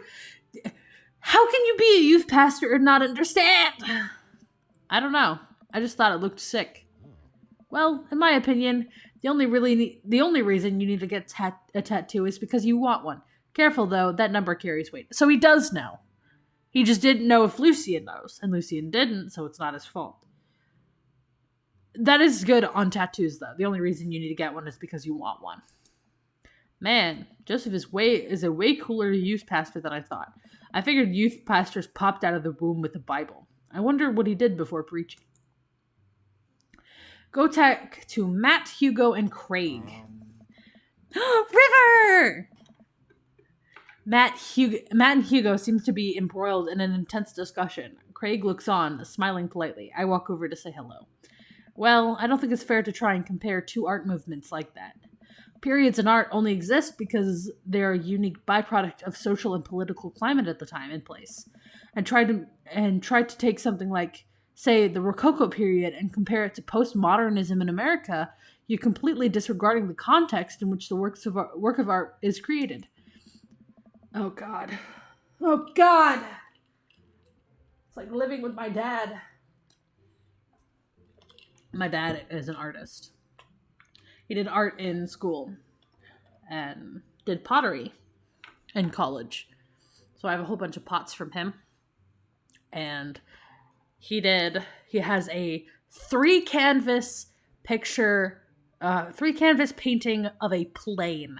How can you be a youth pastor and not understand? I don't know. I just thought it looked sick. Well, in my opinion, the only reason you need to get a tattoo is because you want one. Careful though, that number carries weight. So he does know. He just didn't know if Lucian knows, and Lucian didn't, so it's not his fault. That is good on tattoos though. The only reason you need to get one is because you want one. Man, Joseph is a way cooler youth pastor than I thought. I figured youth pastors popped out of the womb with the Bible. I wonder what he did before preaching. Go tech to Matt, Hugo, and Craig. River! Matt and Hugo seem to be embroiled in an intense discussion. Craig looks on, smiling politely. I walk over to say hello. Well, I don't think it's fair to try and compare 2 art movements like that. Periods in art only exist because they're a unique byproduct of social and political climate at the time and place. And try to take something like, say, the Rococo period and compare it to postmodernism in America, you're completely disregarding the context in which the work of art is created. Oh, God. Oh, God! It's like living with my dad. My dad is an artist. He did art in school and did pottery in college. So I have a whole bunch of pots from him. And he has a 3-canvas painting of a plane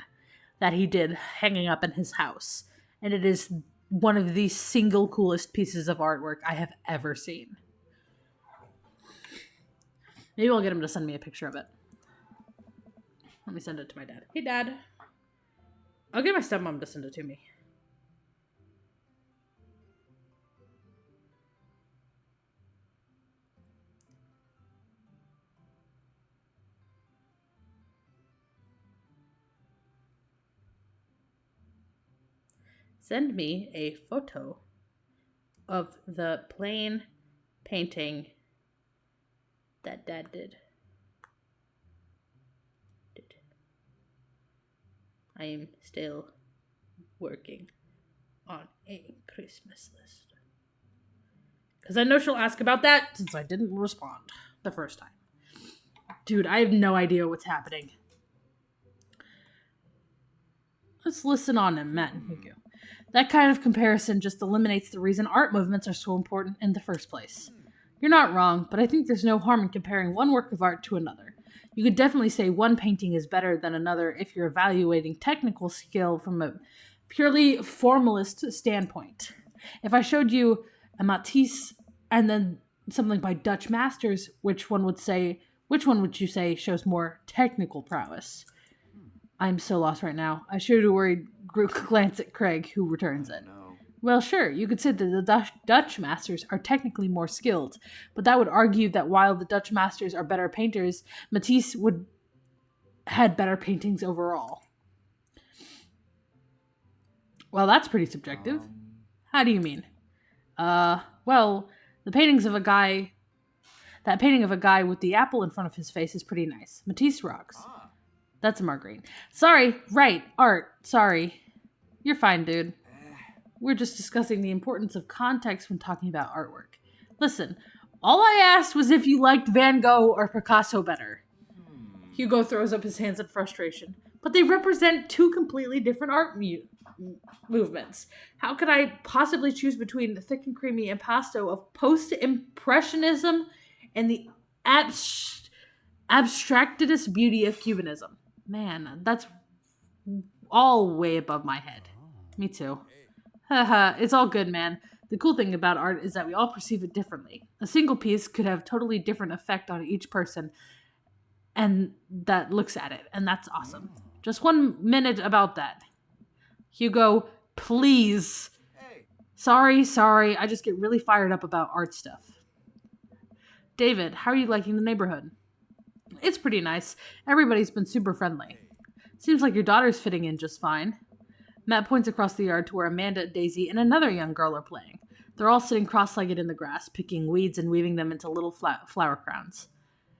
that he did hanging up in his house. And it is one of the single coolest pieces of artwork I have ever seen. Maybe I'll get him to send me a picture of it. Let me send it to my dad. Hey, Dad. I'll get my stepmom to send it to me. Send me a photo of the plane painting that Dad did. I am still working on a Christmas list. Because I know she'll ask about that since I didn't respond the first time. Dude, I have no idea what's happening. Let's listen on to Matt and Hugo. That kind of comparison just eliminates the reason art movements are so important in the first place. You're not wrong, but I think there's no harm in comparing one work of art to another. You could definitely say one painting is better than another if you're evaluating technical skill from a purely formalist standpoint. If I showed you a Matisse and then something by Dutch masters, which one would you say shows more technical prowess? I'm so lost right now. I should have worried glance at Craig, who returns it. No. Well, sure, you could say that the Dutch masters are technically more skilled, but that would argue that while the Dutch masters are better painters, Matisse had better paintings overall. Well, that's pretty subjective. How do you mean? Well, that painting of a guy with the apple in front of his face is pretty nice. Matisse rocks. That's a Marguerite. Sorry, right, art, sorry. You're fine, dude. We're just discussing the importance of context when talking about artwork. Listen, all I asked was if you liked Van Gogh or Picasso better. Hugo throws up his hands in frustration. But they represent two completely different art movements. How could I possibly choose between the thick and creamy impasto of post-impressionism and the abstractedest beauty of Cubanism? Man, that's all way above my head. Me too. Haha, it's all good, man. The cool thing about art is that we all perceive it differently. A single piece could have totally different effect on each person and that looks at it, and that's awesome. Just 1 minute about that. Hugo, please. Sorry, I just get really fired up about art stuff. David, how are you liking the neighborhood? It's pretty nice. Everybody's been super friendly. Seems like your daughter's fitting in just fine. Matt points across the yard to where Amanda, Daisy, and another young girl are playing. They're all sitting cross-legged in the grass, picking weeds and weaving them into little flower crowns.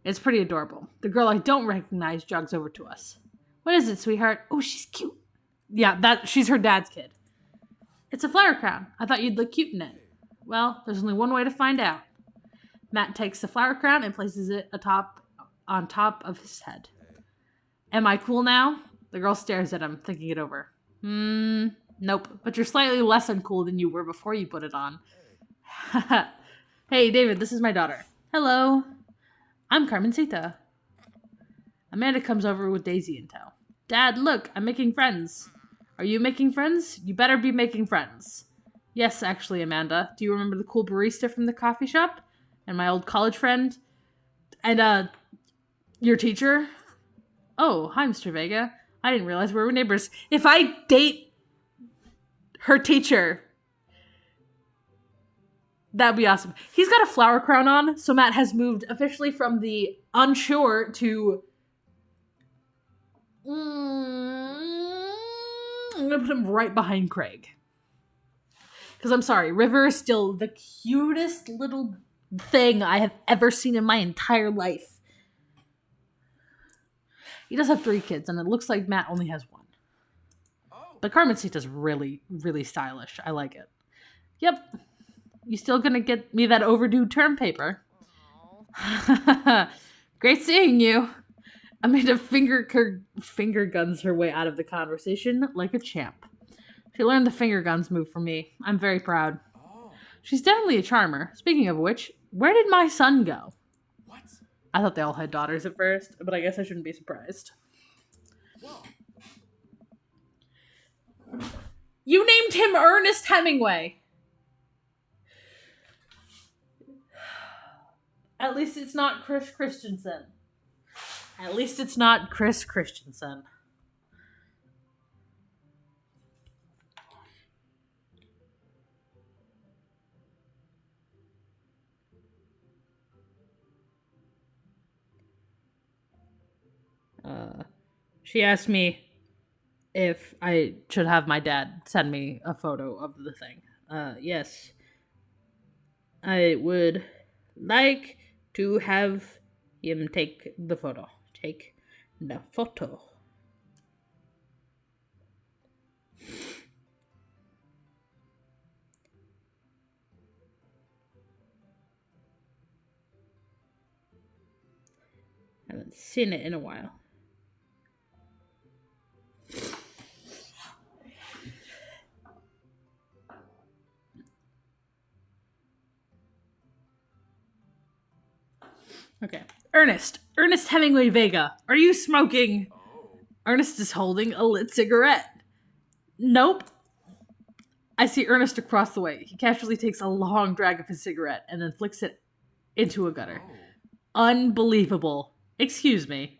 It's pretty adorable. The girl I don't recognize jogs over to us. What is it, sweetheart? Oh, she's cute. Yeah, she's her dad's kid. It's a flower crown. I thought you'd look cute in it. Well, there's only one way to find out. Matt takes the flower crown and places it on top of his head. Am I cool now? The girl stares at him, thinking it over. Nope. But you're slightly less uncool than you were before you put it on. Hey, David, this is my daughter. Hello. I'm Carmencita. Amanda comes over with Daisy in tow. Dad, look, I'm making friends. Are you making friends? You better be making friends. Yes, actually, Amanda. Do you remember the cool barista from the coffee shop? And my old college friend? And, your teacher? Oh, hi, Mr. Vega. I didn't realize we were neighbors. If I date her teacher, that'd be awesome. He's got a flower crown on, so Matt has moved officially from the unsure to... I'm going to put him right behind Craig. Because I'm sorry, River is still the cutest little thing I have ever seen in my entire life. He does have 3 kids, and it looks like Matt only has 1. But Carmencita's really, really stylish. I like it. Yep. You still gonna get me that overdue term paper? Great seeing you. Amanda finger guns her way out of the conversation like a champ. She learned the finger guns move from me. I'm very proud. She's definitely a charmer. Speaking of which, where did my son go? What? I thought they all had daughters at first, but I guess I shouldn't be surprised. Whoa. You named him Ernest Hemingway. At least it's not Chris Christensen. At least it's not Chris Christensen. She asked me if I should have my dad send me a photo of the thing. Yes. I would like to have him take the photo. Take the photo. Haven't seen it in a while. Okay. Ernest Hemingway Vega, are you smoking? Oh. Ernest is holding a lit cigarette. Nope. I see Ernest across the way. He casually takes a long drag of his cigarette and then flicks it into a gutter. Oh. Unbelievable. Excuse me.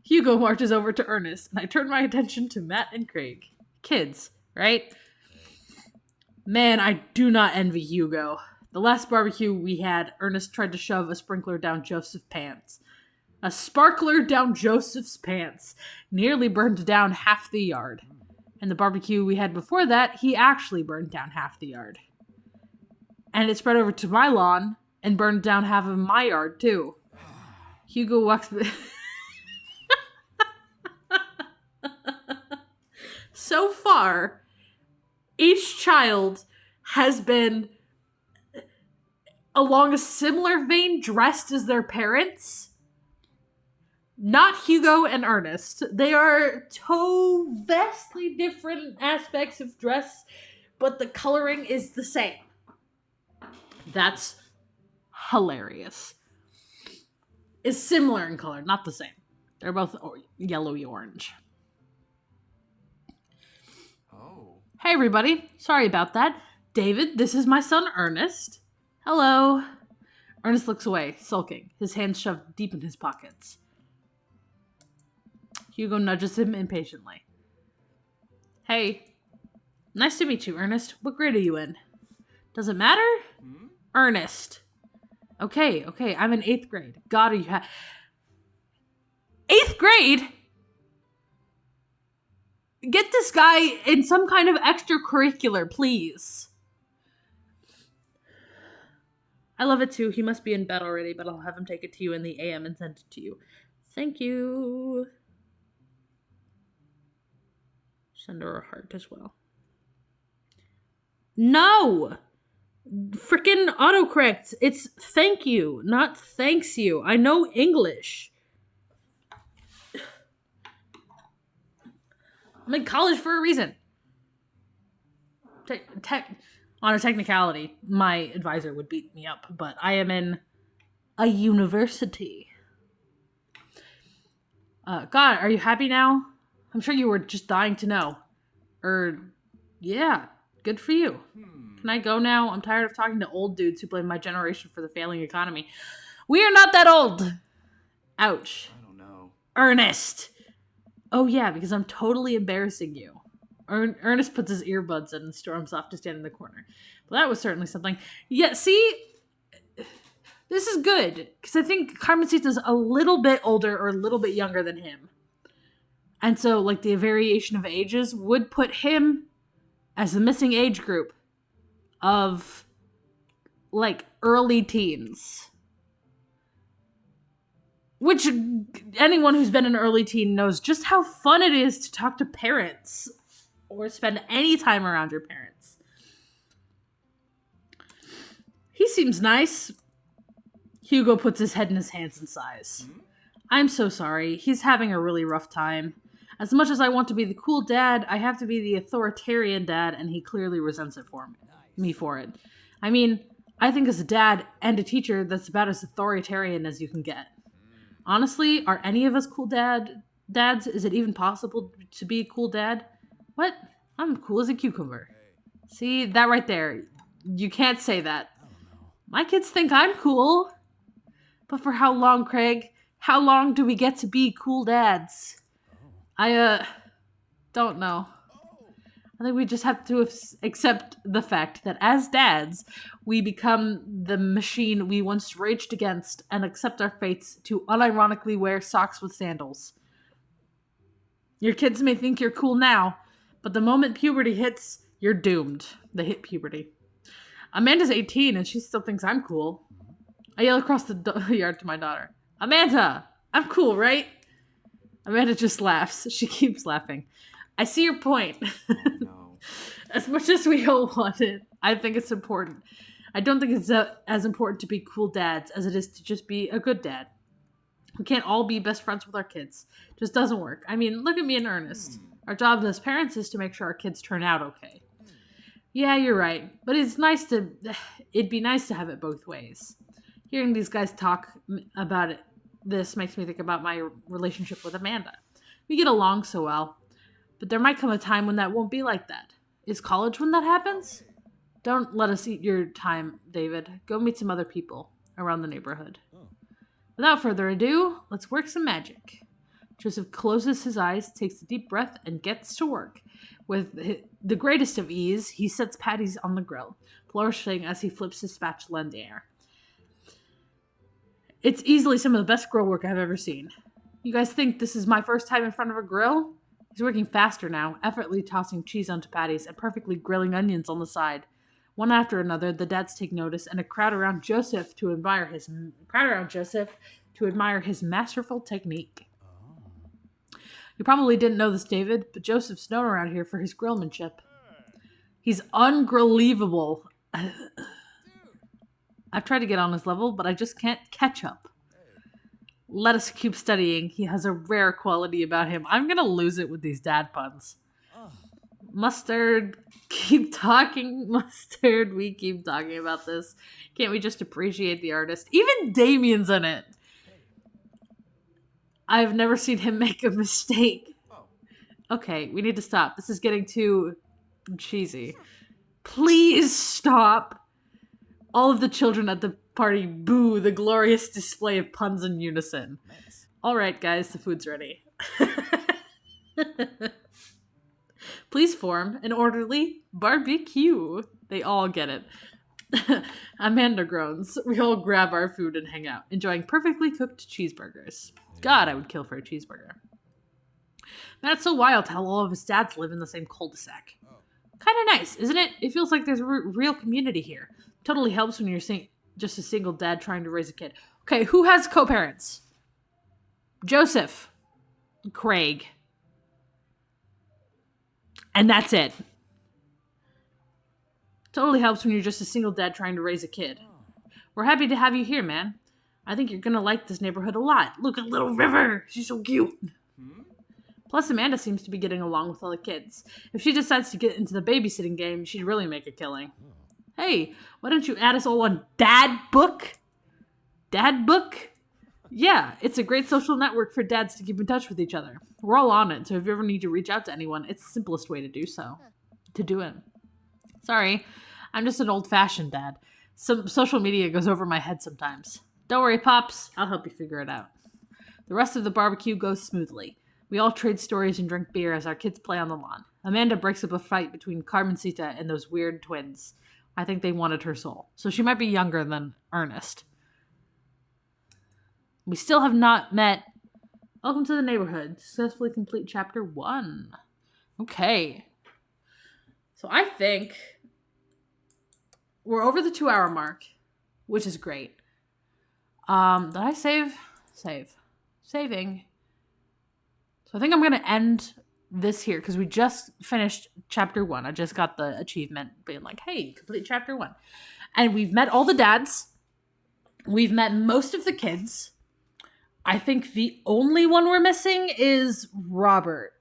Hugo marches over to Ernest, and I turn my attention to Matt and Craig. Kids, right? Man, I do not envy Hugo. The last barbecue we had, Ernest tried to shove a sprinkler down Joseph's pants. A sparkler down Joseph's pants. Nearly burned down half the yard. And the barbecue we had before that, he actually burned down half the yard. And it spread over to my lawn and burned down half of my yard, too. Hugo walks... So far, each child has been along a similar vein dressed as their parents. Not Hugo and Ernest. They are vastly different aspects of dress, but the coloring is the same. That's hilarious. It's similar in color, not the same. They're both yellowy orange. Oh. Hey everybody, sorry about that. David, this is my son Ernest. Hello. Ernest looks away, sulking, his hands shoved deep in his pockets. Hugo nudges him impatiently. Hey. Nice to meet you, Ernest. What grade are you in? Does it matter? Hmm? Ernest. Okay, I'm in 8th grade. God, are you 8th grade? Get this guy in some kind of extracurricular, please. I love it too. He must be in bed already, but I'll have him take it to you in the AM and send it to you. Thank you. Send her a heart as well. No! Frickin' autocorrect. It's thank you, not thanks you. I know English. I'm in college for a reason. On a technicality, my advisor would beat me up, but I am in a university. God, are you happy now? I'm sure you were just dying to know. Yeah, good for you. Can I go now? I'm tired of talking to old dudes who blame my generation for the failing economy. We are not that old. Ouch. I don't know. Ernest. Oh yeah, because I'm totally embarrassing you. Ernest puts his earbuds in and storms off to stand in the corner. Well, that was certainly something. Yeah, see? This is good, because I think Carmencita's a little bit older or a little bit younger than him. And so, like, the variation of ages would put him as the missing age group of, like, early teens. Which, anyone who's been an early teen knows just how fun it is to talk to parents. Or spend any time around your parents. He seems nice. Hugo puts his head in his hands and sighs. I'm so sorry. He's having a really rough time. As much as I want to be the cool dad, I have to be the authoritarian dad, and he clearly resents it for me for it. I mean, I think as a dad and a teacher, that's about as authoritarian as you can get. Honestly, are any of us cool dads? Is it even possible to be a cool dad? What? I'm cool as a cucumber. See, that right there. You can't say that. My kids think I'm cool. But for how long, Craig? How long do we get to be cool dads? I don't know. I think we just have to accept the fact that as dads, we become the machine we once raged against and accept our fates to unironically wear socks with sandals. Your kids may think you're cool now, but the moment puberty hits, you're doomed. They hit puberty. Amanda's 18 and she still thinks I'm cool. I yell across the yard to my daughter. Amanda, I'm cool, right? Amanda just laughs. She keeps laughing. I see your point. No. As much as we all want it, I think it's important. I don't think it's as important to be cool dads as it is to just be a good dad. We can't all be best friends with our kids. It just doesn't work. I mean, look at me and Ernest. Our job as parents is to make sure our kids turn out okay. Yeah, you're right. But it'd be nice to have it both ways. Hearing these guys talk about it, this makes me think about my relationship with Amanda. We get along so well, but there might come a time when that won't be like that. Is college when that happens? Don't let us eat your time, David. Go meet some other people around the neighborhood. Without further ado, let's work some magic. Joseph closes his eyes, takes a deep breath, and gets to work. With the greatest of ease, he sets patties on the grill, flourishing as he flips his spatula in the air. It's easily some of the best grill work I've ever seen. You guys think this is my first time in front of a grill? He's working faster now, effortlessly tossing cheese onto patties and perfectly grilling onions on the side. One after another, the dads take notice, and a crowd around Joseph to admire his masterful technique. You probably didn't know this, David, but Joseph's known around here for his grillmanship. He's ungrillevable. I've tried to get on his level, but I just can't catch up. Let us keep studying. He has a rare quality about him. I'm gonna lose it with these dad puns. Mustard, keep talking. Mustard, we keep talking about this. Can't we just appreciate the artist? Even Damien's in it. I've never seen him make a mistake. Okay, we need to stop. This is getting too cheesy. Please stop. All of the children at the party boo the glorious display of puns in unison. Nice. All right, guys, the food's ready. Please form an orderly barbecue. They all get it. Amanda groans. We all grab our food and hang out, enjoying perfectly cooked cheeseburgers. God, I would kill for a cheeseburger. Man, it's so wild how all of his dads live in the same cul-de-sac. Kind of nice, isn't it? It feels like there's a real community here. Totally helps when you're just a single dad trying to raise a kid. Okay, who has co-parents? Joseph. Craig. And that's it. Totally helps when you're just a single dad trying to raise a kid. We're happy to have you here, man. I think you're gonna like this neighborhood a lot. Look at little River. She's so cute. Plus, Amanda seems to be getting along with all the kids. If she decides to get into the babysitting game, she'd really make a killing. Hey, why don't you add us all on Dad Book? Dad Book? Yeah, it's a great social network for dads to keep in touch with each other. We're all on it, so if you ever need to reach out to anyone, it's the simplest way to do so. To do it. Sorry, I'm just an old-fashioned dad. Some social media goes over my head sometimes. Don't worry, Pops. I'll help you figure it out. The rest of the barbecue goes smoothly. We all trade stories and drink beer as our kids play on the lawn. Amanda breaks up a fight between Carmencita and those weird twins. I think they wanted her soul. So she might be younger than Ernest. We still have not met. Welcome to the neighborhood. Successfully complete chapter 1. Okay. So I think we're over the 2-hour mark, which is great. Did I save? Saving. So I think I'm going to end this here because we just finished chapter 1. I just got the achievement being like, hey, complete chapter 1. And we've met all the dads. We've met most of the kids. I think the only one we're missing is Robert.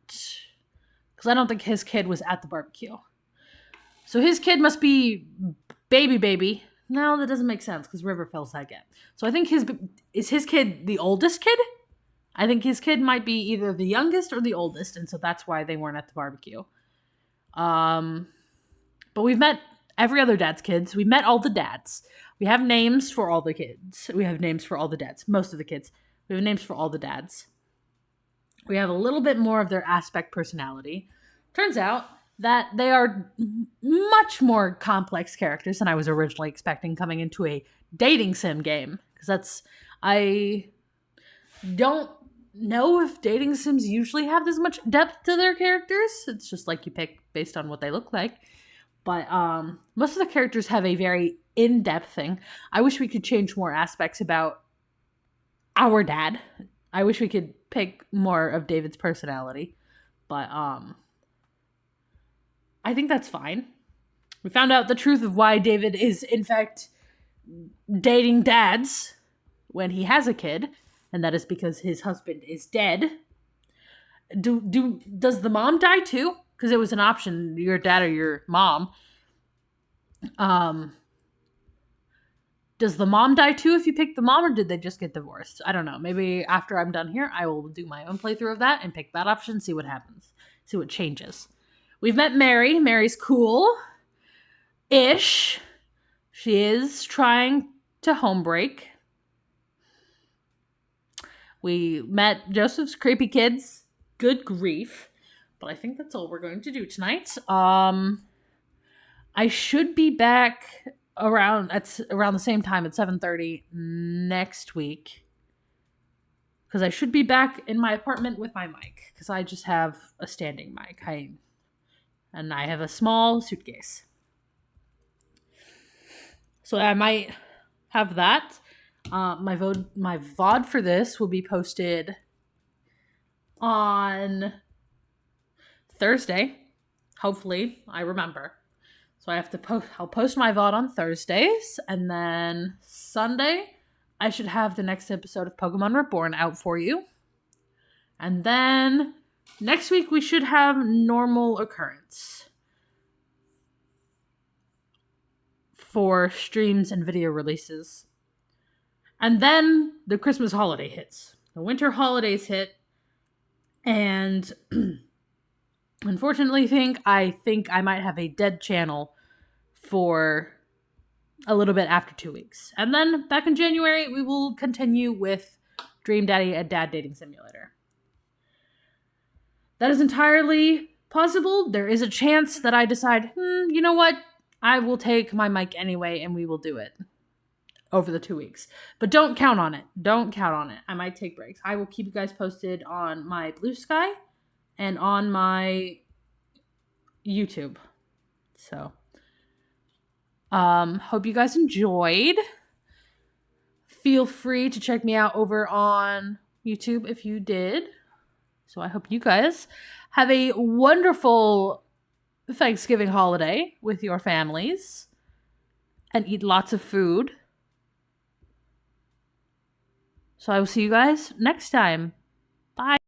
Because I don't think his kid was at the barbecue. So his kid must be baby. No, that doesn't make sense because River fills that gap. So I think is his kid the oldest kid? I think his kid might be either the youngest or the oldest, and so that's why they weren't at the barbecue. But we've met every other dad's kids. We met all the dads. We have names for all the kids. We have names for all the dads. Most of the kids. We have names for all the dads. We have a little bit more of their aspect personality. Turns out that they are much more complex characters than I was originally expecting coming into a dating sim game. Because I don't know if dating sims usually have this much depth to their characters. It's just like you pick based on what they look like. But most of the characters have a very in-depth thing. I wish we could change more aspects about our dad. I wish we could pick more of David's personality. But I think that's fine. We found out the truth of why David is, in fact, dating dads when he has a kid. And that is because his husband is dead. Does the mom die too? Because it was an option, your dad or your mom. Does the mom die too if you pick the mom, or did they just get divorced? I don't know. Maybe after I'm done here, I will do my own playthrough of that and pick that option, see what happens, see what changes. We've met Mary. Mary's cool-ish. She is trying to homebreak. We met Joseph's creepy kids. Good grief. But I think that's all we're going to do tonight. I should be back around the same time at 7:30 next week. Because I should be back in my apartment with my mic. Because I just have a standing mic. And I have a small suitcase. So I might have that. My VOD for this will be posted on Thursday. Hopefully, I remember. So I have to I'll post my VOD on Thursdays, and then Sunday I should have the next episode of Pokemon Reborn out for you. And then next week we should have Normal Occurrence for streams and video releases. And then the Christmas holiday hits. The winter holidays hit. And unfortunately, I think I might have a dead channel for a little bit after 2 weeks. And then back in January, we will continue with Dream Daddy, a dad dating simulator. That is entirely possible. There is a chance that I decide, you know what? I will take my mic anyway, and we will do it over the 2 weeks. But don't count on it. Don't count on it. I might take breaks. I will keep you guys posted on my Blue Sky and on my YouTube. So, hope you guys enjoyed. Feel free to check me out over on YouTube if you did. So I hope you guys have a wonderful Thanksgiving holiday with your families and eat lots of food. So I will see you guys next time. Bye.